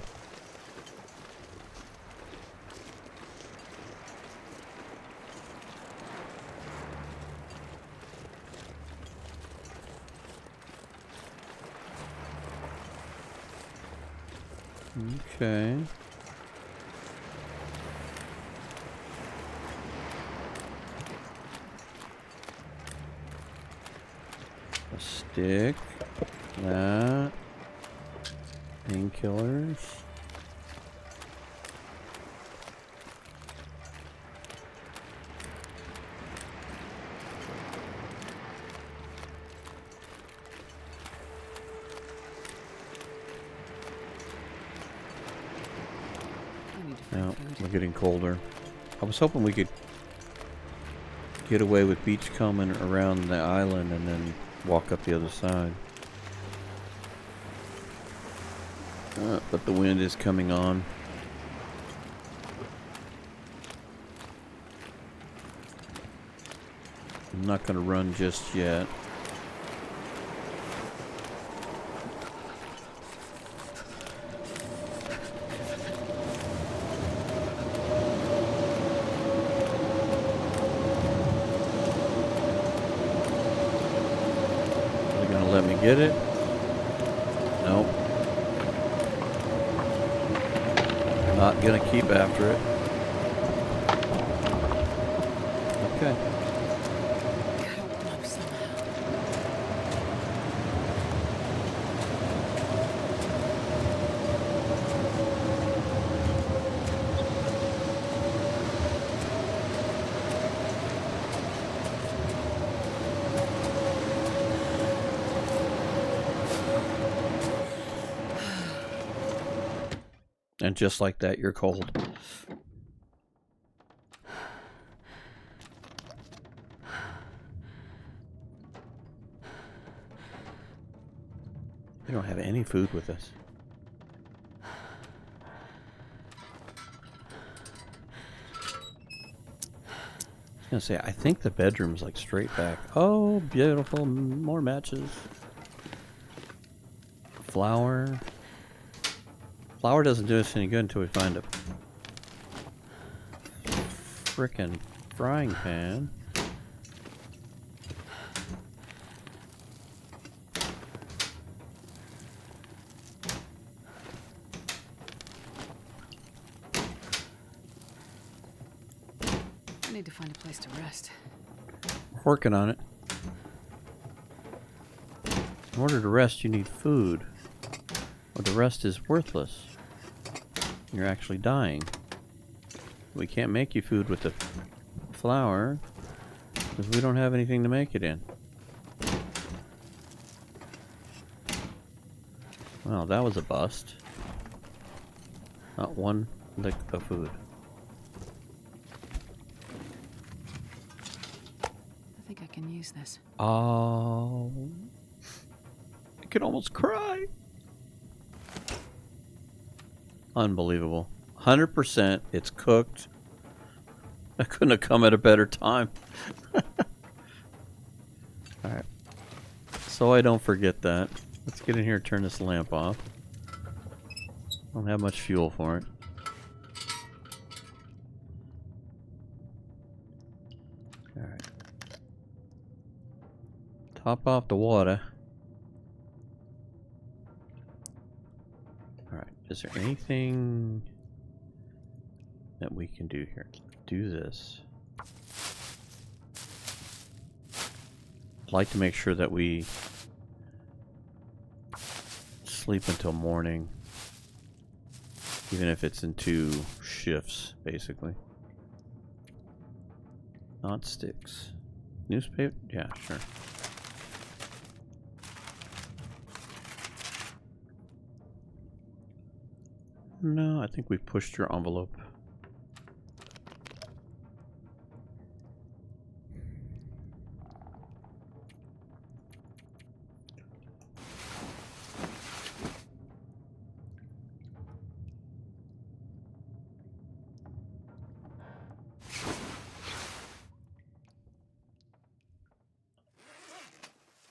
Okay. A stick. That. Painkillers. Now, we're getting colder. I was hoping we could get away with beachcombing around the island and then walk up the other side. But the wind is coming on. I'm not going to run just yet. Are they going to let me get it? Nope. Not gonna keep after it. Okay. Gotta warm up somehow. And just like that, you're cold. We don't have any food with us. I was gonna say, I think the bedroom's like straight back. Oh, beautiful. More matches. Flour. Flour doesn't do us any good until we find a frickin' frying pan. I need to find a place to rest. We're working on it. In order to rest, you need food. Or the rest is worthless. You're actually dying. We can't make you food with the flour because we don't have anything to make it in. Well, that was a bust. Not one lick of food. I think I can use this. Oh, I could almost cry. Unbelievable. 100%. It's cooked. I couldn't have come at a better time. Alright. So I don't forget that. Let's get in here and turn this lamp off. Don't have much fuel for it. Alright. Top off the water. Alright. Is there anything that we can do here? Do this. I'd like to make sure that we sleep until morning, even if it's in 2 shifts, basically. Not sticks. Newspaper? Yeah, sure. No, I think we pushed your envelope.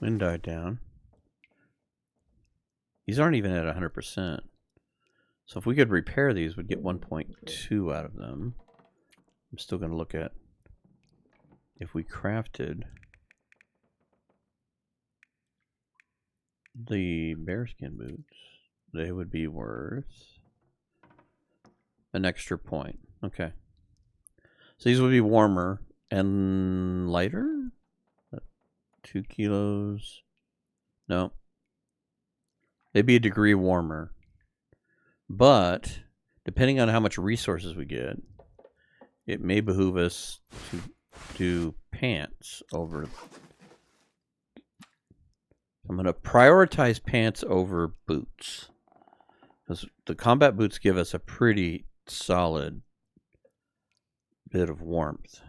Wind died down. These aren't even at 100%. So if we could repair these, we'd get 1.2 out of them. I'm still going to look at if we crafted the bearskin boots. They would be worth an extra point. Okay. So these would be warmer and lighter? 2 kilos. No. They'd be a degree warmer. But, depending on how much resources we get, it may behoove us to do pants over. I'm going to prioritize pants over boots. Because the combat boots give us a pretty solid bit of warmth.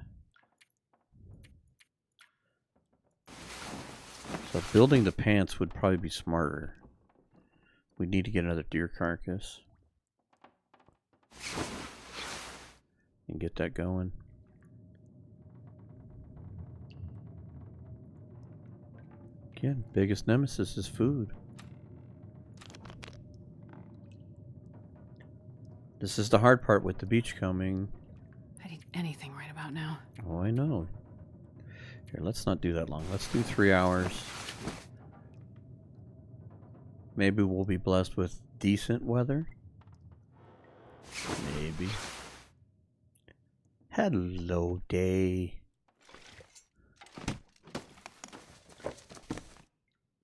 So building the pants would probably be smarter. We need to get another deer carcass. And get that going. Again, biggest nemesis is food. This is the hard part with the beachcombing. I'd eat anything right about now. Oh, I know. Here, let's not do that long. Let's do 3 hours. Maybe we'll be blessed with decent weather. Maybe. Hello, day.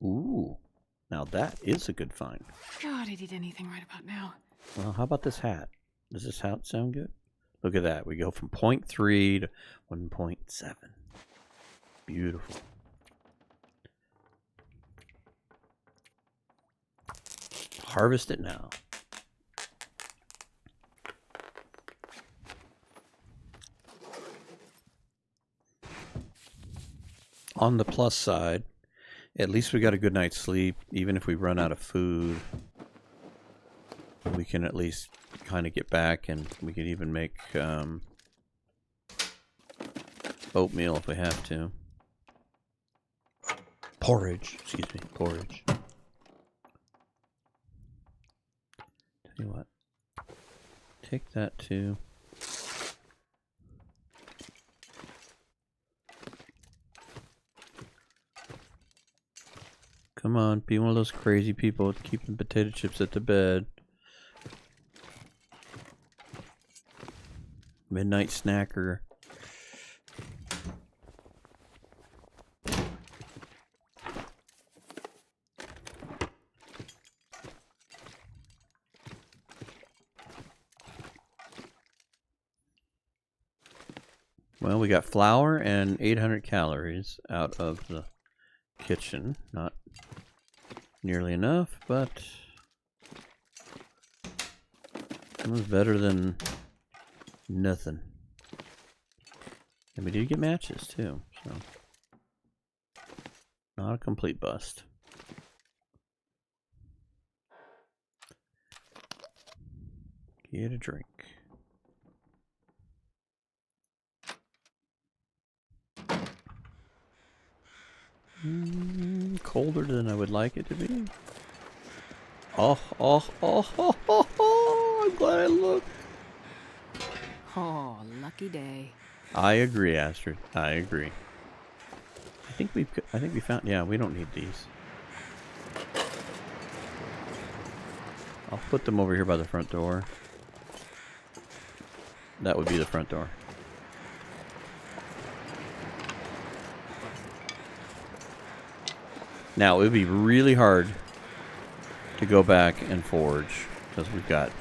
Ooh. Now that is a good find. God, I'd eat anything right about now. Well, how about this hat? Does this hat sound good? Look at that. We go from 0.3 to 1.7. Beautiful. Harvest it now. On the plus side, at least we got a good night's sleep. Even if we run out of food, we can at least kind of get back, and we can even make oatmeal if we have to. Porridge, excuse me, porridge. Tell you what, take that too. Come on, be one of those crazy people keeping potato chips at the bed. Midnight snacker. Well, we got flour and 800 calories out of the kitchen. Not nearly enough, but it was better than nothing. And we did get matches too, so not a complete bust. Get a drink. Colder than I would like it to be. Oh, I'm glad I looked. Oh, lucky day. I agree, Astrid. I agree. I think we found. Yeah, we don't need these. I'll put them over here by the front door. That would be the front door. Now, it would be really hard to go back and forage because we've got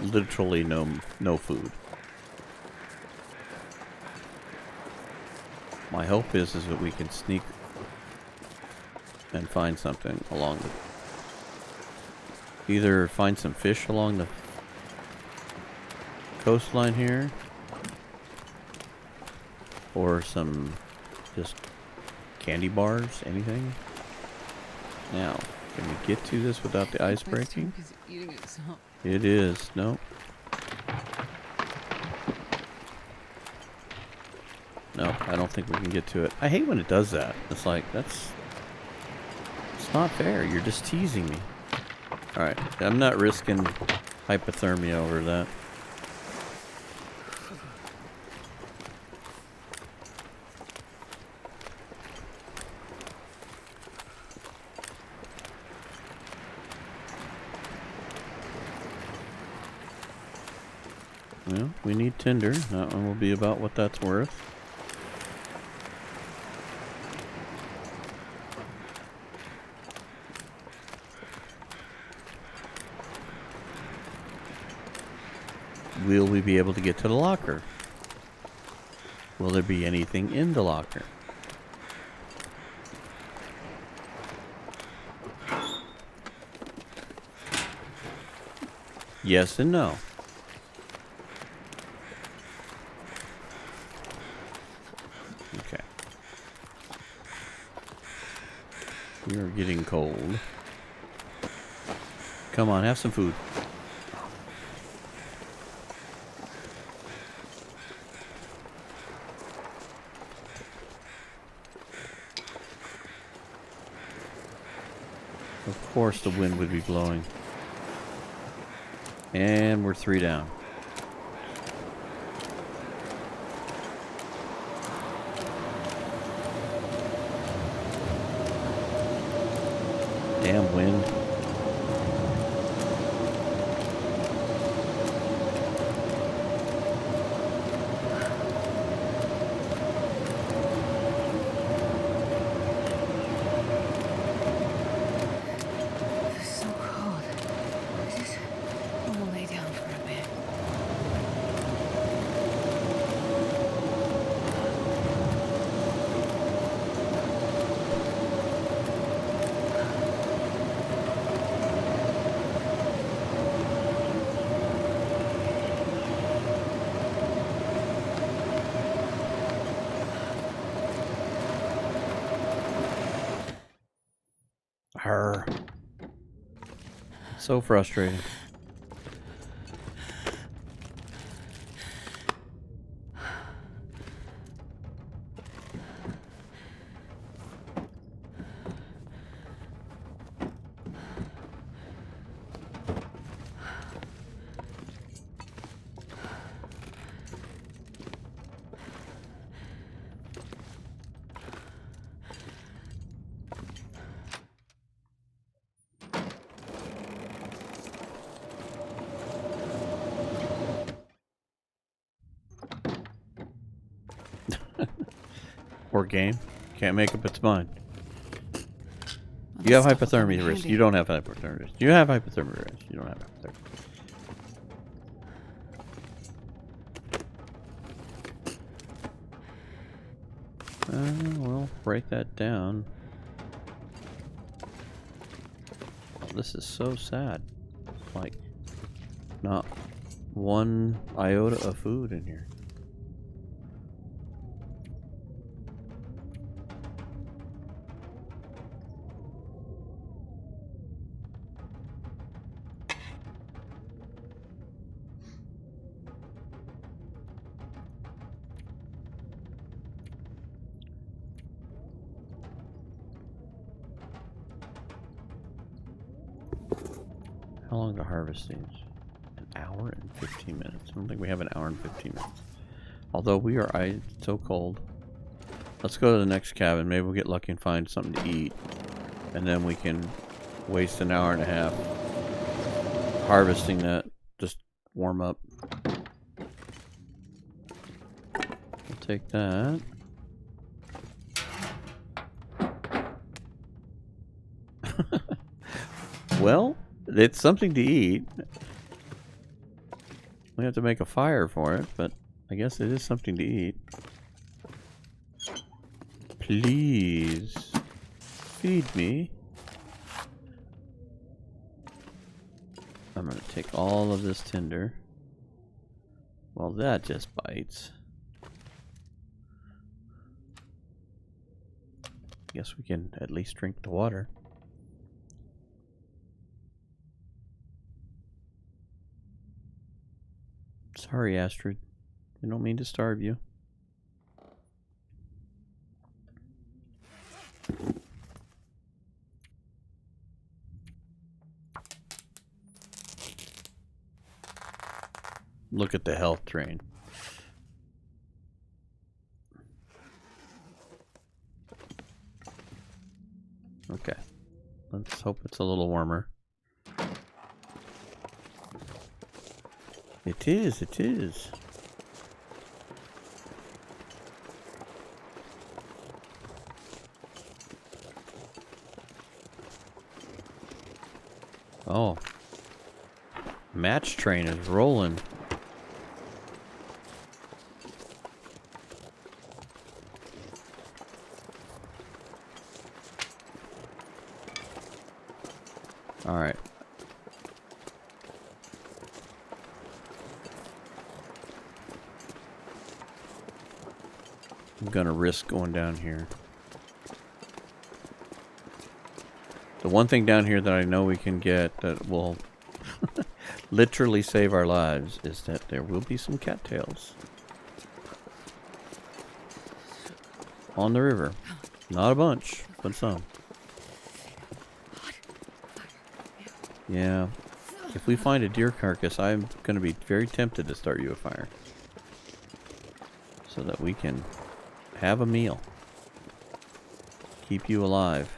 literally no food. My hope is that we can sneak and find something along Either find some fish along the coastline here, or some just candy bars, anything. Now, can we get to this without the ice breaking? It is. Nope. No, I don't think we can get to it. I hate when it does that. It's like, it's not fair. You're just teasing me. Alright, I'm not risking hypothermia over that. Well, we need tinder. That one will be about what that's worth. Will we be able to get to the locker? Will there be anything in the locker? Yes and no. Okay. We are getting cold. Come on, have some food. Of course the wind would be blowing. And we're 3 down. Damn wind. Her. So frustrating. Poor game. Can't make up its mind. You have hypothermia risk. You don't have hypothermia risk. You have hypothermia risk. You don't have hypothermia risk. Well, break that down. This is so sad. Like, not one iota of food in here. How long to harvest these? An hour and 15 minutes. I don't think we have an hour and 15 minutes. Although we are so cold. Let's go to the next cabin. Maybe we'll get lucky and find something to eat. And then we can waste an hour and a half harvesting that. Just warm up. We'll take that. Well, it's something to eat. We have to make a fire for it, but I guess it is something to eat. Please feed me. I'm going to take all of this tinder. Well, that just bites. Guess we can at least drink the water. Sorry, Astrid. I don't mean to starve you. Look at the health drain. Okay. Let's hope it's a little warmer. It is, it is. Oh. Match train is rolling. All right. I'm gonna risk going down here. The one thing down here that I know we can get that will literally save our lives is that there will be some cattails on the river. Not a bunch, but some. Yeah. If we find a deer carcass, I'm going to be very tempted to start you a fire. So that we can have a meal. Keep you alive.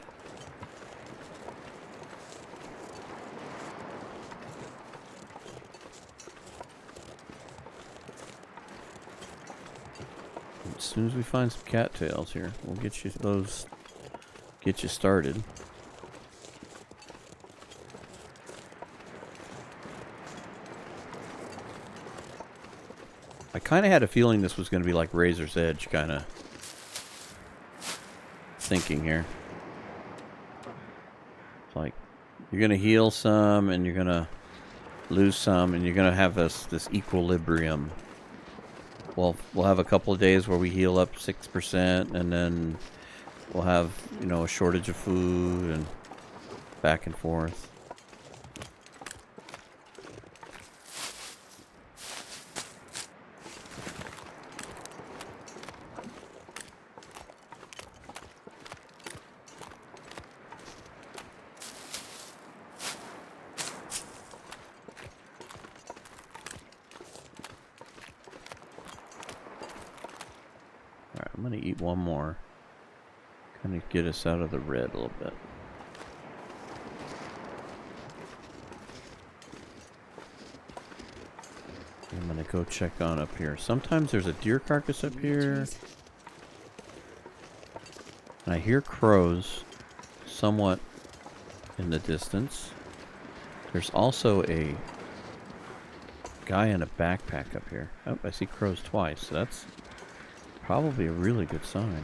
As soon as we find some cattails here, we'll get you those, get you started. I kind of had a feeling this was going to be like Razor's Edge kind of thinking here. It's like you're going to heal some and you're going to lose some and you're going to have this equilibrium. We'll have a couple of days where we heal up 6% and then we'll have, you know, a shortage of food and back and forth. Alright, I'm gonna eat one more. Kind of get us out of the red a little bit. I'm gonna go check on up here. Sometimes there's a deer carcass up here. And I hear crows somewhat in the distance. There's also a guy in a backpack up here. Oh, I see crows twice. So that's probably a really good sign.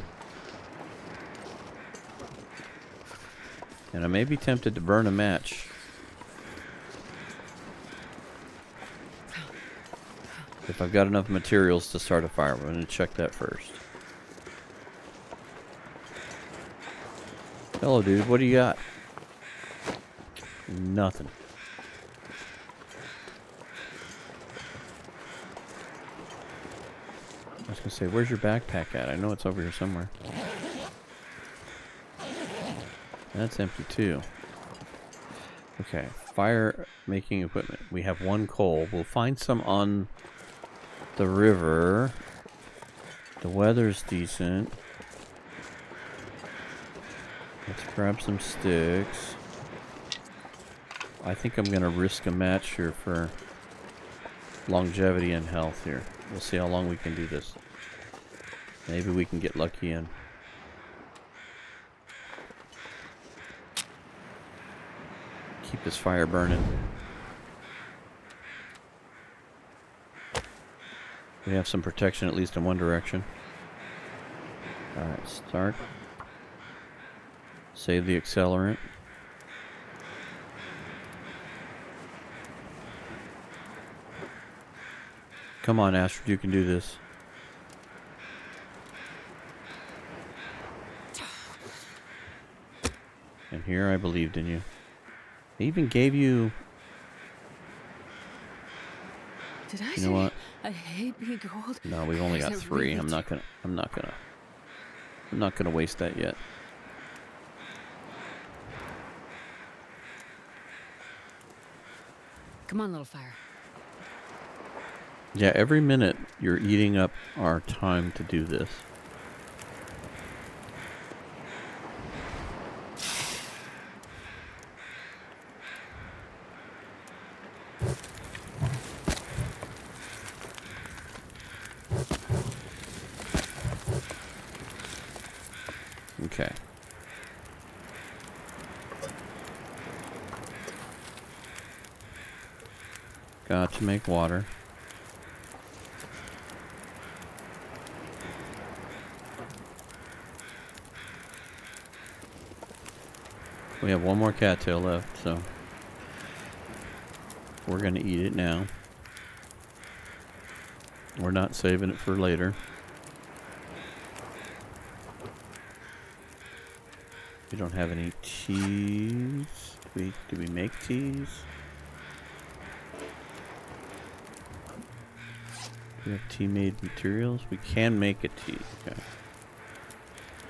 And I may be tempted to burn a match. If I've got enough materials to start a fire. We're going to check that first. Hello, dude. What do you got? Nothing. I was going to say, where's your backpack at? I know it's over here somewhere. That's empty too. Okay, fire making equipment. We have one coal. We'll find some on the river. The weather's decent. Let's grab some sticks. I think I'm gonna risk a match here for longevity and health here. We'll see how long we can do this. Maybe we can get lucky and keep this fire burning. We have some protection at least in one direction. Alright, start. Save the accelerant. Come on, Astrid, you can do this. And here I believed in you. I even gave you... Did I You say know what? I hate being cold? No, we've only Or is got it 3. really I'm not gonna waste that yet. Come on, little fire. Yeah, every minute you're eating up our time to do this. Okay. Got to make water. We have one more cattail left, so we're gonna eat it now. We're not saving it for later. We don't have any teas. Do we make teas? Do we have tea-made materials? We can make a tea. Okay.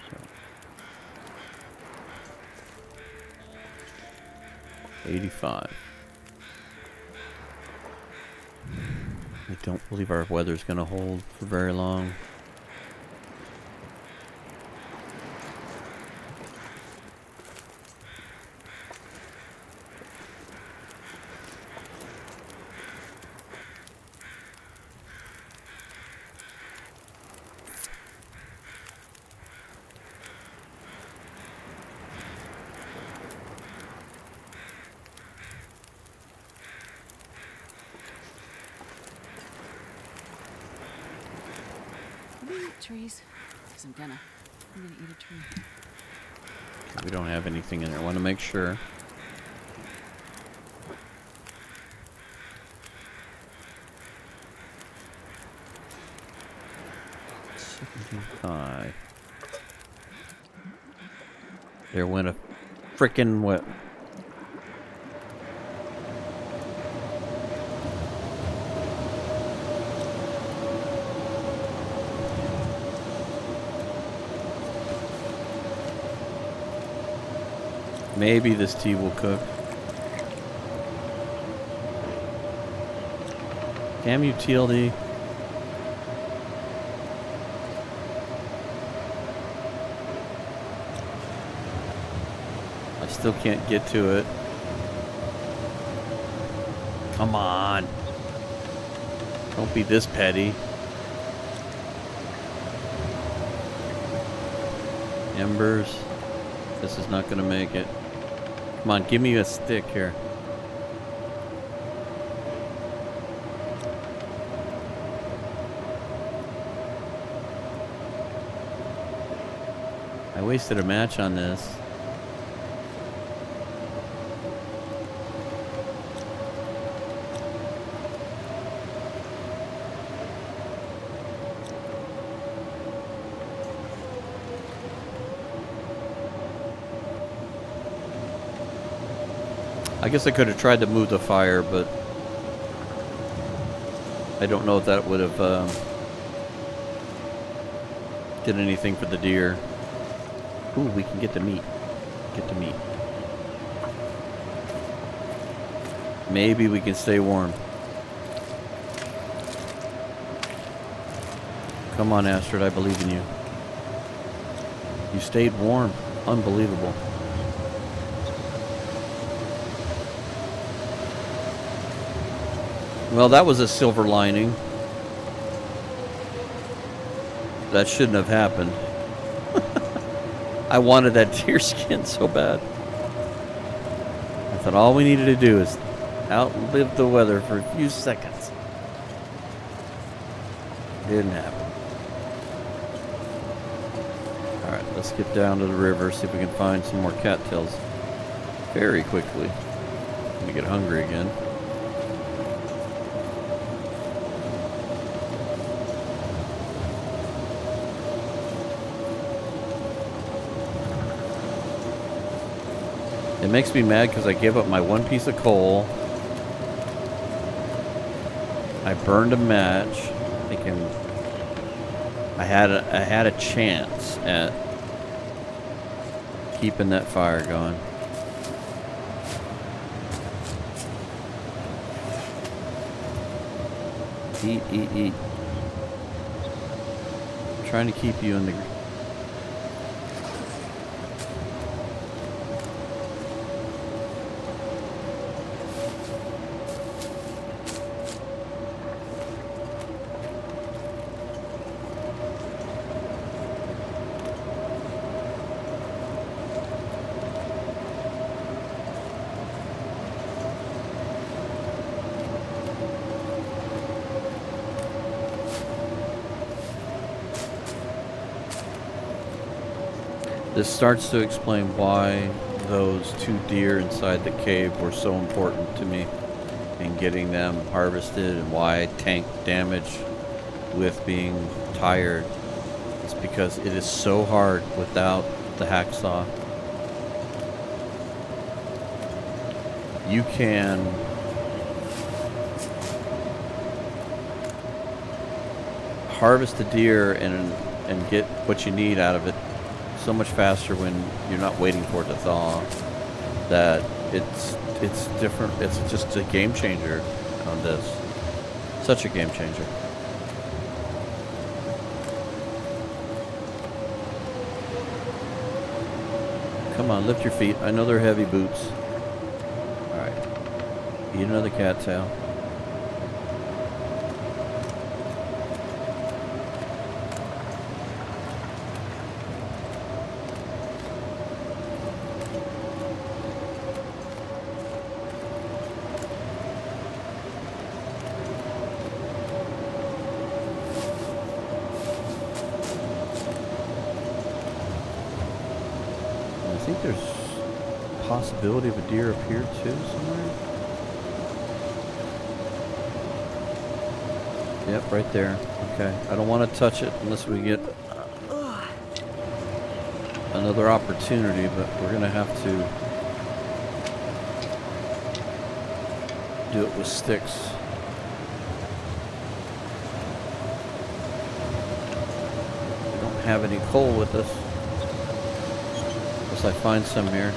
So 85. I don't believe our weather's gonna hold for very long. Can we eat trees? Because I'm gonna eat a tree. We don't have anything in there. I want to make sure. $75. There went a frickin' what? Maybe this tea will cook. Damn you, TLD. I still can't get to it. Come on. Don't be this petty. Embers. This is not gonna make it. Come on, give me a stick here. I wasted a match on this. I guess I could have tried to move the fire, but I don't know if that would have did anything for the deer. Ooh, we can get the meat. Get the meat. Maybe we can stay warm. Come on, Astrid, I believe in you. You stayed warm. Unbelievable. Well, that was a silver lining. That shouldn't have happened. I wanted that deer skin so bad. I thought all we needed to do is outlive the weather for a few seconds. Didn't happen. Alright, let's get down to the river, see if we can find some more cattails very quickly. I'm gonna get hungry again. It makes me mad because I gave up my one piece of coal. I burned a match, thinking I had a chance at keeping that fire going. Eat, eat, eat. I'm trying to keep you in the... This starts to explain why those 2 deer inside the cave were so important to me in getting them harvested, and why I tanked damage with being tired. It's because it is so hard without the hacksaw. You can harvest a deer and get what you need out of it so much faster when you're not waiting for it to thaw, that it's different. It's just a game changer on this. Such a game changer. Come on, lift your feet. I know they're heavy boots. Alright. Eat another cattail. I think there's a possibility of a deer up here too somewhere. Yep, right there. Okay, I don't want to touch it unless we get another opportunity, but we're gonna have to do it with sticks. We don't have any coal with us. I find some here.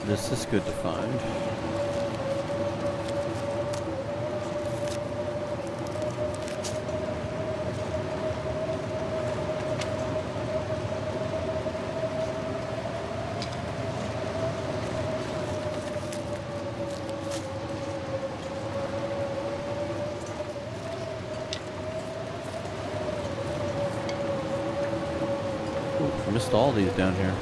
This is good to find. Missed all these down here.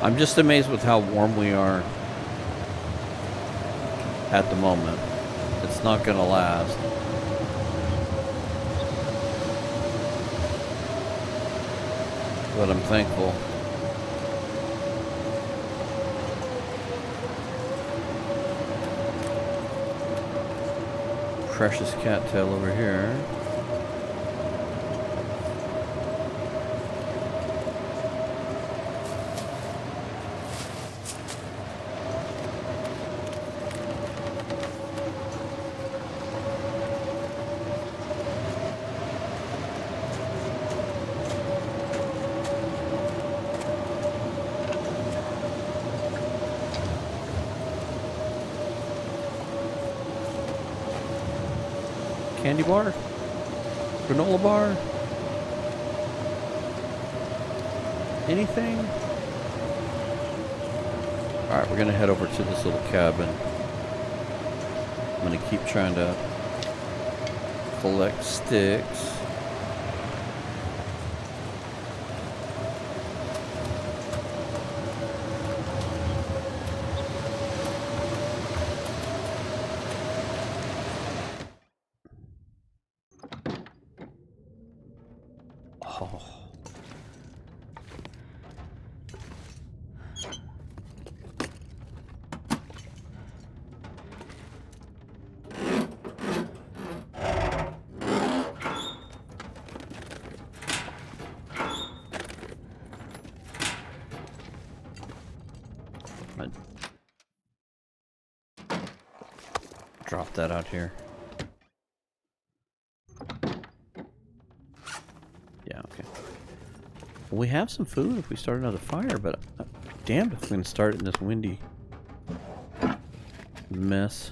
I'm just amazed with how warm we are at the moment. It's not gonna last. But I'm thankful. Precious cattail over here. Candy bar? Granola bar? Anything? Alright, we're gonna head over to this little cabin. I'm gonna keep trying to collect sticks. drop that out here. Yeah, okay. Well, we have some food if we start another fire, but damned if we're going to start it in this windy mess.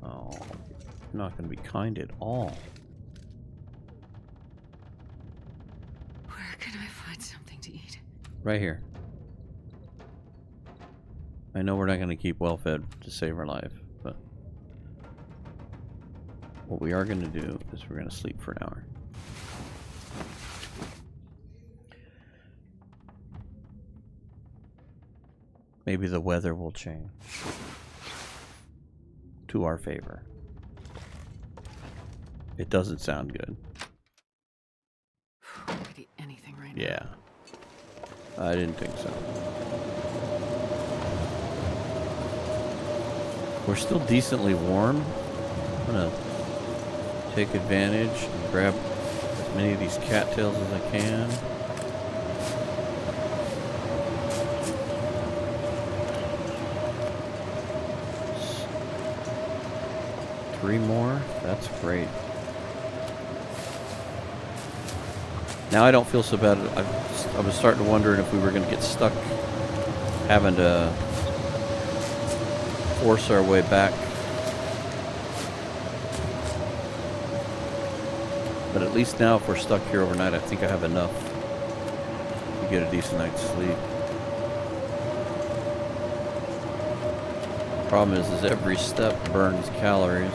Oh, you're not going to be kind at all. Where can I find something to eat? Right here. I know we're not going to keep well fed to save our life, but what we are going to do is we're going to sleep for an hour. Maybe the weather will change to our favor. It doesn't sound good. I could eat anything right now. Yeah. I didn't think so. We're still decently warm. I'm gonna take advantage and grab as many of these cattails as I can. Three more. That's great. Now I don't feel so bad. I was starting to wonder if we were going to get stuck having to force our way back. But at least now if we're stuck here overnight, I think I have enough to get a decent night's sleep. Problem is every step burns calories.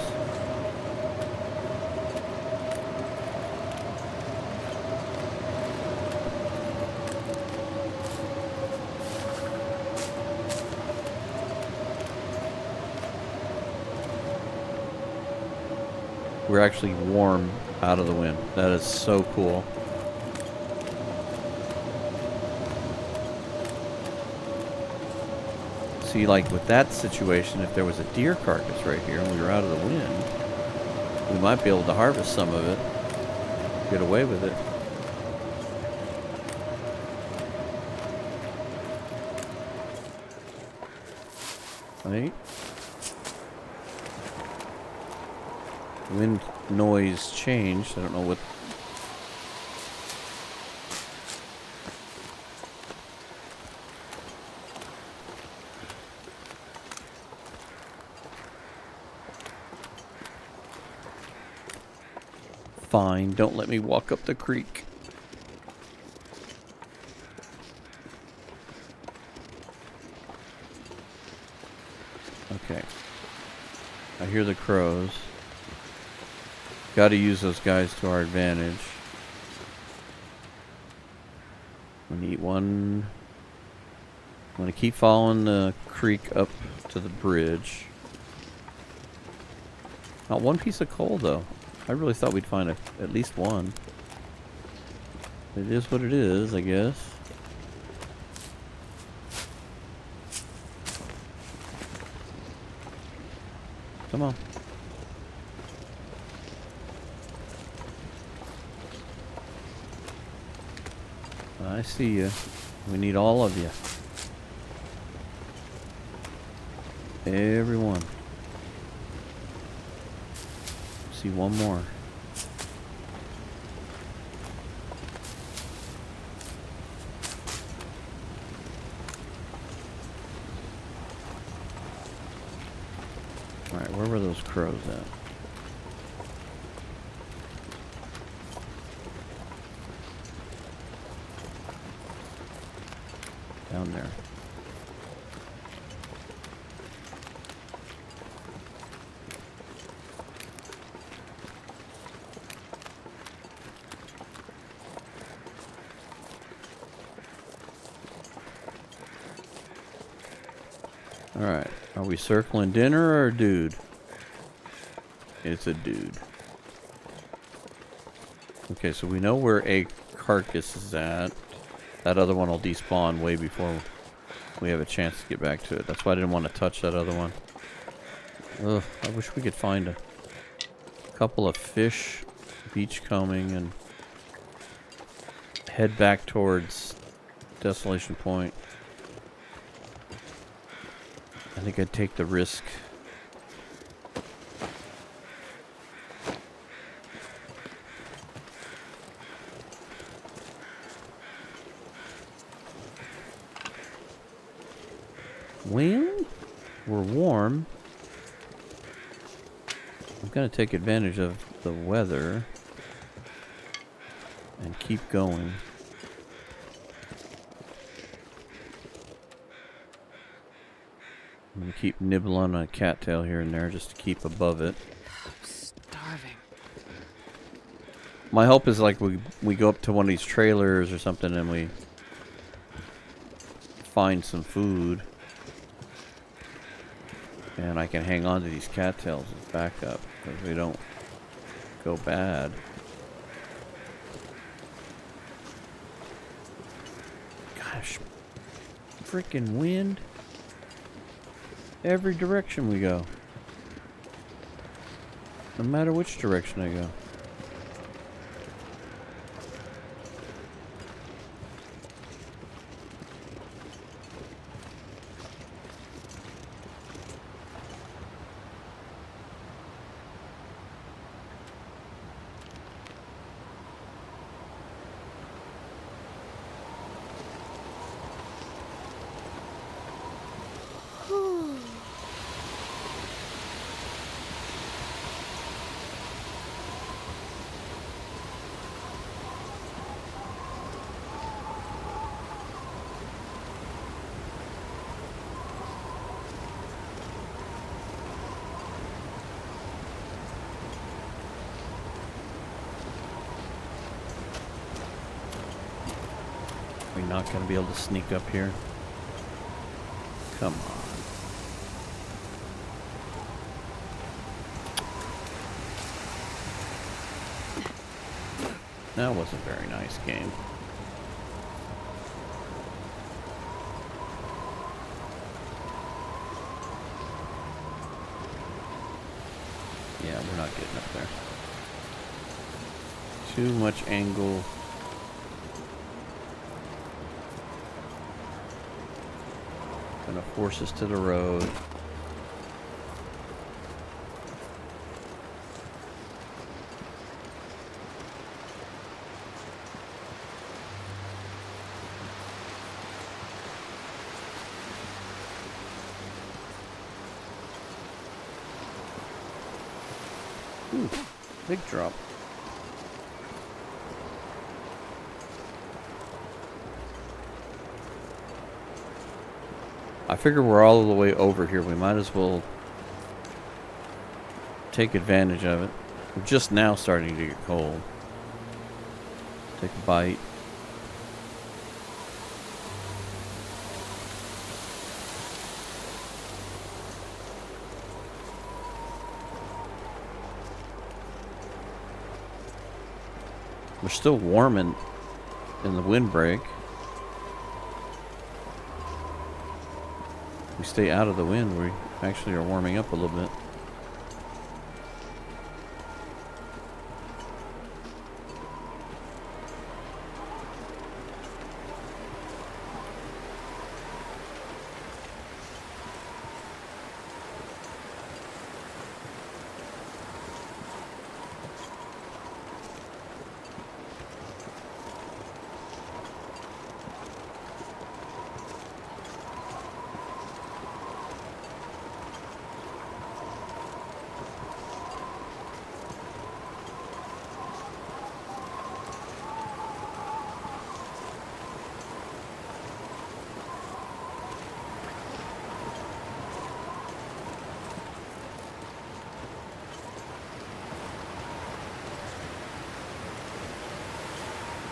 We're actually warm out of the wind. That is so cool. See, like with that situation, if there was a deer carcass right here and we were out of the wind, we might be able to harvest some of it, get away with it. Right? Wind noise changed. I don't know what. Fine, don't let me walk up the creek. Okay. I hear the crows. Got to use those guys to our advantage. We need one. I'm going to keep following the creek up to the bridge. Not one piece of coal, though. I really thought we'd find at least one. It is what it is, I guess. Come on. I see you. We need all of you. Everyone. See one more. Alright, where were those crows at? Down there. Alright, are we circling dinner or a dude? It's a dude. Okay, so we know where a carcass is at. That other one will despawn way before we have a chance to get back to it. That's why I didn't want to touch that other one. Ugh, I wish we could find a couple of fish beachcombing and head back towards Desolation Point. I think I'd take the risk. Well, we're warm. I'm gonna take advantage of the weather and keep going. I'm gonna keep nibbling on a cattail here and there just to keep above it. I'm starving. My hope is like we go up to one of these trailers or something and we find some food. And I can hang on to these cattails as backup because we don't go bad. Gosh. Freaking wind. Every direction we go. No matter which direction I go. We're not going to be able to sneak up here. Come on. That was a very nice game. Yeah, we're not getting up there. Too much angle. Gonna force us to the road. Ooh, big drop. I figure we're all the way over here. We might as well take advantage of it. We're just now starting to get cold. Take a bite. We're still warm in the windbreak. We stay out of the wind, we actually are warming up a little bit.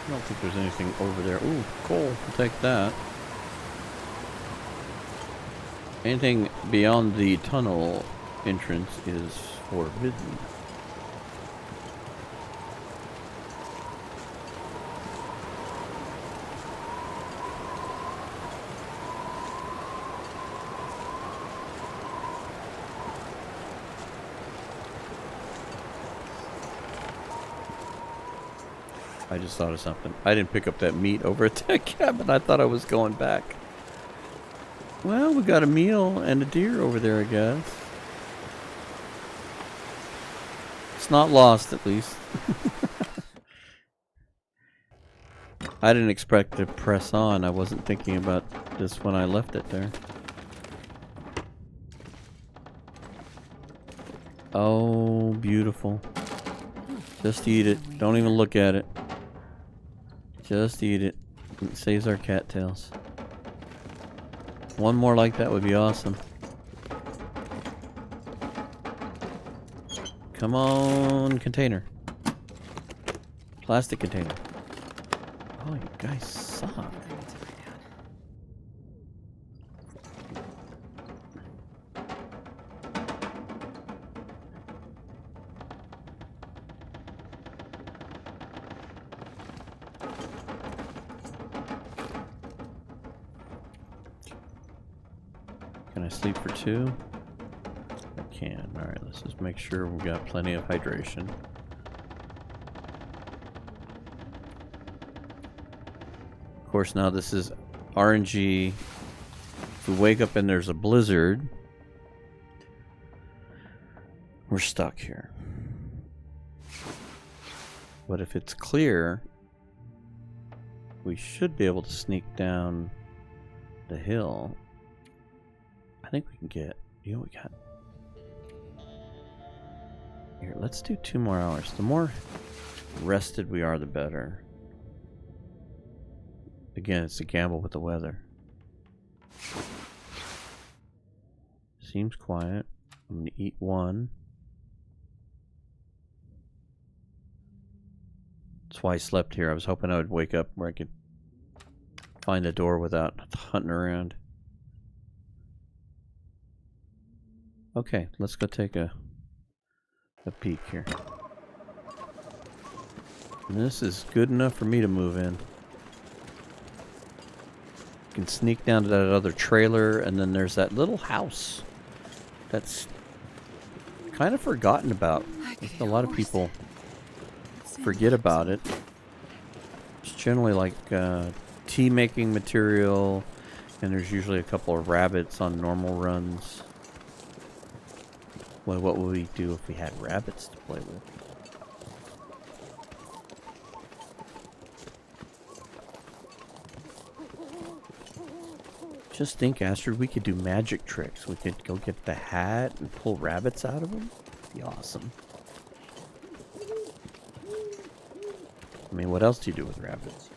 I don't think there's anything over there. Ooh, coal. We'll take that. Anything beyond the tunnel entrance is forbidden. I just thought of something. I didn't pick up that meat over at that cabin. I thought I was going back. Well, we got a meal and a deer over there, I guess. It's not lost, at least. I didn't expect to press on. I wasn't thinking about this when I left it there. Oh, beautiful. Just eat it. Don't even look at it. Just eat it. It saves our cattails. One more like that would be awesome. Come on, container. Plastic container. Oh, you guys suck. I think I need to lie down. Can I sleep for 2? I can. Alright, let's just make sure we've got plenty of hydration. Of course, now this is RNG. If we wake up and there's a blizzard, we're stuck here. But if it's clear, we should be able to sneak down the hill. I think we can get... You know what we got? Here, let's do 2 more hours. The more rested we are, the better. Again, it's a gamble with the weather. Seems quiet. I'm gonna eat 1. That's why I slept here. I was hoping I would wake up where I could find a door without hunting around. Okay, let's go take a peek here. And this is good enough for me to move in. You can sneak down to that other trailer, and then there's that little house that's kind of forgotten about. A lot of people forget about it. It's generally like tea making material, and there's usually a couple of rabbits on normal runs. Well, what would we do if we had rabbits to play with? Just think, Astrid, we could do magic tricks. We could go get the hat and pull rabbits out of them. That'd be awesome. I mean, what else do you do with rabbits?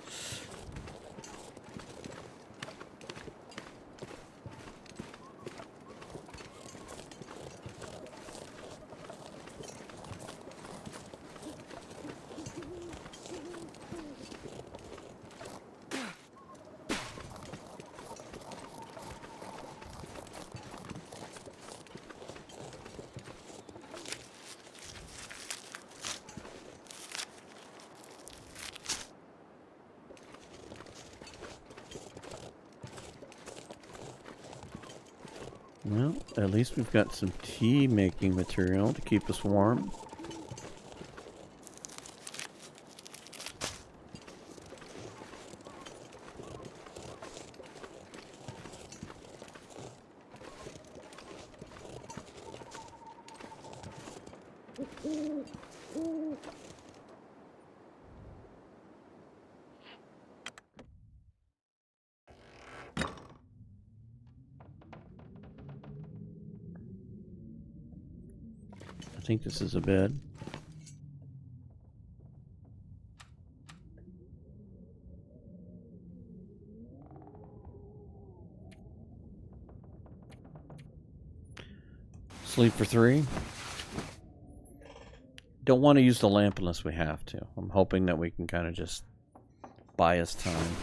Well, at least we've got some tea making material to keep us warm. I think this is a bed. Sleep for 3. Don't want to use the lamp unless we have to. I'm hoping that we can kind of just buy us time.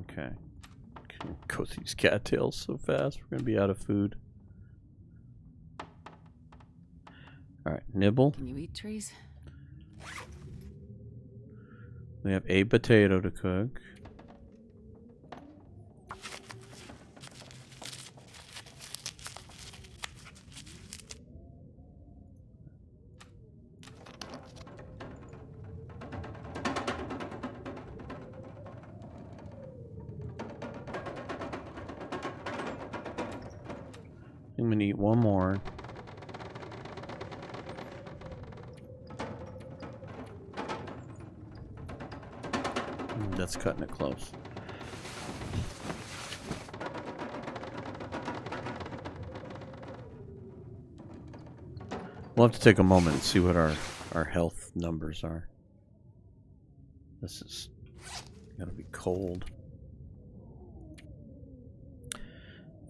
Okay. Can go through these cattails so fast. We're going to be out of food. Alright, nibble. Can you eat trees? We have a potato to cook. I'm gonna eat one more. That's cutting it close. We'll have to take a moment and see what our health numbers are. This is gonna be cold.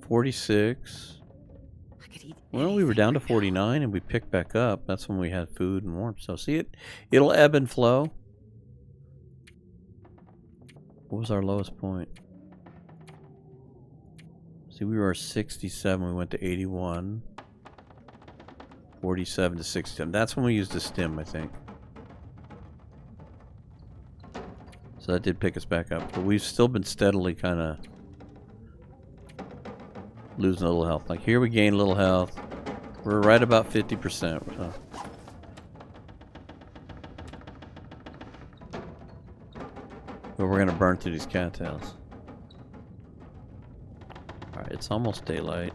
46. I could eat Well, we were down to 49 and we picked back up. That's when we had food and warmth. So see it, it'll ebb and flow. What was our lowest point? See, we were 67, we went to 81. 47 to 67. That's when we used the stim, I think. So that did pick us back up. But we've still been steadily kind of losing a little health. Like here we gain a little health. We're right about 50%. So. But we're going to burn through these cattails. Alright, it's almost daylight.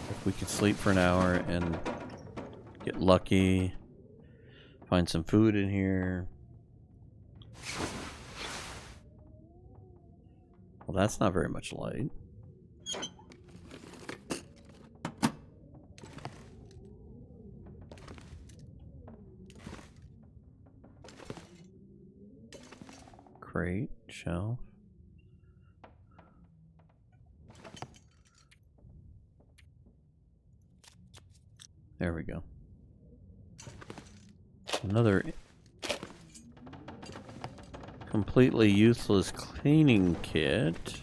If we could sleep for an hour and get lucky, find some food in here. Well, that's not very much light. Crate, shelf. There we go. Another completely useless cleaning kit.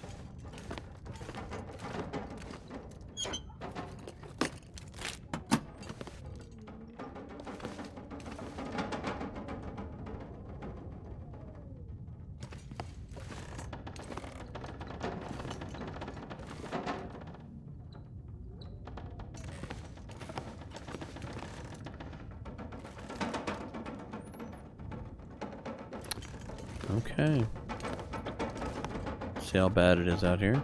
Okay. See how bad it is out here.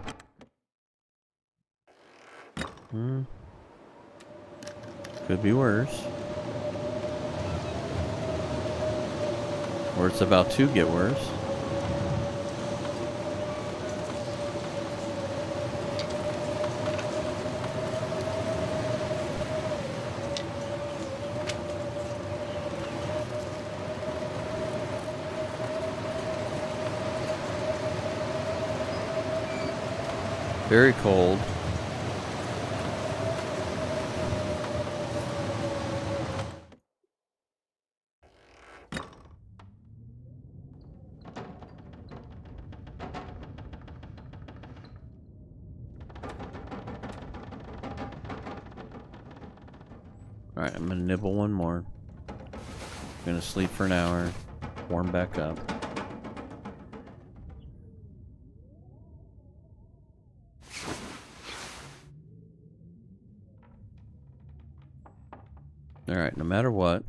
Could be worse. Or it's about to get worse. Very cold. Alright, I'm gonna nibble one more. Gonna sleep for an hour. Warm back up. Alright, no matter what,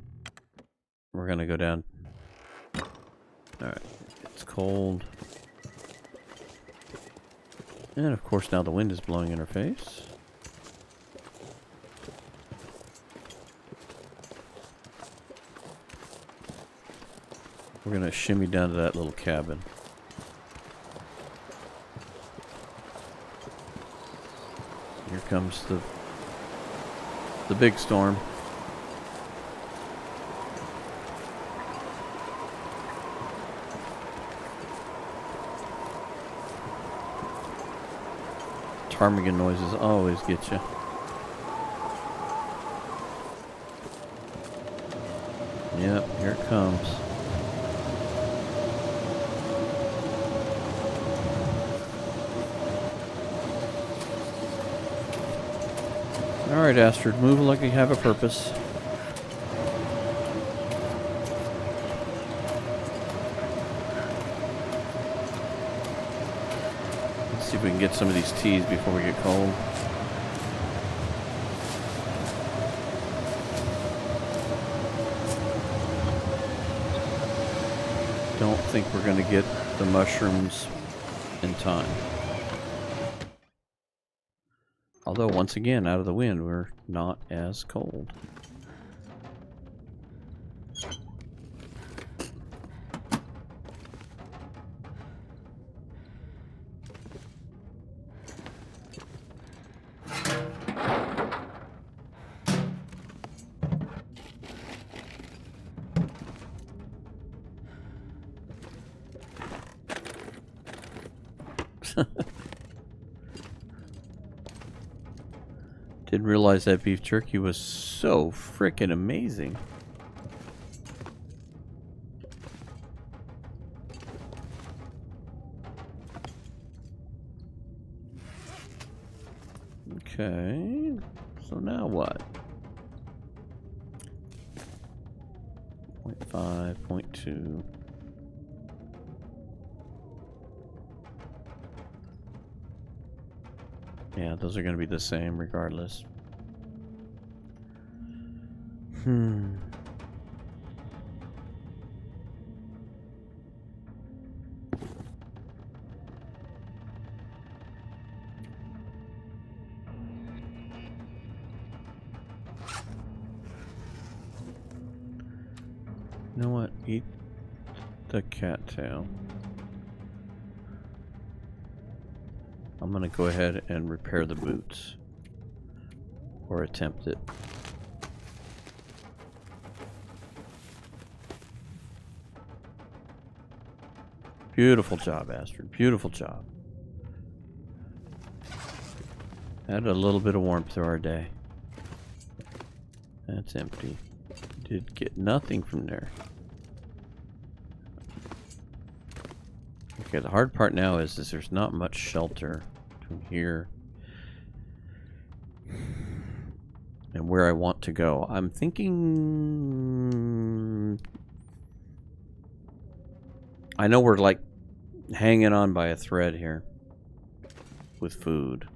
we're gonna go down. Alright, it's cold. And of course now the wind is blowing in our face. We're gonna shimmy down to that little cabin. Here comes the big storm. Ptarmigan noises always get you. Yep, here it comes. Alright, Astrid, move like you have a purpose. See if we can get some of these teas before we get cold. Don't think we're going to get the mushrooms in time. Although, once again, out of the wind, we're not as cold. Didn't realize that beef jerky was so frickin' amazing. Okay, so now what? 0.5, 0.2. Yeah, those are going to be the same regardless. You know what? Eat the cattail. I'm gonna go ahead and repair the boots. Or attempt it. Beautiful job, Astrid. Beautiful job. Added a little bit of warmth to our day. That's empty. Did get nothing from there. Okay, the hard part now is there's not much shelter between here and where I want to go. I'm thinking... I know we're like hanging on by a thread here with food.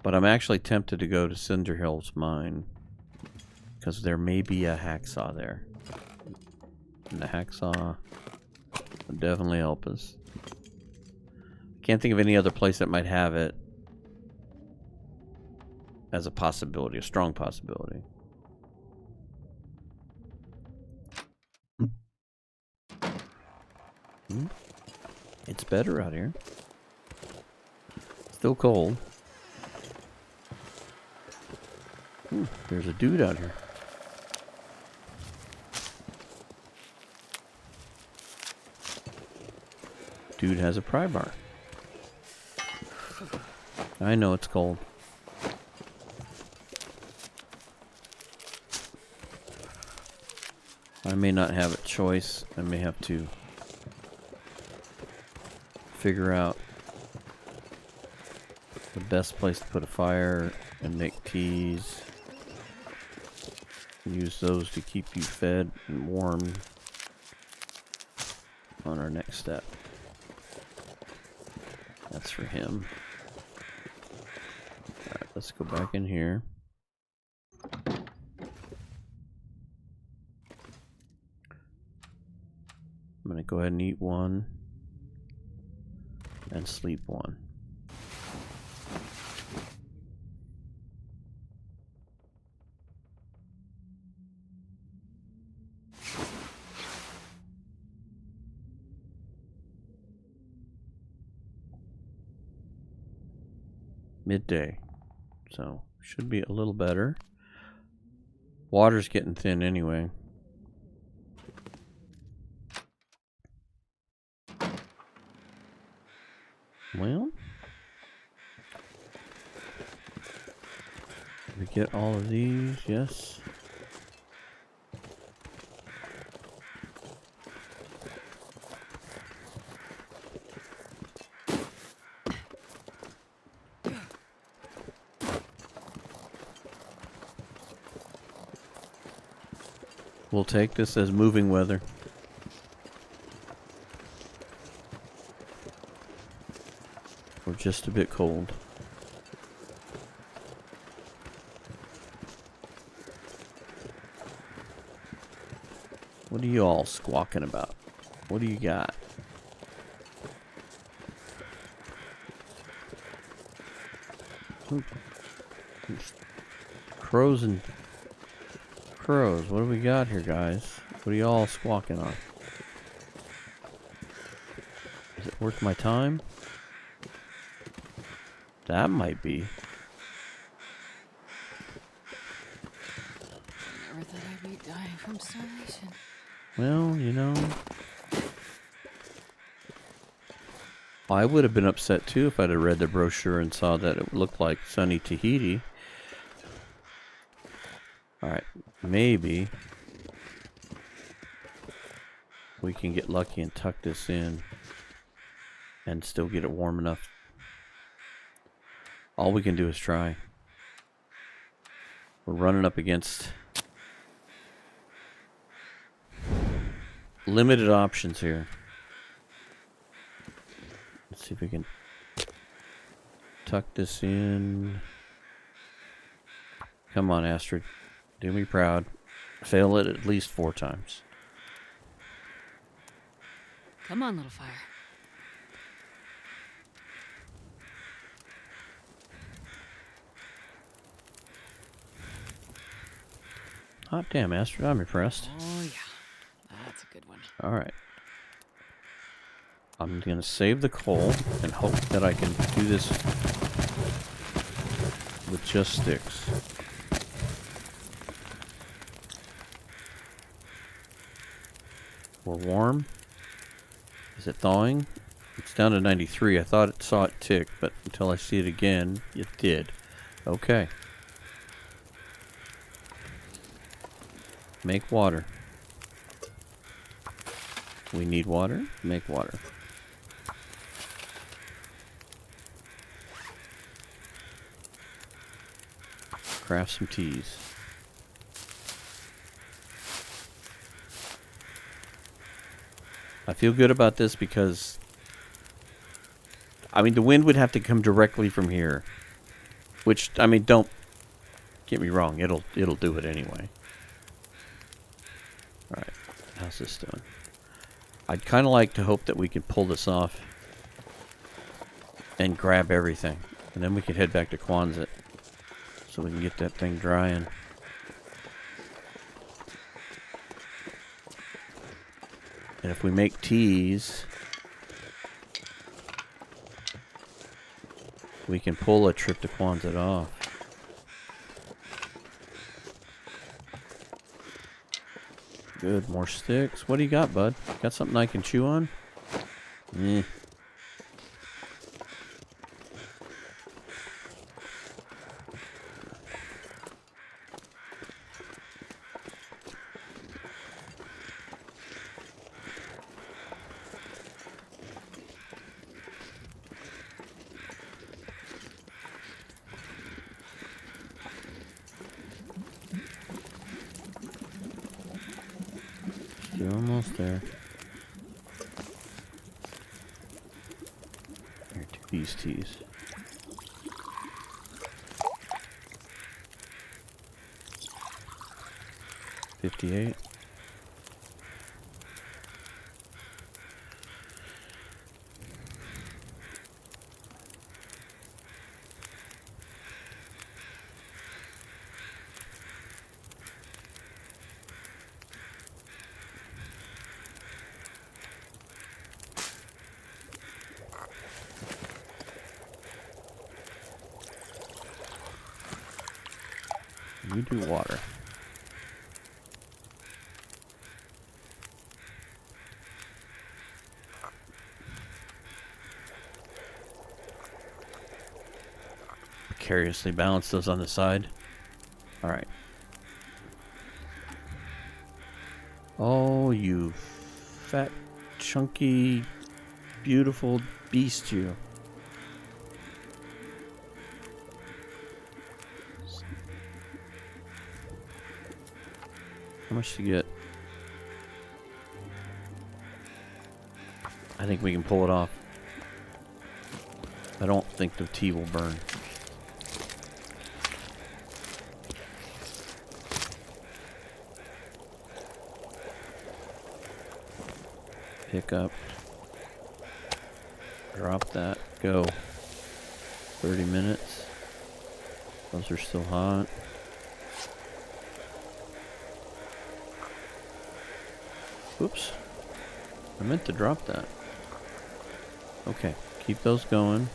But I'm actually tempted to go to Cinder Hill's mine because there may be a hacksaw there. And the hacksaw would definitely help us. Can't think of any other place that might have it as a possibility, a strong possibility. It's better out here. Still cold. There's a dude out here. Dude has a pry bar. I know it's cold. I may not have a choice. I may have to figure out the best place to put a fire and make teas. Use those to keep you fed and warm on our next step. That's for him. Alright, let's go back in here. I'm gonna go ahead and eat one and sleep one. Midday, so should be a little better. Water's getting thin anyway. Well, we get all of these, yes. We'll take this as moving weather. We're just a bit cold. What are you all squawking about? What do you got? Oop. Crows and crows. What do we got here, guys? What are y'all squawking on? Is it worth my time? That might be. Never thought I'd be dying from starvation. Well, you know. I would have been upset too if I'd have read the brochure and saw that it looked like sunny Tahiti. Alright, maybe we can get lucky and tuck this in and still get it warm enough. All we can do is try. We're running up against limited options here. Let's see if we can tuck this in. Come on, Astrid. Do me proud. Fail it at least 4 times. Come on, little fire. Hot damn, Astrid. I'm impressed. Oh, yeah. That's a good one. Alright. I'm going to save the coal and hope that I can do this with just sticks. We're warm. Is it thawing? It's down to 93. I thought it saw it tick, but until I see it again, it did. Okay. Make water. We need water. Make water. Craft some teas. I feel good about this because, I mean, the wind would have to come directly from here, which, I mean, don't get me wrong, it'll do it anyway. All right, how's this doing? I'd kind of like to hope that we can pull this off and grab everything, and then we can head back to Quonset so we can get that thing drying. And if we make teas, we can pull a trip to Quonset off. Good, more sticks. What do you got, bud? Got something I can chew on? Eh. You're almost there. Here, do these teas. $58. You do water. Precariously balance those on the side. All right. Oh, you fat, chunky, beautiful beast, you. How much to get? I think we can pull it off. I don't think the tea will burn. Pick up. Drop that. Go. 30 minutes. Those are still hot. Oops. I meant to drop that. Okay, keep those going.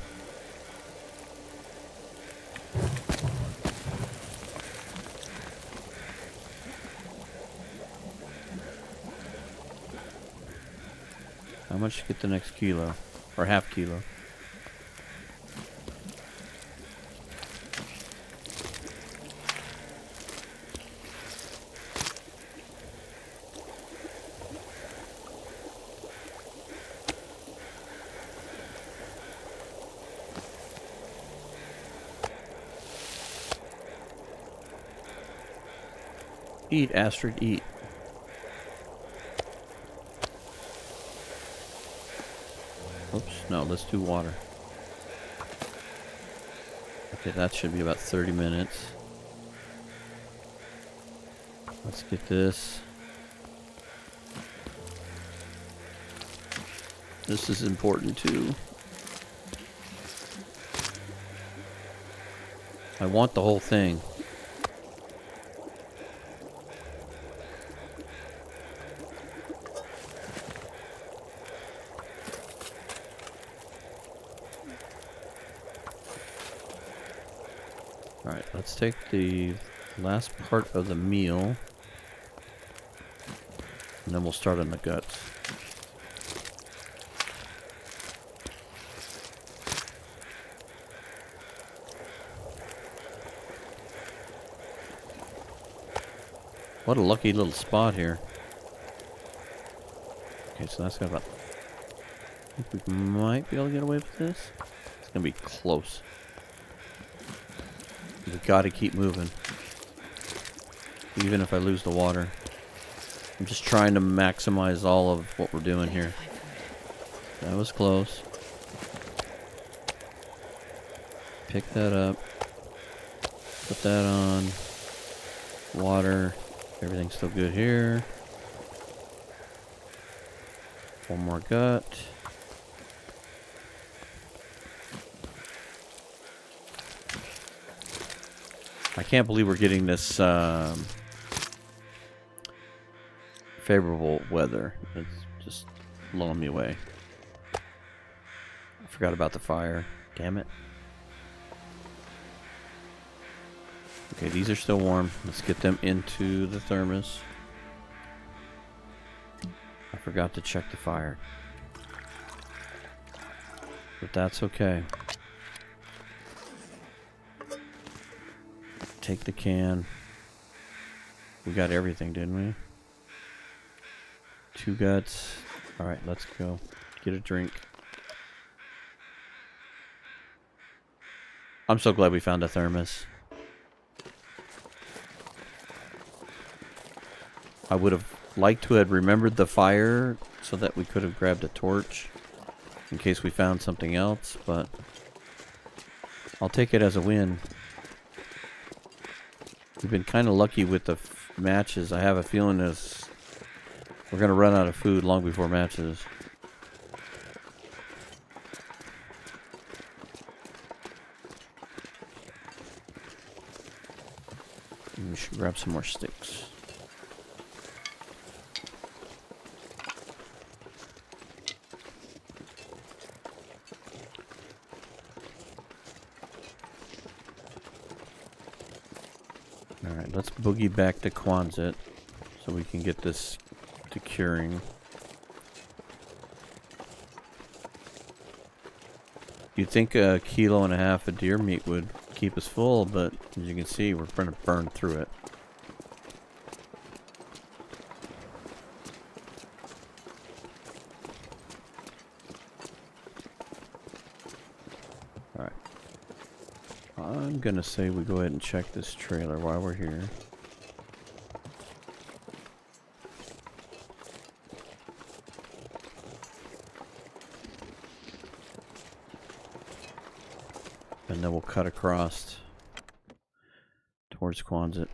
How much to get the next kilo? Or half kilo? Eat, Astrid, eat. Oops, no, let's do water. Okay, that should be about 30 minutes. Let's get this. This is important too. I want the whole thing. Alright, let's take the last part of the meal. And then we'll start on the guts. What a lucky little spot here. Okay, so that's got about... I think we might be able to get away with this. It's gonna be close. We gotta keep moving. Even if I lose the water. I'm just trying to maximize all of what we're doing here. That was close. Pick that up. Put that on. Water. Everything's still good here. One more gut. I can't believe we're getting this favorable weather. It's just blowing me away. I forgot about the fire. Damn it. Okay, these are still warm. Let's get them into the thermos. I forgot to check the fire. But that's okay. Take the can. We got everything, didn't we? 2 guts. Alright, let's go. Get a drink. I'm so glad we found a thermos. I would have liked to have remembered the fire so that we could have grabbed a torch in case we found something else, but I'll take it as a win. We've been kind of lucky with the matches. I have a feeling we're going to run out of food long before matches. We should grab some more sticks. Alright, let's boogie back to Quonset so we can get this to curing. You'd think 1.5 kilos of deer meat would keep us full, but as you can see, we're going to burn through it. Alright. I'm going to say we go ahead and check this trailer while we're here. And then we'll cut across towards Quonset.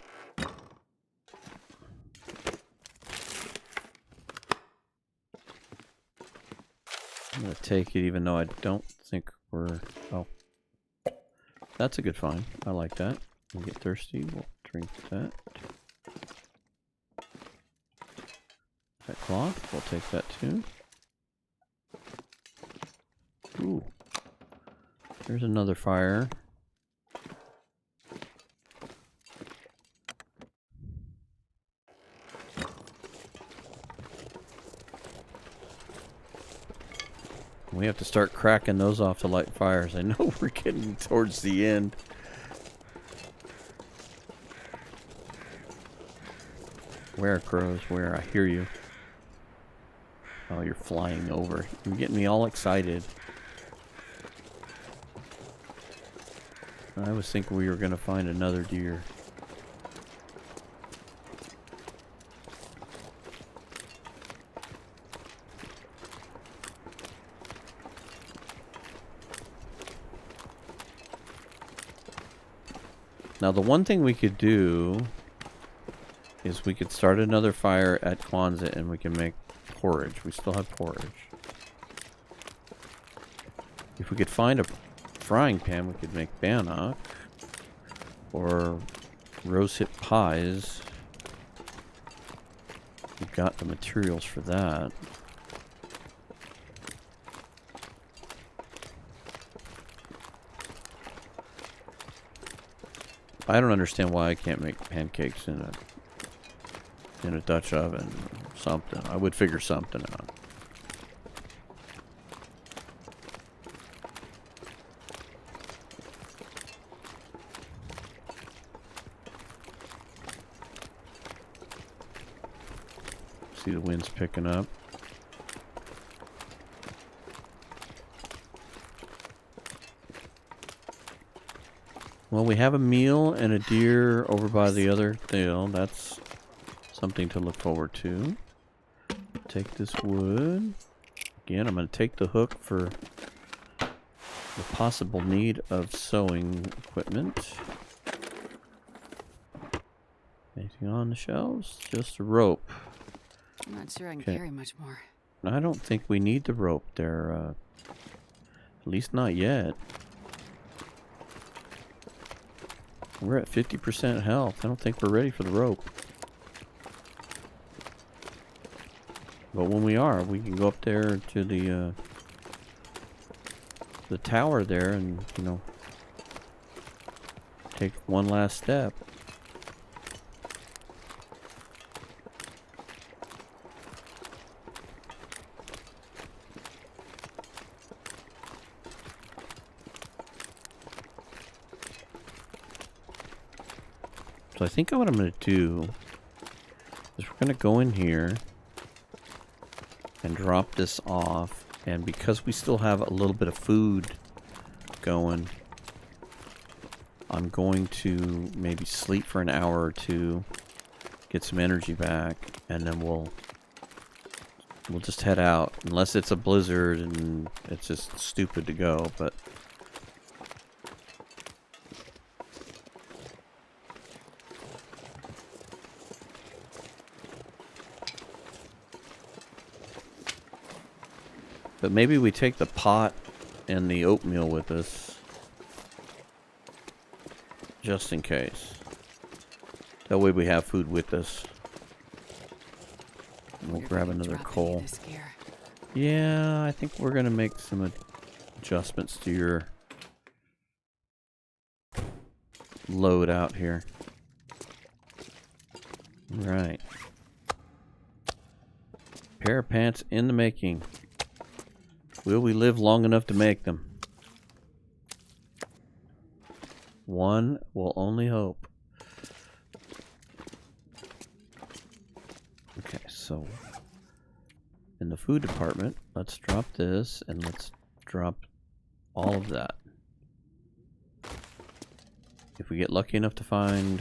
I'm going to take it even though I don't think we're... Oh. That's a good find. I like that. We'll get thirsty, we'll drink that. That cloth, we'll take that too. Ooh. There's another fire. We have to start cracking those off to light fires. I know we're getting towards the end. Where, crows? Where? I hear you. Oh, you're flying over. You're getting me all excited. I was thinking we were going to find another deer. Now, the one thing we could do is we could start another fire at Kwanzaa and we can make porridge. We still have porridge. If we could find a frying pan, we could make bannock or rosehip pies. We've got the materials for that. I don't understand why I can't make pancakes in a Dutch oven or something. I would figure something out. See the wind's picking up. Well, we have a meal and a deer over by the other hill. That's something to look forward to. Take this wood. Again, I'm going to take the hook for the possible need of sewing equipment. Anything on the shelves? Just a rope. I'm not sure I can carry much more. I don't think we need the rope there. At least not yet. We're at 50% health. I don't think we're ready for the rope. But when we are, we can go up there to the tower there and, you know, take one last step. So I think what I'm going to do is we're going to go in here and drop this off, and because we still have a little bit of food going, I'm going to maybe sleep for an hour or two, get some energy back, and then we'll just head out, unless it's a blizzard and it's just stupid to go. But maybe we take the pot and the oatmeal with us, just in case. That way we have food with us. And we'll grab another coal. Yeah, I think we're going to make some adjustments to your load out here. Right. Pair of pants in the making. Will we live long enough to make them? One will only hope. Okay, so in the food department, let's drop this and let's drop all of that. If we get lucky enough to find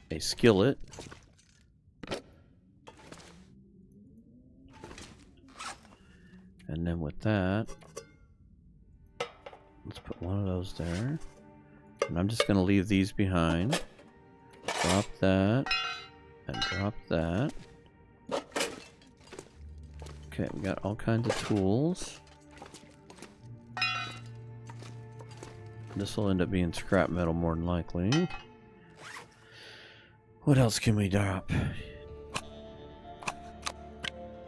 a skillet, and then with that, let's put one of those there. And I'm just going to leave these behind. Drop that. And drop that. Okay, we got all kinds of tools. This will end up being scrap metal more than likely. What else can we drop?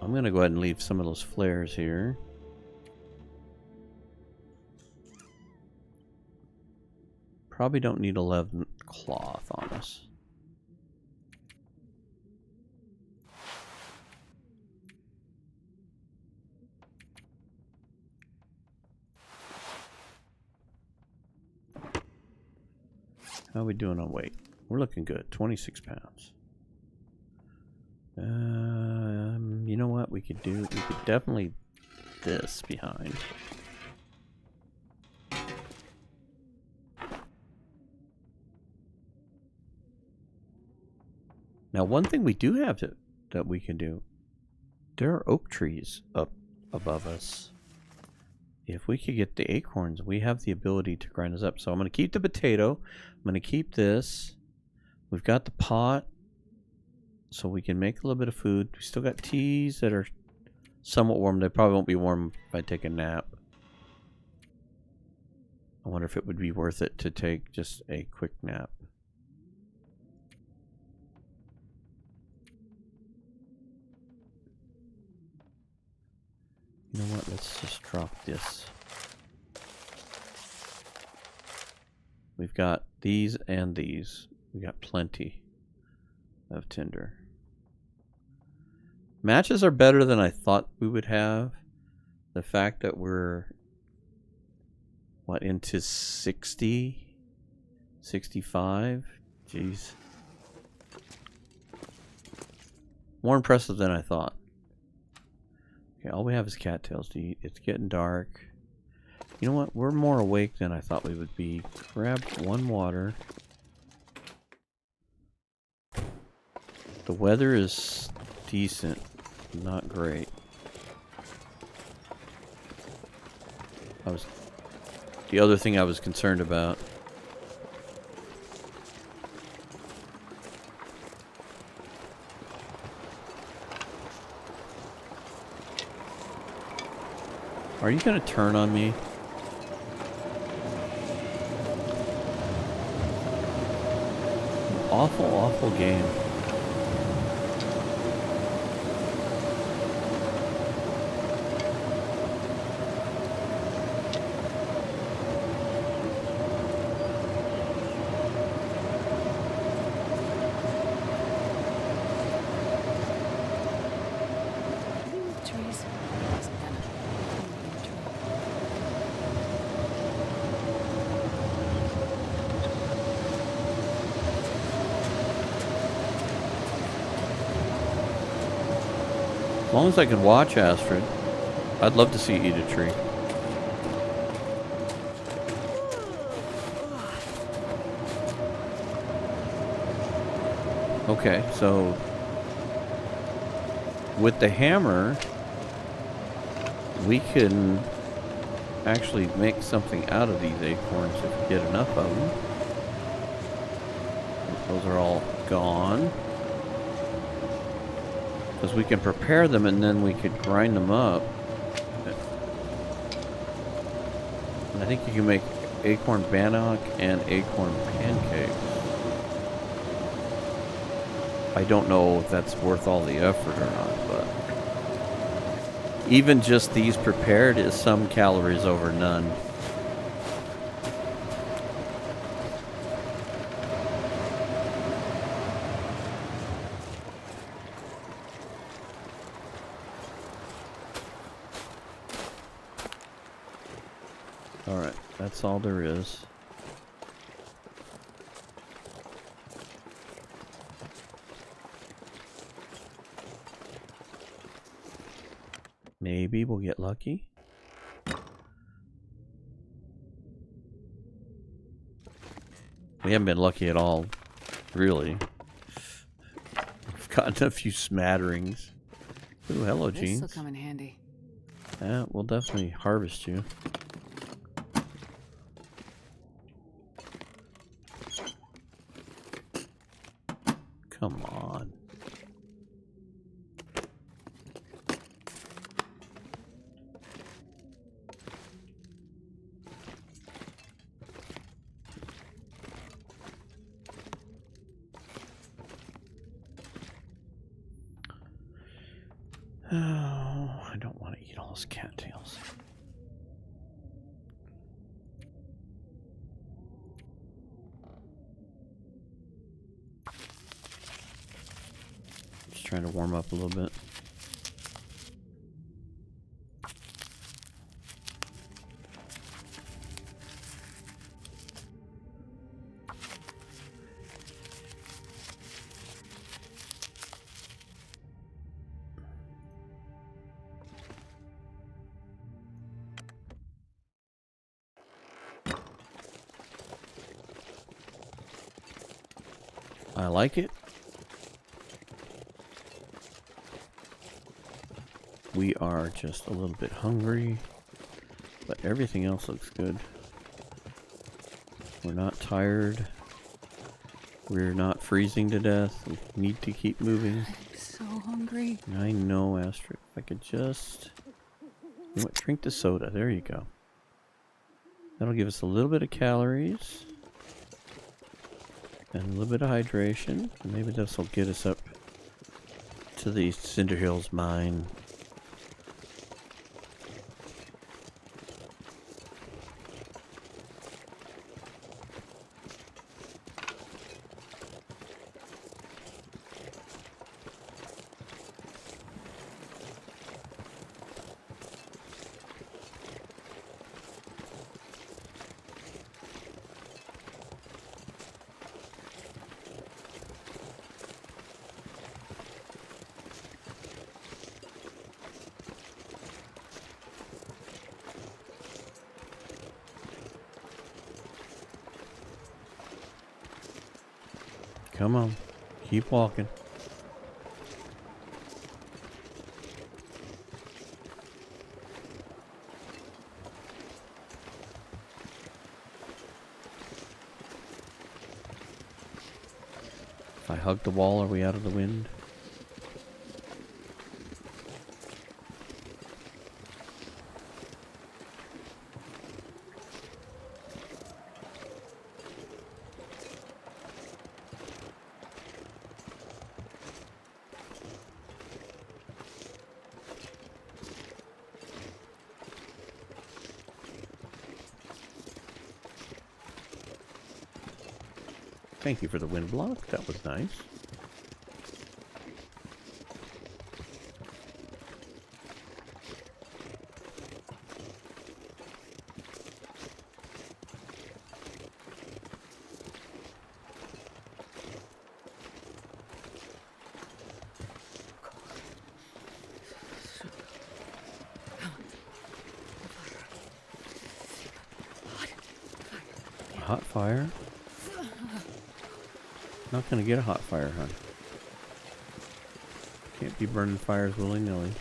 I'm gonna go ahead and leave some of those flares here. Probably don't need 11 cloth on us. How are we doing on weight? We're looking good. 26 pounds. You know what we could do? We could definitely this behind. Now, one thing we do have that we can do, there are oak trees up above us. If we could get the acorns, we have the ability to grind this up. So I'm going to keep the potato. I'm going to keep this. We've got the pot, so we can make a little bit of food. We still got teas that are somewhat warm. They probably won't be warm if I take a nap. I wonder if it would be worth it to take just a quick nap. You know what? Let's just drop this. We've got these and these. We got plenty of tinder. Matches are better than I thought we would have. The fact that we're what, into 60, 65? Jeez. More impressive than I thought. Okay, all we have is cattails to eat. It's getting dark. You know what? We're more awake than I thought we would be. Grab one water. The weather is decent, not great. The other thing I was concerned about. Are you gonna turn on me? Awful, awful game. As long as I can watch Astrid, I'd love to see eat a tree. Okay, so with the hammer, we can actually make something out of these acorns if we get enough of them. Those are all gone. Because we can prepare them and then we could grind them up. And I think you can make acorn bannock and acorn pancakes. I don't know if that's worth all the effort or not, but even just these prepared is some calories over none. Alright, that's all there is. Maybe we'll get lucky. We haven't been lucky at all, really. We've gotten a few smatterings. Ooh, hello, Jeans. This'll come in handy. Yeah, we'll definitely harvest you. Come on. Oh, I don't want to eat all those cattails. Just trying to warm up a little bit. I like it. We are just a little bit hungry, but everything else looks good. We're not tired. We're not freezing to death. We need to keep moving. I'm so hungry. I know, Astrid. If I could just... You know what? Drink the soda. There you go. That'll give us a little bit of calories. And a little bit of hydration. And maybe this will get us up to the Cinder Hills mine. Come on. Keep walking. If I hug the wall, are we out of the wind? Thank you for the wind block. That was nice. Hot fire? Not gonna get a hot fire, huh? Can't be burning fires willy-nilly.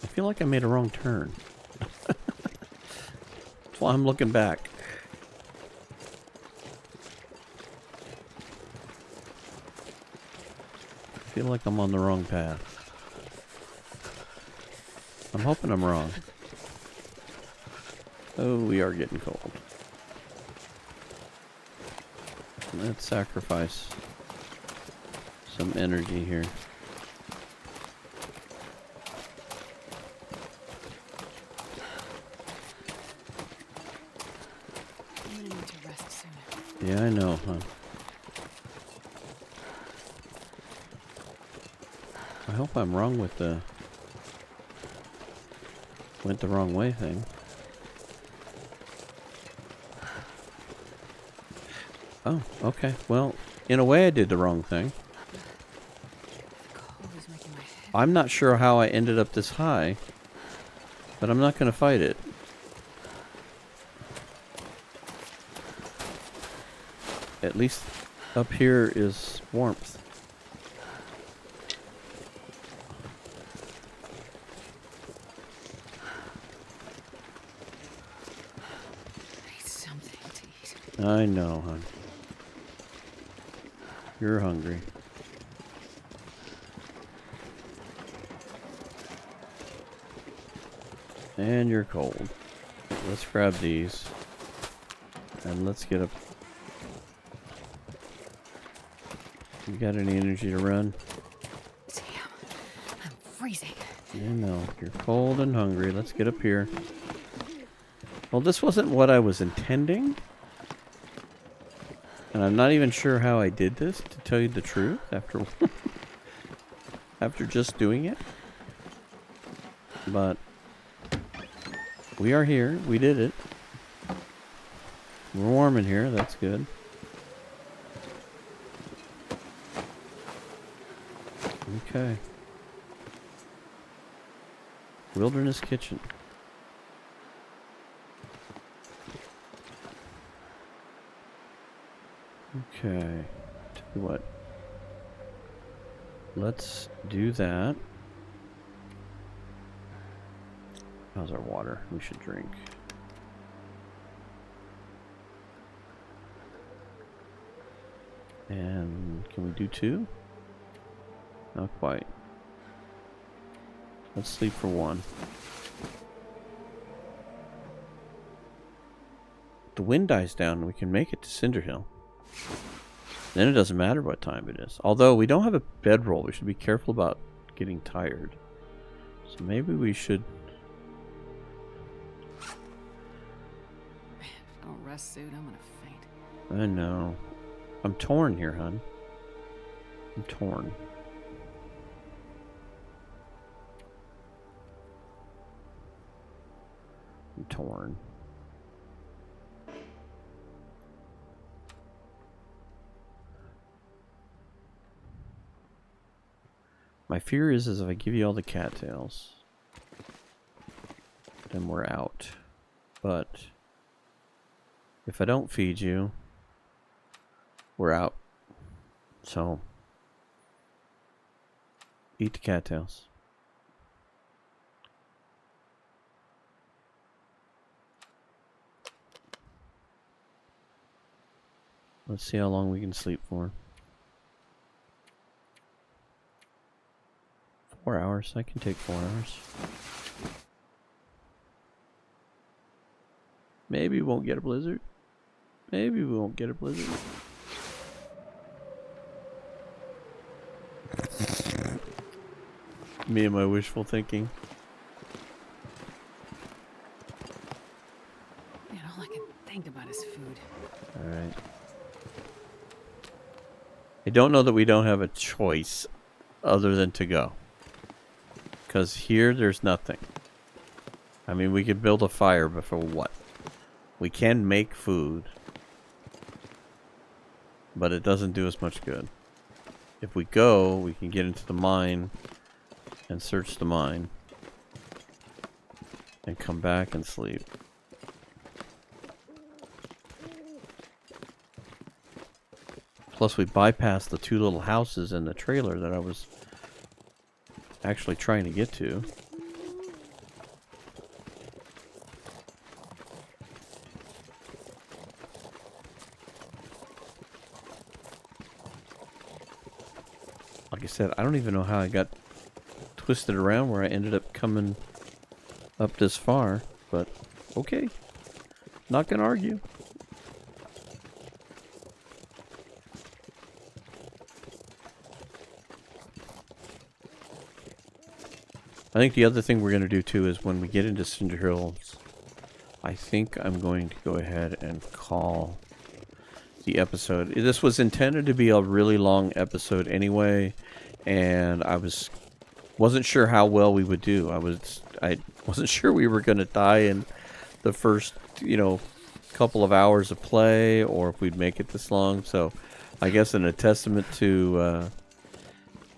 I feel like I made a wrong turn. That's why I'm looking back. I feel like I'm on the wrong path. I'm hoping I'm wrong. Oh, we are getting cold. Let's sacrifice some energy here. Yeah, I know, huh? I hope I'm wrong with the went the wrong way thing. Oh, okay. Well, in a way I did the wrong thing. I'm not sure how I ended up this high, but I'm not going to fight it. At least up here is warmth. I know, hon. You're hungry. And you're cold. Let's grab these. And let's get a... You got any energy to run? Damn, I'm freezing. I know. You're cold and hungry. Let's get up here. Well, this wasn't what I was intending. And I'm not even sure how I did this, to tell you the truth, after after just doing it. But we are here. We did it. We're warm in here. That's good. Okay. Wilderness kitchen. Okay. Tell you what. Let's do that. How's our water? We should drink. And can we do 2? Not quite. Let's sleep for 1. The wind dies down and we can make it to Cinderhill. Then it doesn't matter what time it is. Although we don't have a bedroll, we should be careful about getting tired. So maybe we should... Man, if I don't rest soon, I'm gonna faint. I know. I'm torn here, hon. I'm torn. I'm torn. My fear is if I give you all the cattails, then we're out. But if I don't feed you, we're out. So eat the cattails. Let's see how long we can sleep for. 4 hours. I can take 4 hours. Maybe we won't get a blizzard. Maybe we won't get a blizzard. Me and my wishful thinking. Man, all I can think about is food. Alright. I don't know that we don't have a choice other than to go. Because here there's nothing. I mean, we could build a fire, but for what? We can make food. But it doesn't do us much good. If we go, we can get into the mine and search the mine. And come back and sleep. Plus we bypassed the 2 little houses and the trailer that I was actually trying to get to. Like I said, I don't even know how I got twisted around where I ended up coming up this far, but okay. Not gonna argue. I think the other thing we're going to do too is when we get into Cinder Hills, I think I'm going to go ahead and call the episode. This was intended to be a really long episode anyway, and I wasn't sure how well we would do. I wasn't sure we were going to die in the first, couple of hours of play, or if we'd make it this long. So I guess in a testament to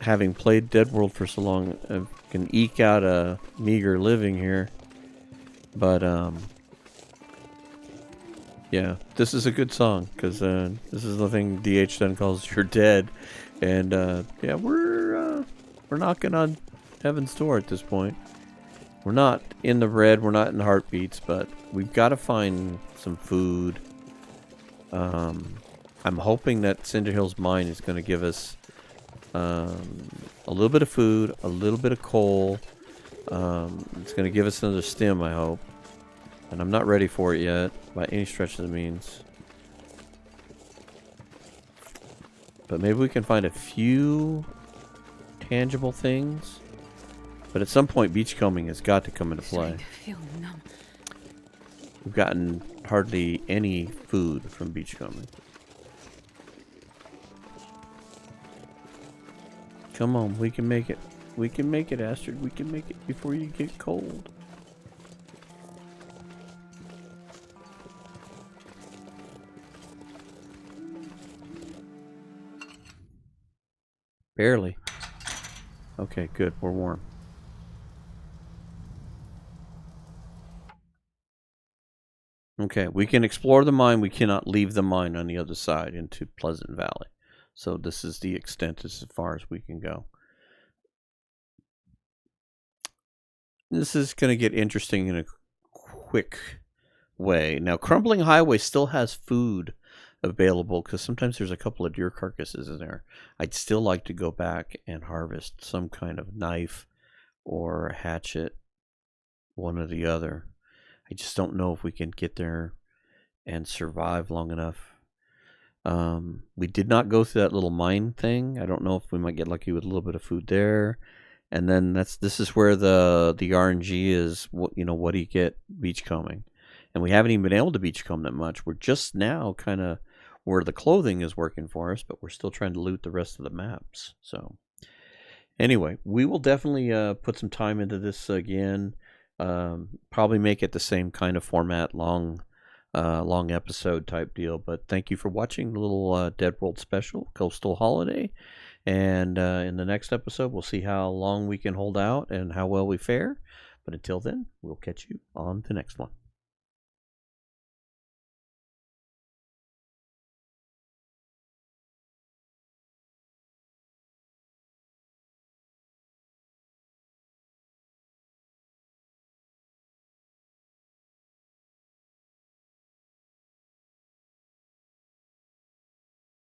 having played Deadworld for so long, I can eke out a meager living here. But yeah, this is a good song, because this is the thing DH then calls "You're Dead," and yeah, we're knocking on heaven's door at this point. We're not in the red, we're not in the heartbeats, but we've got to find some food I'm hoping that Cinder Hill's mine is going to give us a little bit of food, a little bit of coal. It's going to give us another stem, I hope. And I'm not ready for it yet, by any stretch of the means. But maybe we can find a few tangible things. But at some point, beachcombing has got to come into play. We've gotten hardly any food from beachcombing. Come on, we can make it. We can make it, Astrid. We can make it before you get cold. Barely. Okay, good. We're warm. Okay, we can explore the mine. We cannot leave the mine on the other side into Pleasant Valley. So this is the extent as far as we can go. This is going to get interesting in a quick way. Now, Crumbling Highway still has food available because sometimes there's a couple of deer carcasses in there. I'd still like to go back and harvest some kind of knife or a hatchet, one or the other. I just don't know if we can get there and survive long enough. We did not go through that little mine thing. I don't know if we might get lucky with a little bit of food there. And then this is where the RNG is. What do you get beachcombing? And we haven't even been able to beachcomb that much. We're just now kind of where the clothing is working for us, but we're still trying to loot the rest of the maps. So anyway, we will definitely put some time into this again. Probably make it the same kind of format, long episode type deal. But thank you for watching the little Deadworld special, Coastal Holiday. And in the next episode, we'll see how long we can hold out and how well we fare. But until then, we'll catch you on the next one.